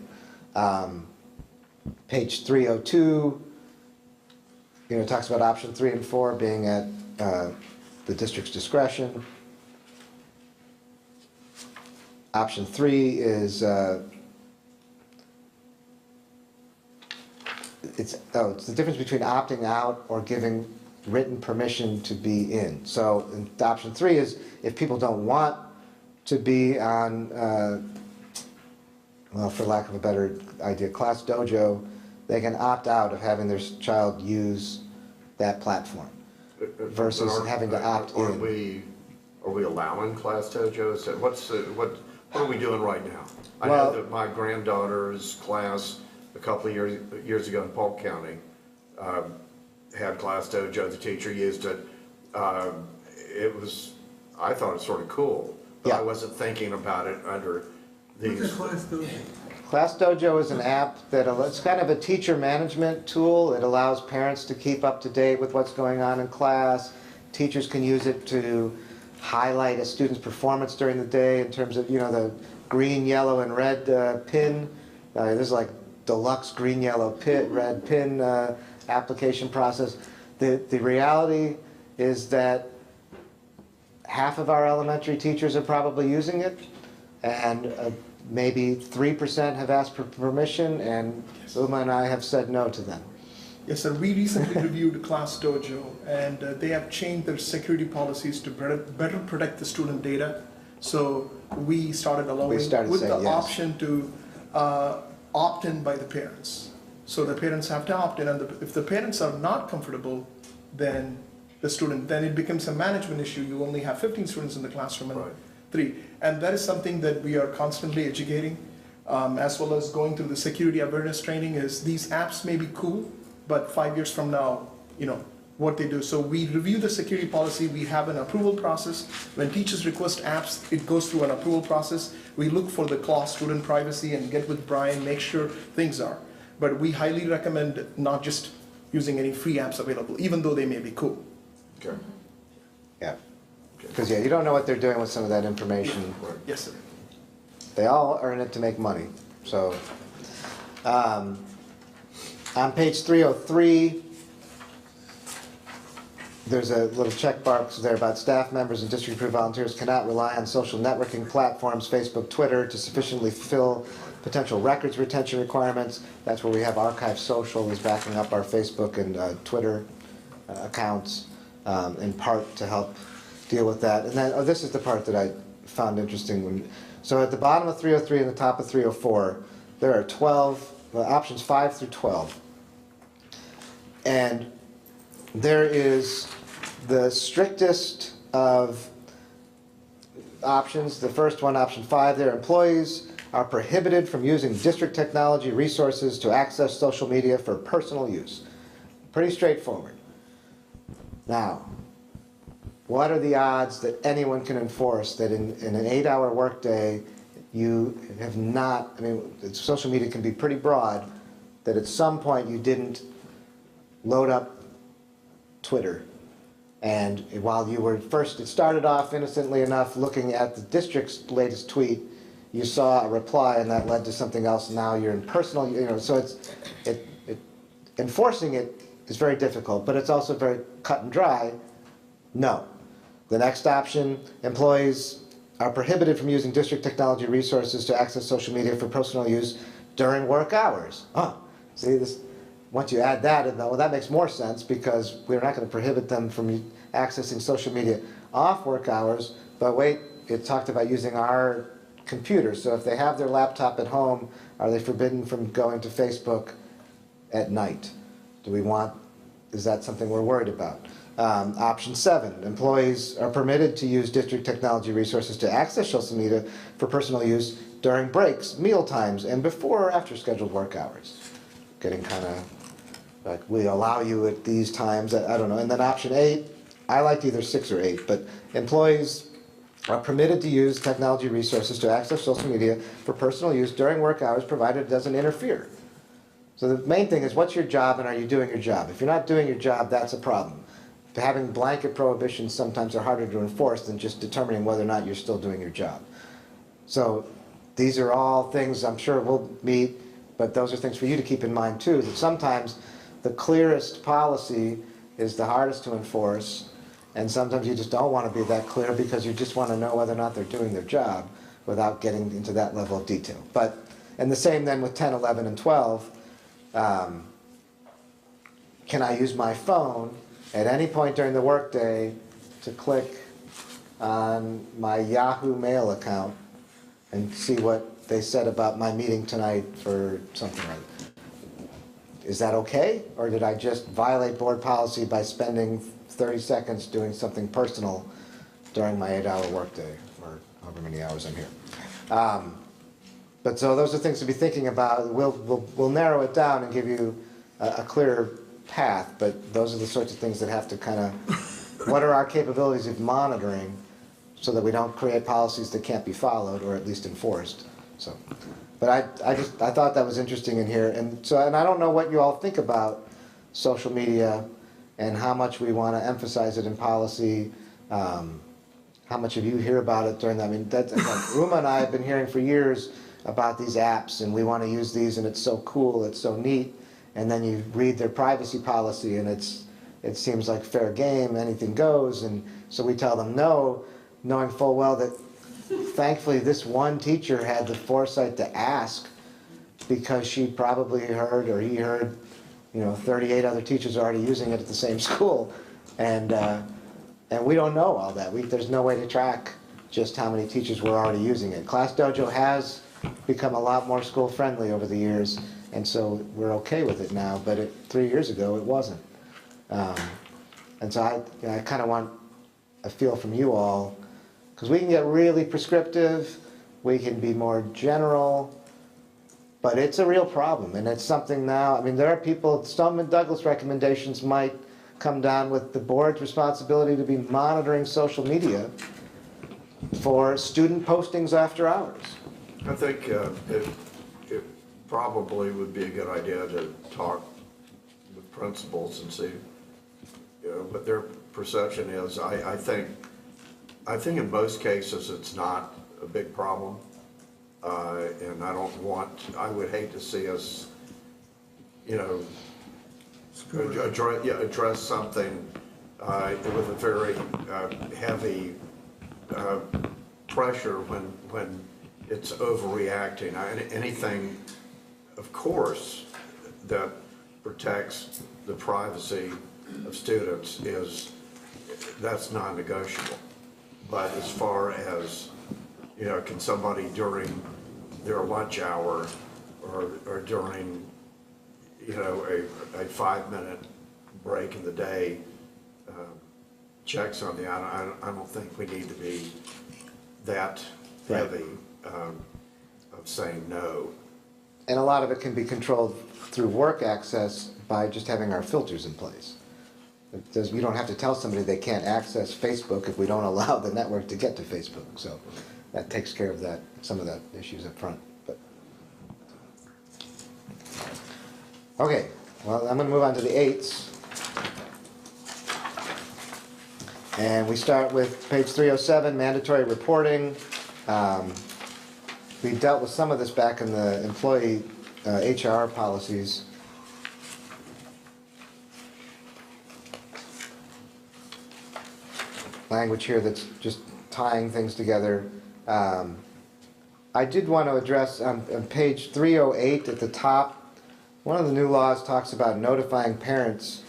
Page 302, talks about option 3 and 4 being at the district's discretion. Option 3 is it's the difference between opting out or giving written permission to be in. So option 3 is if people don't want to be on, well, for lack of a better idea, Class Dojo, they can opt out of having their child use that platform versus having to opt in. Are we allowing Class Dojos? What are we doing right now? I Well, know that my granddaughter's class a couple of years ago in Polk County had Class Dojo. The teacher used it. I thought it was sort of cool, but Yeah. I wasn't thinking about it under these. What's a Class Dojo? Class Dojo is an app it's kind of a teacher management tool. It allows parents to keep up to date with what's going on in class. Teachers can use it to highlight a student's performance during the day in terms of, the green, yellow, and red pin. There's like deluxe green, yellow, red pin application process. The reality is that half of our elementary teachers are probably using it, and maybe 3% have asked for permission, and Uma and I have said no to them. Yes, sir. We recently reviewed Class Dojo, and they have changed their security policies to better protect the student data. So we started allowing with the option to opt in by the parents. So the parents have to opt in, and if the parents are not comfortable, then then it becomes a management issue. You only have 15 students in the classroom and 3. And that is something that we are constantly educating, as well as going through the security awareness training. Is these apps may be cool, but 5 years from now, what they do. So we review the security policy. We have an approval process. When teachers request apps, it goes through an approval process. We look for the class student privacy and get with Brian, make sure things are. But we highly recommend not just using any free apps available, even though they may be cool. Okay. Yeah. Because, you don't know what they're doing with some of that information. Yes, sir. They all earn it to make money. So, on page 303, there's a little check box there about staff members and district-approved volunteers cannot rely on social networking platforms, Facebook, Twitter, to sufficiently fulfill potential records retention requirements. That's where we have Archive Social is backing up our Facebook and Twitter accounts, in part to help deal with that. And then, this is the part that I found interesting. So at the bottom of 303 and the top of 304, there are 12, options 5 through 12. And there is the strictest of options. The first one, option 5, their employees are prohibited from using district technology resources to access social media for personal use. Pretty straightforward. Now, what are the odds that anyone can enforce that in an 8-hour workday, you have not, I mean, social media can be pretty broad, that at some point you didn't load up Twitter. And while you were first, it started off innocently enough looking at the district's latest tweet, you saw a reply and that led to something else, and now you're in personal, so enforcing it is very difficult, but it's also very cut and dry. No. The next option, employees are prohibited from using district technology resources to access social media for personal use during work hours. Oh, see this, once you add that, well, that makes more sense because we're not going to prohibit them from accessing social media off work hours, but wait, it talked about using our computer. So if they have their laptop at home, are they forbidden from going to Facebook at night? Is that something we're worried about? Option 7, employees are permitted to use district technology resources to access social media for personal use during breaks, meal times, and before or after scheduled work hours. Getting kind of like, we allow you at these times, I don't know. And then option 8, I liked either 6 or 8, but employees are permitted to use technology resources to access social media for personal use during work hours, provided it doesn't interfere. So the main thing is, what's your job and are you doing your job? If you're not doing your job, that's a problem. Having blanket prohibitions sometimes are harder to enforce than just determining whether or not you're still doing your job. So these are all things I'm sure we'll meet, but those are things for you to keep in mind too, that sometimes the clearest policy is the hardest to enforce, and sometimes you just don't want to be that clear because you just want to know whether or not they're doing their job without getting into that level of detail. But, and the same then with 10, 11, and 12. Can I use my phone at any point during the workday to click on my Yahoo Mail account and see what they said about my meeting tonight for something like that? Is that okay? Or did I just violate board policy by spending 30 seconds doing something personal during my 8-hour workday, or however many hours I'm here? But so those are things to be thinking about. We'll narrow it down and give you a clearer path, but those are the sorts of things that have to kind of, what are our capabilities of monitoring so that we don't create policies that can't be followed or at least enforced. So, but I thought that was interesting in here, and I don't know what you all think about social media and how much we want to emphasize it in policy. How much of you hear about it during that? I mean, that's, Uma and I have been hearing for years about these apps, and we want to use these, and it's so cool, it's so neat. And then you read their privacy policy, and it seems like fair game, anything goes. And so we tell them no, knowing full well that thankfully this one teacher had the foresight to ask, because she probably heard, or he heard, 38 other teachers are already using it at the same school, and we don't know all that. There's no way to track just how many teachers were already using it. Class Dojo has become a lot more school friendly over the years, and so we're okay with it now, but 3 years ago it wasn't. And so I kind of want a feel from you all, because we can get really prescriptive, we can be more general, but it's a real problem, and it's something now. I mean, there are people, Stoneman Douglas recommendations might come down with the board's responsibility to be monitoring social media for student postings after hours. I think it probably would be a good idea to talk with principals and see what their perception is. I think in most cases it's not a big problem, and I would hate to see us, address something with a very heavy pressure when it's overreacting. Anything, of course, that protects the privacy of students that's non-negotiable. But as far as, can somebody during their lunch hour or during, a 5-minute break in the day, check something, I don't think we need to be that heavy of saying no. And a lot of it can be controlled through work access by just having our filters in place. You don't have to tell somebody they can't access Facebook if we don't allow the network to get to Facebook. So that takes care of that, some of that issues up front. But okay, well, I'm going to move on to the 8s. And we start with page 307, mandatory reporting. We dealt with some of this back in the employee HR policies. Language here that's just tying things together. I did want to address on page 308 at the top, one of the new laws talks about notifying parents.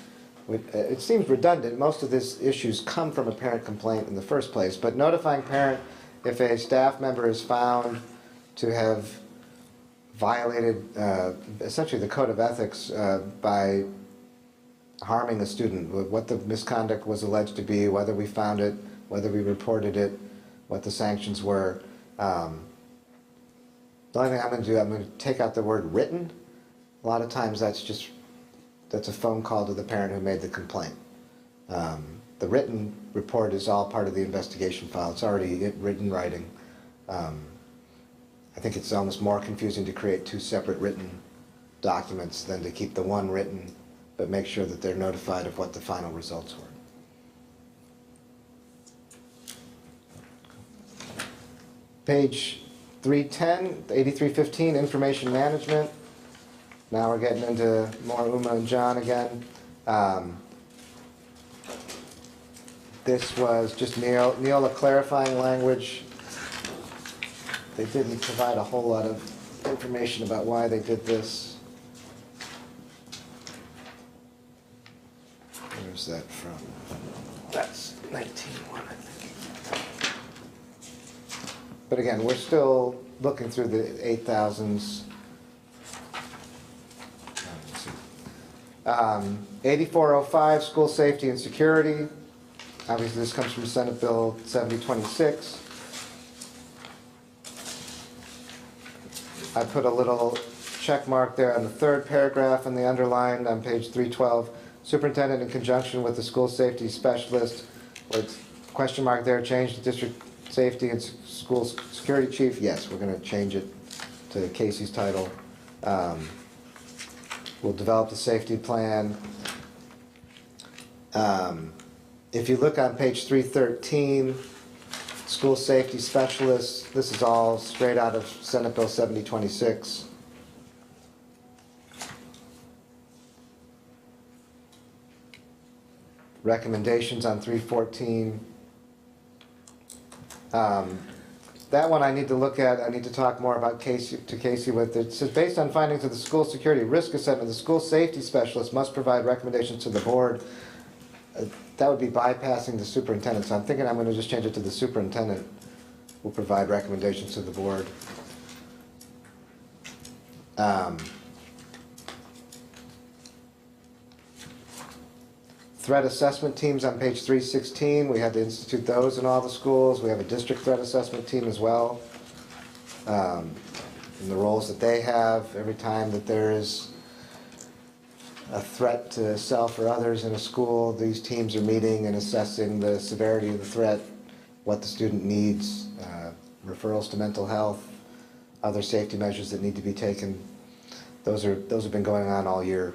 It seems redundant. Most of these issues come from a parent complaint in the first place, but notifying parent if a staff member is found to have violated essentially the code of ethics by harming a student, what the misconduct was alleged to be, whether we found it, whether we reported it, what the sanctions were. The only thing I'm going to do, I'm going to take out the word written. A lot of times that's a phone call to the parent who made the complaint. The written report is all part of the investigation file. It's already written writing. I think it's almost more confusing to create two separate written documents than to keep the one written, but make sure that they're notified of what the final results were. Page 310, 8315, information management. Now we're getting into more Uma and John again. This was just Neola clarifying language. They didn't provide a whole lot of information about why they did this. Where's that from? That's 19.1, I think. But again, we're still looking through the 8,000s. 8405, school safety and security. Obviously, this comes from Senate Bill 7026. I put a little check mark there on the third paragraph in the underline on page 312. Superintendent in conjunction with the school safety specialist, with question mark there, change the district safety and school security chief. Yes, we're going to change it to Casey's title. We'll develop the safety plan. If you look on page 313, school safety specialists, this is all straight out of Senate Bill 7026. Recommendations on 314. That one I need to look at. I need to talk more about Casey with. It says, based on findings of the school security risk assessment, the school safety specialist must provide recommendations to the board. That would be bypassing the superintendent. So I'm thinking I'm going to just change it to the superintendent will provide recommendations to the board. Threat assessment teams on page 316. We had to institute those in all the schools. We have a district threat assessment team as well. And the roles that they have every time that there is a threat to self or others in a school, these teams are meeting and assessing the severity of the threat, what the student needs, referrals to mental health, other safety measures that need to be taken. Those have been going on all year.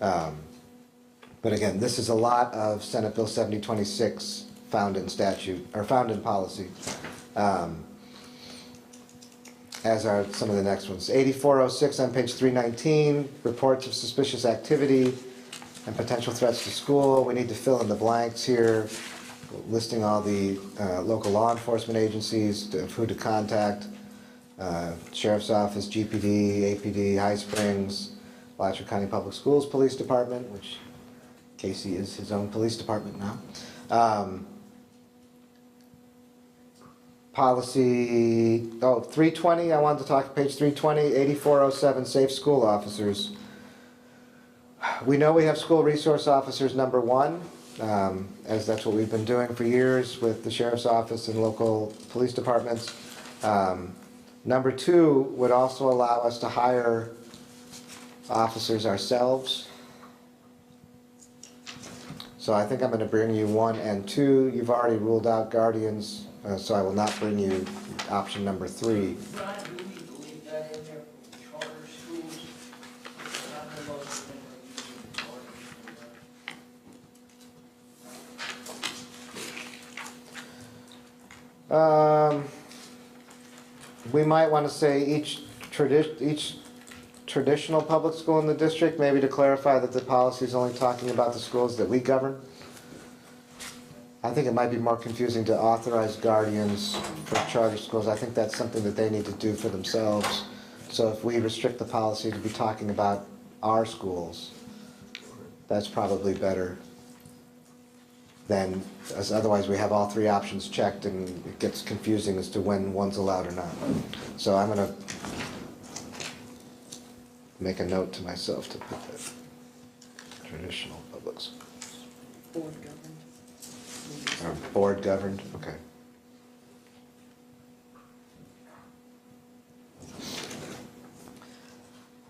But again, this is a lot of Senate Bill 7026 found in statute, or found in policy, as are some of the next ones. 8406 on page 319, reports of suspicious activity and potential threats to school. We need to fill in the blanks here, listing all the local law enforcement agencies of who to contact, Sheriff's Office, GPD, APD, High Springs, Alachua County Public Schools Police Department, which Casey is his own police department now. Policy, 320, I wanted to talk, page 320, 8407, safe school officers. We know we have school resource officers number 1, as that's what we've been doing for years with the Sheriff's Office and local police departments. Number 2 would also allow us to hire officers ourselves. So I think I'm going to bring you 1 and 2. You've already ruled out guardians, so I will not bring you option number 3. We might want to say each traditional public school in the district, maybe to clarify that the policy is only talking about the schools that we govern. I think it might be more confusing to authorize guardians for charter schools. I think that's something that they need to do for themselves. So if we restrict the policy to be talking about our schools, that's probably better than, as otherwise we have all 3 options checked and it gets confusing as to when one's allowed or not. So I'm going to make a note to myself to put that. Traditional public schools. Board governed. Or board governed, okay.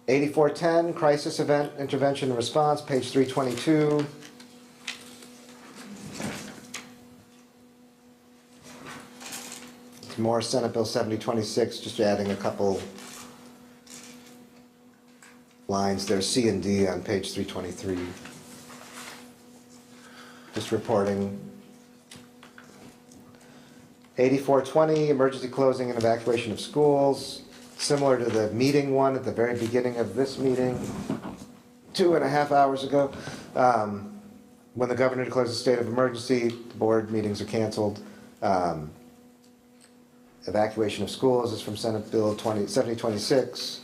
$8410, crisis event intervention and response, page 322. It's more Senate Bill 7026, just adding a couple lines there, C and D on page 323. Just reporting. 8420, emergency closing and evacuation of schools. Similar to the meeting one at the very beginning of this meeting, 2.5 hours ago. When the governor declares a state of emergency, the board meetings are canceled. Evacuation of schools is from Senate Bill 7026.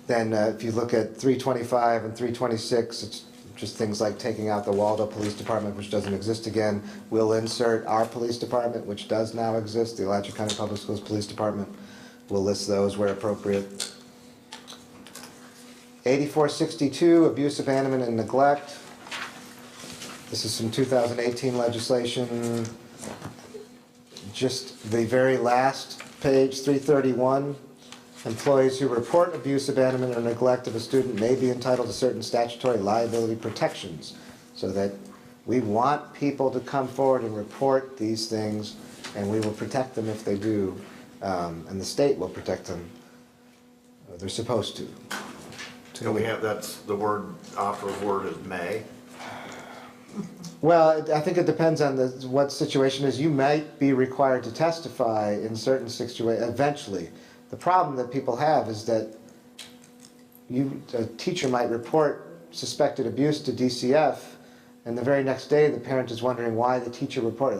Then if you look at 325 and 326, it's just things like taking out the Waldo Police Department, which doesn't exist again. We'll insert our police department, which does now exist, the Alachua County Public Schools Police Department. We'll list those where appropriate. 8462, abuse, abandonment, and neglect. This is some 2018 legislation. Just the very last page, 331. Employees who report abuse, abandonment, or neglect of a student may be entitled to certain statutory liability protections. So that we want people to come forward and report these things, and we will protect them if they do, and the state will protect them. They're supposed to. And we have, that's the word, operative word is may. Well, I think it depends on what situation is. You might be required to testify in certain situations eventually. The problem that people have is that a teacher might report suspected abuse to DCF, and the very next day the parent is wondering why the teacher reported.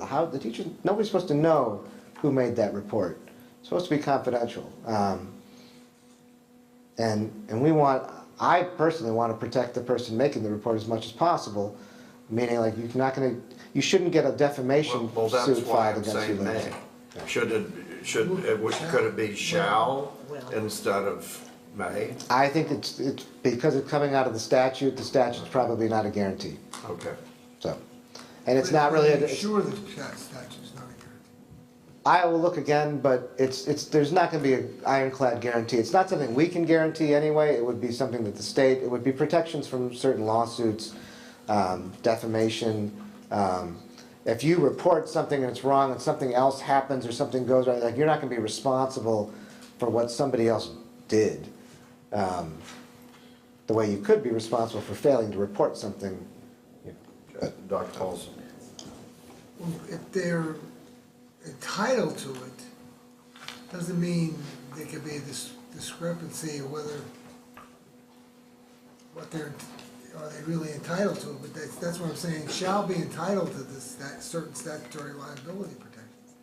Nobody's supposed to know who made that report. It's supposed to be confidential. And I personally want to protect the person making the report as much as possible, meaning like you shouldn't get a defamation suit filed against you. Could it be shall instead of may? I think it's because it's coming out of the statute's probably not a guarantee. Okay. So, and it's not really. Sure, the statute's not a guarantee. I will look again, but there's not going to be an ironclad guarantee. It's not something we can guarantee anyway. It would be something that the state. It would be protections from certain lawsuits, defamation. If you report something and it's wrong and something else happens or something goes right, like you're not going to be responsible for what somebody else did. The way you could be responsible for failing to report something. Dr. Paulson. Well, if they're entitled to it, doesn't mean there could be a discrepancy of whether are they really entitled to it, but that's what I'm saying, shall be entitled to certain statutory liability protections.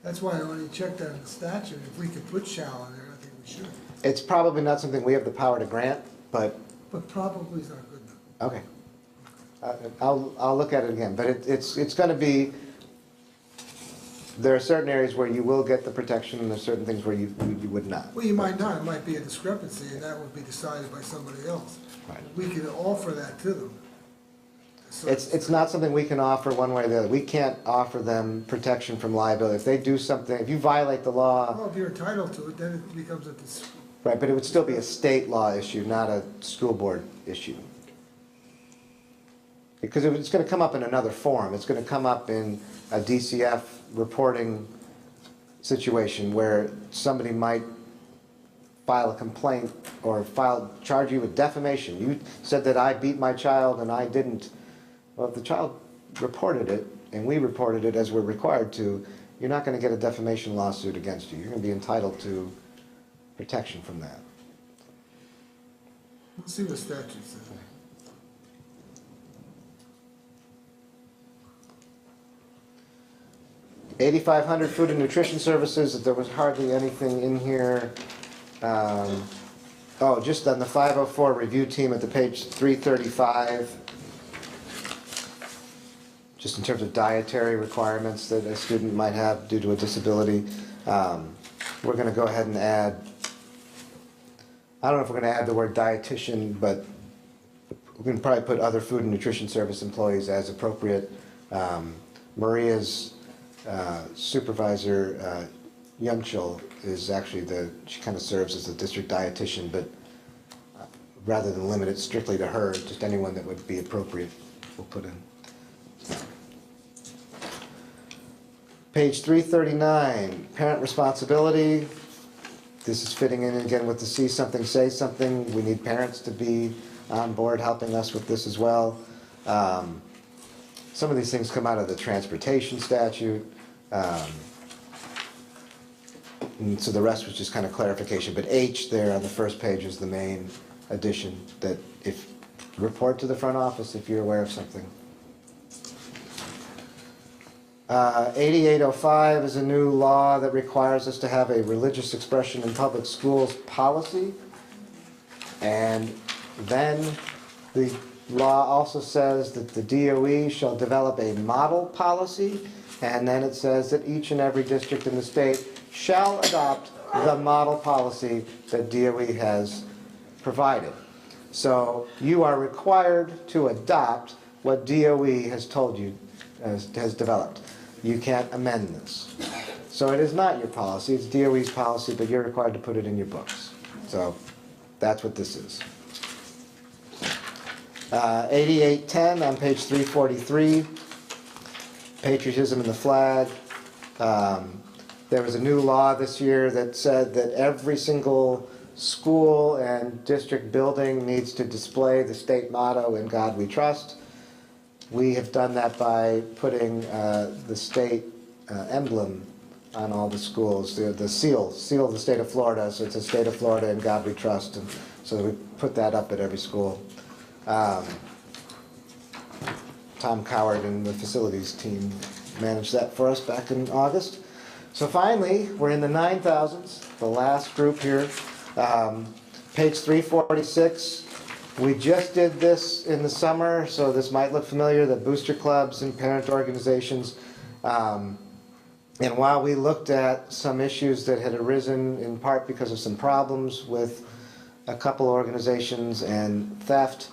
That's why when you check that in the statute, if we could put shall in there, I think we should. It's probably not something we have the power to grant, but. But probably is not good enough. Okay. I'll look at it again, but it's going to be, there are certain areas where you will get the protection and there's certain things where you would not. Well, you might not, it might be a discrepancy and that would be decided by somebody else. Right. We could offer that to them. It's not something we can offer one way or the other. We can't offer them protection from liability. If they do something, if you violate the law. Well, if you're entitled to it, then it becomes a Right, but it would still be a state law issue, not a school board issue. because it's going to come up in another form. It's going to come up in a DCF reporting situation where somebody might file a complaint or charge you with defamation. You said that I beat my child and I didn't. Well, if the child reported it and we reported it as we're required to, you're not going to get a defamation lawsuit against you. You're going to be entitled to protection from that. Let's see what statute says. $8,500 food and nutrition services. There was hardly anything in here. Oh, just on the 504 review team at the page 335. Just in terms of dietary requirements that a student might have due to a disability. We're going to go ahead and add, I don't know if we're going to add the word dietitian, but we can probably put other food and nutrition service employees as appropriate. Maria's supervisor, Youngchul, is actually she kind of serves as the district dietitian, but rather than limit it strictly to her, just anyone that would be appropriate we'll put in. Page 339, parent responsibility. This is fitting in again with the see something, say something. We need parents to be on board helping us with this as well. Some of these things come out of the transportation statute. And so the rest was just kind of clarification. But H there on the first page is the main addition, that if report to the front office if you're aware of something. 8805 is a new law that requires us to have a religious expression in public schools policy. And then the law also says that the DOE shall develop a model policy, and then it says that each and every district in the state shall adopt the model policy that DOE has provided. So you are required to adopt what DOE has told you, has developed. You can't amend this. So it is not your policy, it's DOE's policy, but you're required to put it in your books. So that's what this is. 8810 on page 343, patriotism and the flag. There was a new law this year that said that every single school and district building needs to display the state motto, "In God We Trust." We have done that by putting the state emblem on all the schools, the seal of the state of Florida, so it's a state of Florida, "In God We Trust," and so we put that up at every school. Tom Coward and the facilities team managed that for us back in August. So finally, we're in the 9,000s, the last group here. Page 346. We just did this in the summer, so this might look familiar, the booster clubs and parent organizations. And while we looked at some issues that had arisen in part because of some problems with a couple organizations and theft,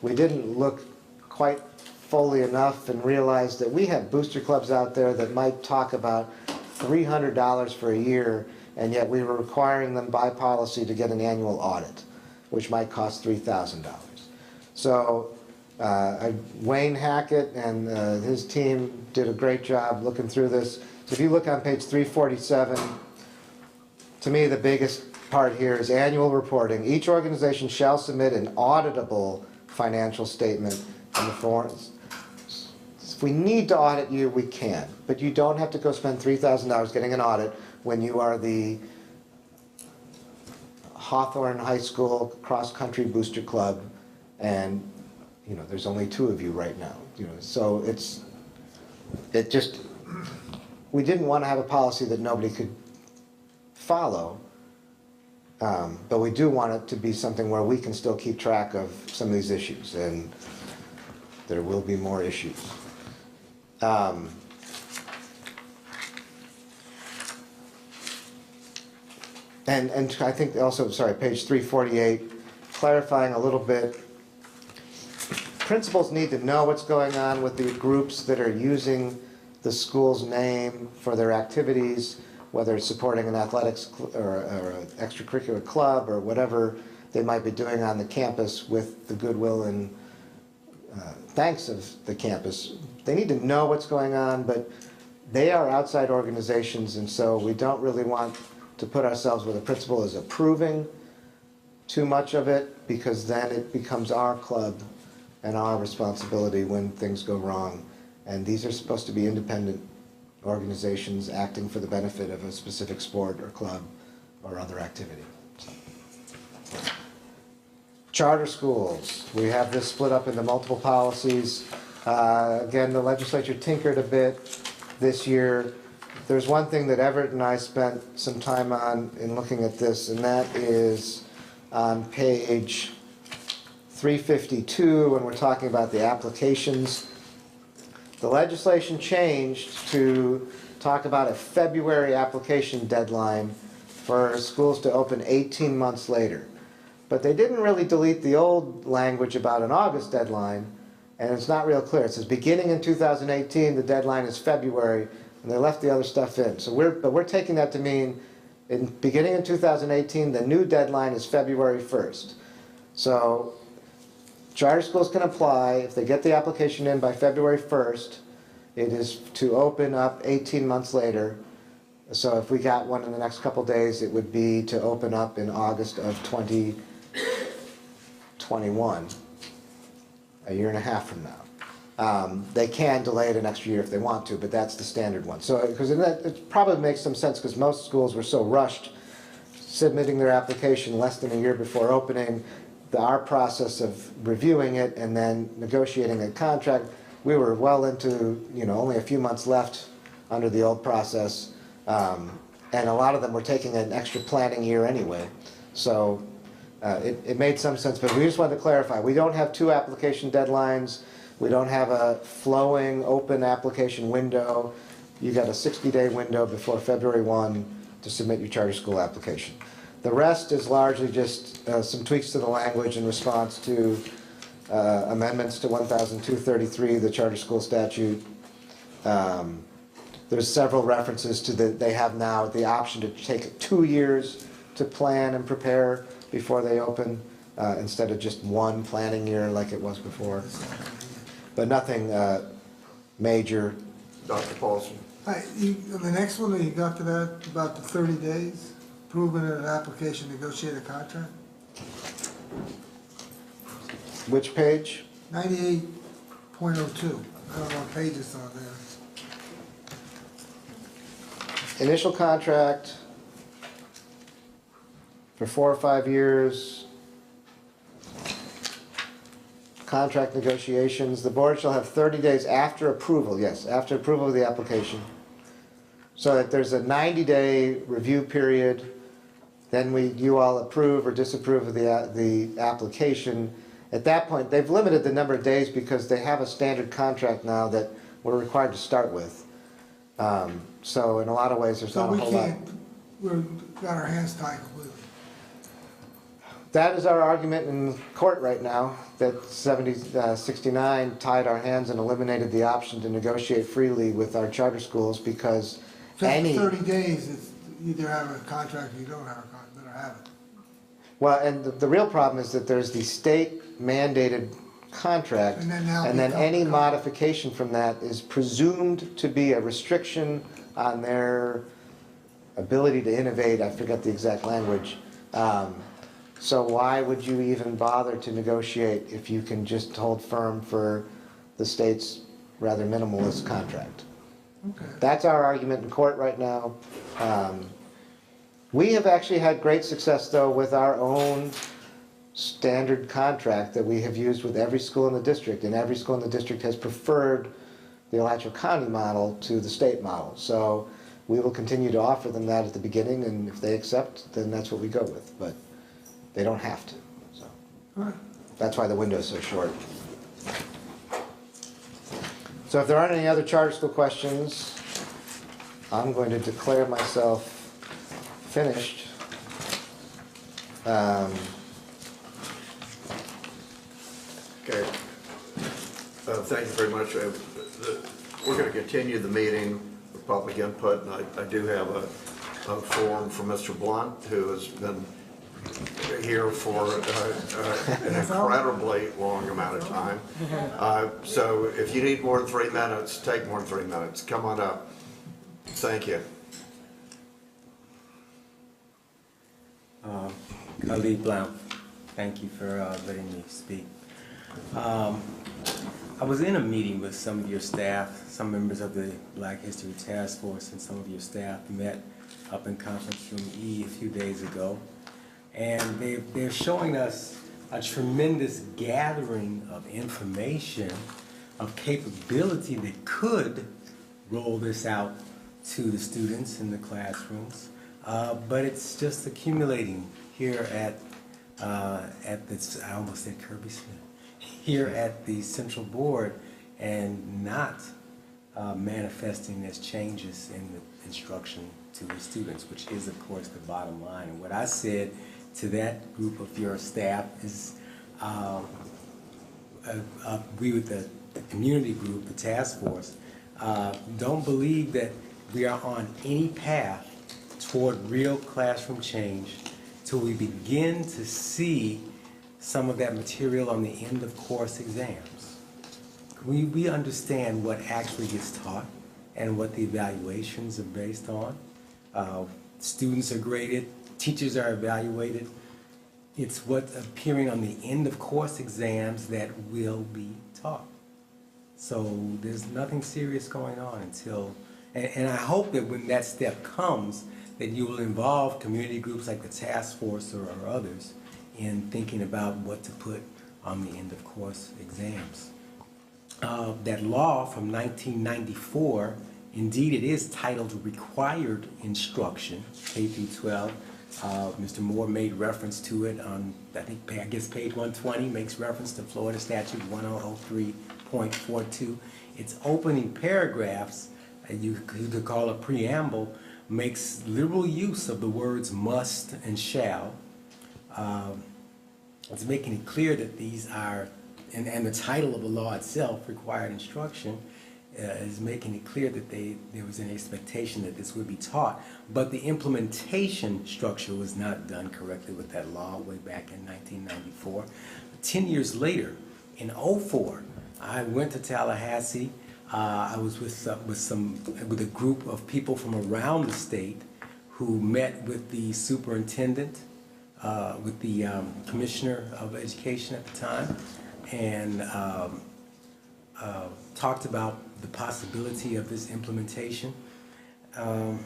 we didn't look quite fully enough and realized that we have booster clubs out there that might talk about $300 for a year, and yet we were requiring them by policy to get an annual audit, which might cost $3,000. So Wayne Hackett and his team did a great job looking through this. So if you look on page 347, to me the biggest part here is annual reporting. Each organization shall submit an auditable financial statement in the forms. If we need to audit you, we can, but you don't have to go spend $3,000 getting an audit when you are the Hawthorne High School cross-country booster club, and there's only 2 of you right now. So we didn't want to have a policy that nobody could follow, but we do want it to be something where we can still keep track of some of these issues, and there will be more issues. And I think also, page 348, clarifying a little bit, principals need to know what's going on with the groups that are using the school's name for their activities, whether it's supporting an athletics or an extracurricular club or whatever they might be doing on the campus with the goodwill and thanks of the campus. They need to know what's going on, but they are outside organizations, and so we don't really want to put ourselves where the principal is approving too much of it, because then it becomes our club and our responsibility when things go wrong. And these are supposed to be independent organizations acting for the benefit of a specific sport or club or other activity. So. Charter schools, we have this split up into multiple policies. Again, the legislature tinkered a bit this year. There's one thing that Everett and I spent some time on in looking at this, and that is on page 352 when we're talking about the applications. The legislation changed to talk about a February application deadline for schools to open 18 months later. But they didn't really delete the old language about an August deadline, and it's not real clear. It says beginning in 2018, the deadline is February, and they left the other stuff in. So we're taking that to mean beginning in 2018, the new deadline is February 1st. So charter schools can apply. If they get the application in by February 1st, it is to open up 18 months later. So if we got one in the next couple days, it would be to open up in August of 2021, a year and a half from now. They can delay it an extra year if they want to, but that's the standard one. So, because it probably makes some sense, because most schools were so rushed submitting their application less than a year before opening. Our process of reviewing it and then negotiating a contract, we were well into, only a few months left under the old process. And a lot of them were taking an extra planning year anyway. So it made some sense, but we just wanted to clarify. We don't have two application deadlines. We don't have a flowing open application window. You got a 60-day window before February 1 to submit your charter school application. The rest is largely just some tweaks to the language in response to amendments to 1233, the charter school statute. There's several references to they have now the option to take 2 years to plan and prepare before they open, instead of just one planning year like it was before. But nothing major. Dr. Paulson. The next one, you got to that, about the 30 days, approving an application, negotiate a contract? Which page? 98.02. I don't know what page it's on there. Initial contract for 4 or 5 years. Contract negotiations. The board shall have 30 days after approval, yes, after approval of the application. So that there's a 90-day review period. Then you all approve or disapprove of the application. At that point, they've limited the number of days because they have a standard contract now that we're required to start with. So in a lot of ways, there's not a whole lot. We've got our hands tied completely. That is our argument in court right now, that 69 tied our hands and eliminated the option to negotiate freely with our charter schools because any... 30 days, it's either have a contract or you don't have a contract, better have it. Well, and the real problem is that there's the state mandated contract, and then any modification from that is presumed to be a restriction on their ability to innovate. I forget the exact language. So why would you even bother to negotiate if you can just hold firm for the state's rather minimalist contract? Okay. That's our argument in court right now. We have actually had great success, though, with our own standard contract that we have used with every school in the district, and every school in the district has preferred the Alachua County model to the state model. So we will continue to offer them that at the beginning, and if they accept, then that's what we go with. But they don't have to. So that's why the window is so short. So if there aren't any other charter school questions, I'm going to declare myself finished. Okay. Thank you very much. We're going to continue the meeting with public input, and I do have a form from Mr. Blunt, who has been here for an incredibly long amount of time. So if you need more than 3 minutes, take more than 3 minutes. Come on up. Thank you. Khalid Blount, thank you for letting me speak. I was in a meeting with some of your staff, some members of the Black History Task Force, and some of your staff met up in Conference Room E a few days ago. And they're showing us a tremendous gathering of information, of capability that could roll this out to the students in the classrooms. But it's just accumulating here at this, I almost said Kirby Smith, here at the Central Board, and not manifesting as changes in the instruction to the students, which is of course the bottom line. And what I said to that group of your staff is, we with the community group, the task force, don't believe that we are on any path toward real classroom change till we begin to see some of that material on the end of course exams. We understand what actually gets taught and what the evaluations are based on. Students are graded, teachers are evaluated. It's what's appearing on the end of course exams that will be taught. So there's nothing serious going on until, and I hope that when that step comes, that you will involve community groups like the task force or others in thinking about what to put on the end of course exams. That law from 1994, indeed it is titled Required Instruction, K through 12. Mr. Moore made reference to it on, I guess page 120 makes reference to Florida Statute 1003.42. Its opening paragraphs, you could call a preamble, makes liberal use of the words must and shall. It's making it clear that these are, and the title of the law itself, Required Instruction, is making it clear that there was an expectation that this would be taught, but the implementation structure was not done correctly with that law way back in 1994. 10 years later, in 2004, I went to Tallahassee. I was with a group of people from around the state who met with the superintendent, with the commissioner of education at the time, and talked about the possibility of this implementation. And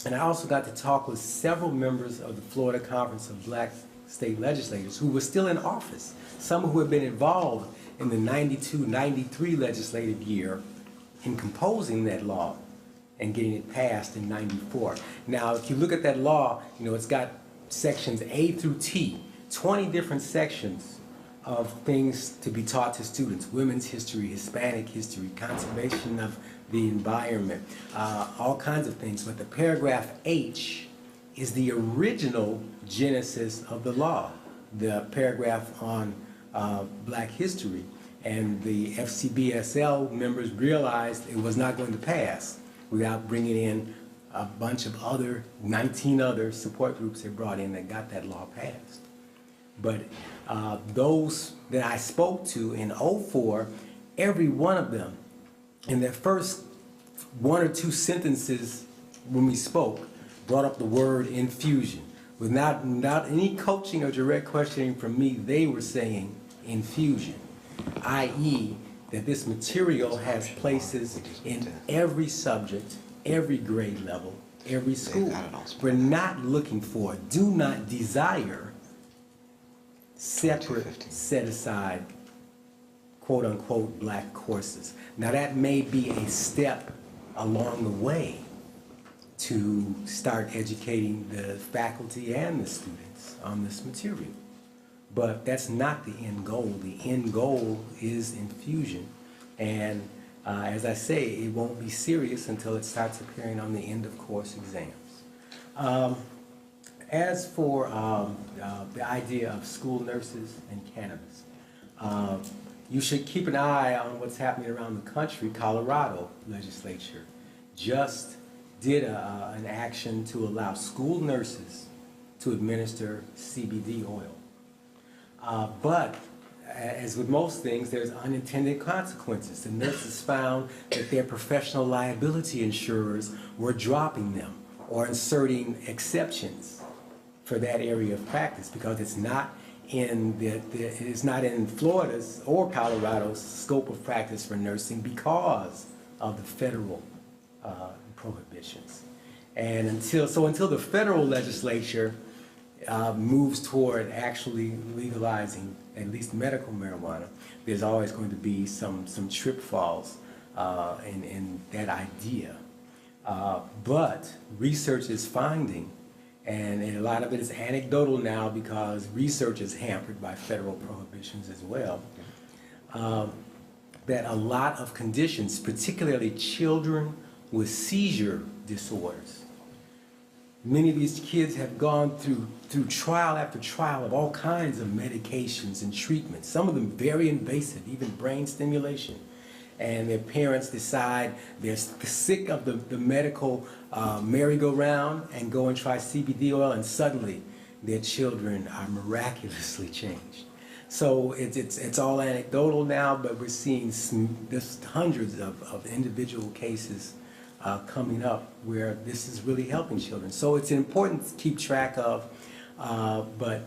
I also got to talk with several members of the Florida Conference of Black State Legislators who were still in office, some who had been involved in the 92-93 legislative year in composing that law and getting it passed in 94. Now, if you look at that law, it's got sections A through T, 20 different sections of things to be taught to students: women's history, Hispanic history, conservation of the environment, all kinds of things. But the paragraph H is the original genesis of the law, the paragraph on Black history. And the FCBSL members realized it was not going to pass without bringing in a bunch of 19 other support groups they brought in that got that law passed. But those that I spoke to in 2004, every one of them, in their first 1 or 2 sentences when we spoke, brought up the word infusion. Without any coaching or direct questioning from me, they were saying infusion, i.e. that this material has places in every subject, every grade level, every school. We're not looking for, do not desire separate, set aside, quote unquote, black courses. Now that may be a step along the way to start educating the faculty and the students on this material. But that's not the end goal. The end goal is infusion. And as I say, it won't be serious until it starts appearing on the end of course exams. As for the idea of school nurses and cannabis, you should keep an eye on what's happening around the country. Colorado legislature just did an action to allow school nurses to administer CBD oil. But as with most things, there's unintended consequences. The nurses found that their professional liability insurers were dropping them or inserting exceptions for that area of practice because it's not in Florida's or Colorado's scope of practice for nursing because of the federal prohibitions. And until the federal legislature moves toward actually legalizing at least medical marijuana, there's always going to be some trip falls in that idea. But research is finding, and a lot of it is anecdotal now because research is hampered by federal prohibitions as well, that a lot of conditions, particularly children with seizure disorders, many of these kids have gone through trial after trial of all kinds of medications and treatments, some of them very invasive, even brain stimulation. And their parents decide they're sick of the medical merry-go-round and go and try CBD oil, and suddenly their children are miraculously changed. So it's all anecdotal now, but we're seeing there's hundreds of individual cases coming up where this is really helping children. So it's important to keep track of, but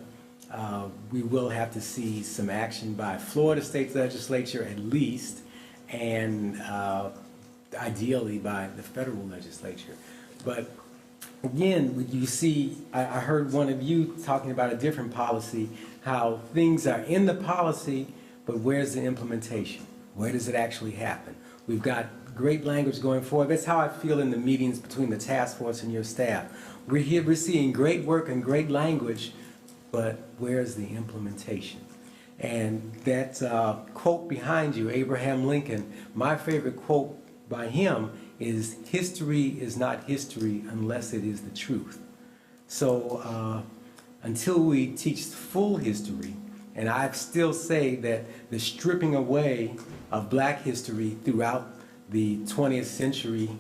we will have to see some action by Florida State Legislature at least, and ideally by the federal legislature. But again, you see, I heard one of you talking about a different policy, how things are in the policy, but where's the implementation? Where does it actually happen? We've got great language going forward. That's how I feel in the meetings between the task force and your staff. We're seeing great work and great language, but where's the implementation? And that quote behind you, Abraham Lincoln, my favorite quote by him is, "History is not history unless it is the truth." So until we teach full history, and I still say that the stripping away of black history throughout the 20th century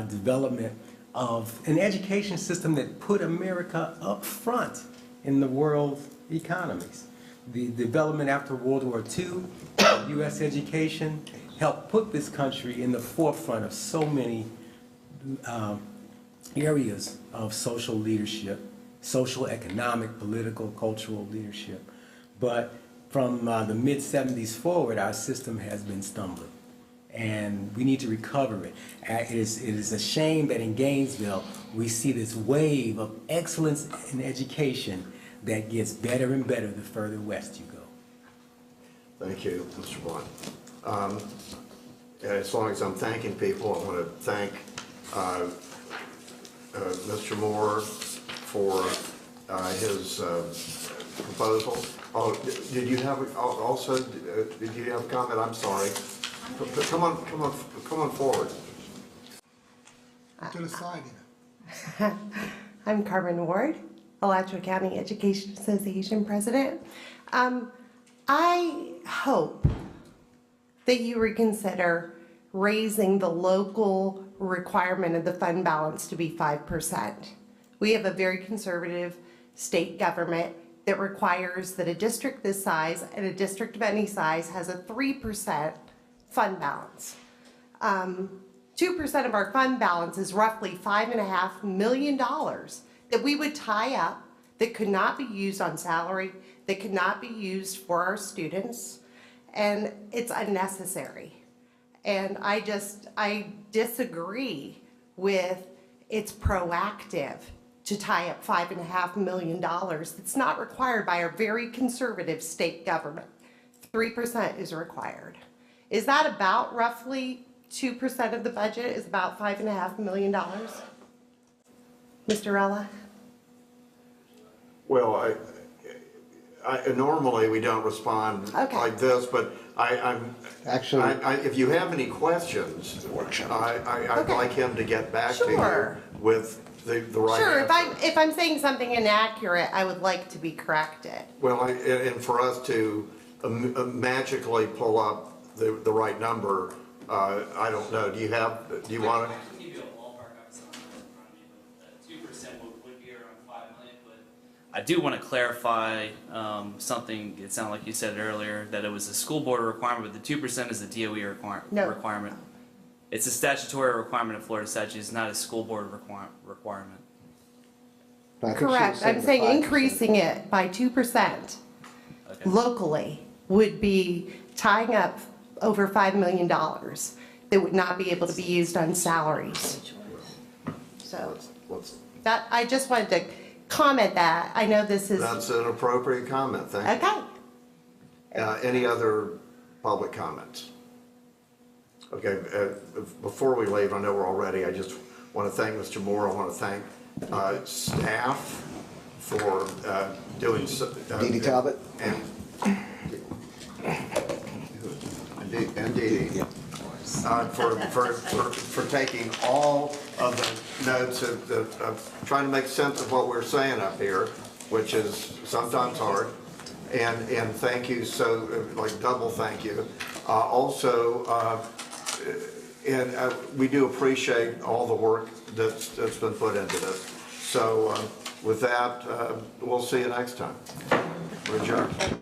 development of an education system that put America up front in the world economies. The development after World War II, U.S. education helped put this country in the forefront of so many areas of social leadership, social, economic, political, cultural leadership. But from the mid-70s forward, our system has been stumbling, and we need to recover it. It is a shame that in Gainesville, we see this wave of excellence in education that gets better and better the further west you go. Thank you, Mr. Blunt. As long as I'm thanking people, I want to thank Mr. Moore for his proposal. Oh, did you have also? Did you have a comment? I'm sorry. Come on forward. To the side here. I'm Carmen Ward, Alachua County Education Association President. I hope that you reconsider raising the local requirement of the fund balance to be 5%. We have a very conservative state government that requires that a district this size and a district of any size has a 3% fund balance. 2% of our fund balance is roughly $5.5 million that we would tie up, that could not be used on salary, that could not be used for our students, and it's unnecessary. And I disagree with it's proactive to tie up $5.5 million that's not required by our very conservative state government. 3% is required. Is that about roughly 2% of the budget is about $5.5 million? Mr. Rella? Well, I normally we don't respond like this, but if you have any questions, I'd like him to get back to you with the right Sure, answer. if I'm saying something inaccurate, I would like to be corrected. Well, and for us to magically pull up the right number, I don't know. Do you want to? I can give you a ballpark. I was not in front of me, but 2% would be around $5 million. But I do want to clarify something. It sounded like you said earlier that it was a school board requirement, but the 2% is a DOE requirement. It's a statutory requirement of Florida statute. It's not a school board requirement. Correct. I'm saying increasing it by 2% locally would be tying up over $5 million that would not be able to be used on salaries. So that, I just wanted to comment that. I know this is. That's an appropriate comment, thank you. Okay. Any other public comments? Okay, before we leave, I know we're all ready, I just want to thank Mr. Moore, I want to thank staff for doing. Dee Dee Talbot? And Dee Dee. For taking all of the notes of trying to make sense of what we're saying up here, which is sometimes hard. And thank you, so like double thank you. We do appreciate all the work that's been put into this. So with that, we'll see you next time. We're adjourned.